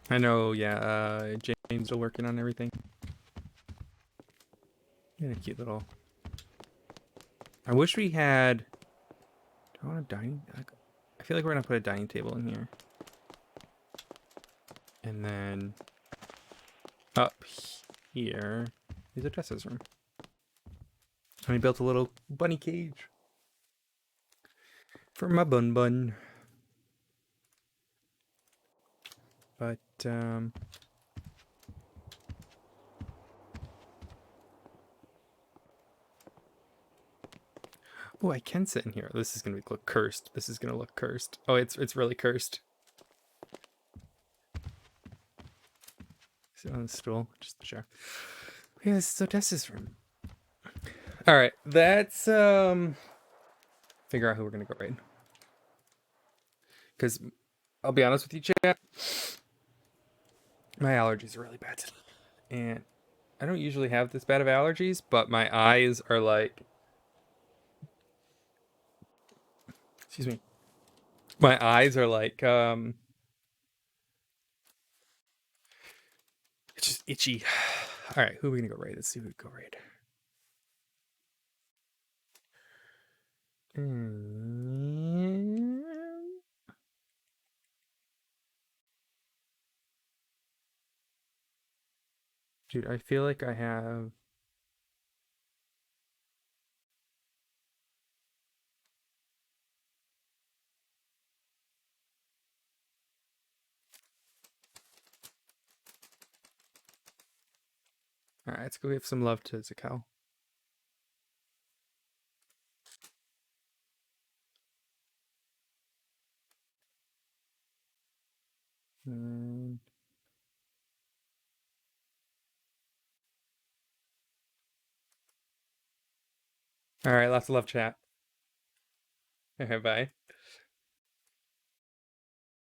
I know, yeah, Jane's still working on everything. Yeah, cute little... I wish we had... Do I want a dining... I feel like we're gonna put a dining table in here. And then... Up here is Odessa's room. And we built a little bunny cage. For my bun. But, oh, I can sit in here. This is gonna look cursed. This is gonna look cursed. Oh, it's really cursed. Sit on the stool, just the chair. Yeah, this is Odessa's room. All right, let's figure out who we're gonna go raid. Because I'll be honest with you, chat. My allergies are really bad today, and I don't usually have this bad of allergies, but my eyes are like, excuse me, my eyes are like it's just itchy. All right, who are we gonna go raid? Let's see who we go raid. Dude, I feel like I have... Alright, let's go give some love to Zakel. Alright, lots of love, chat. Okay, bye.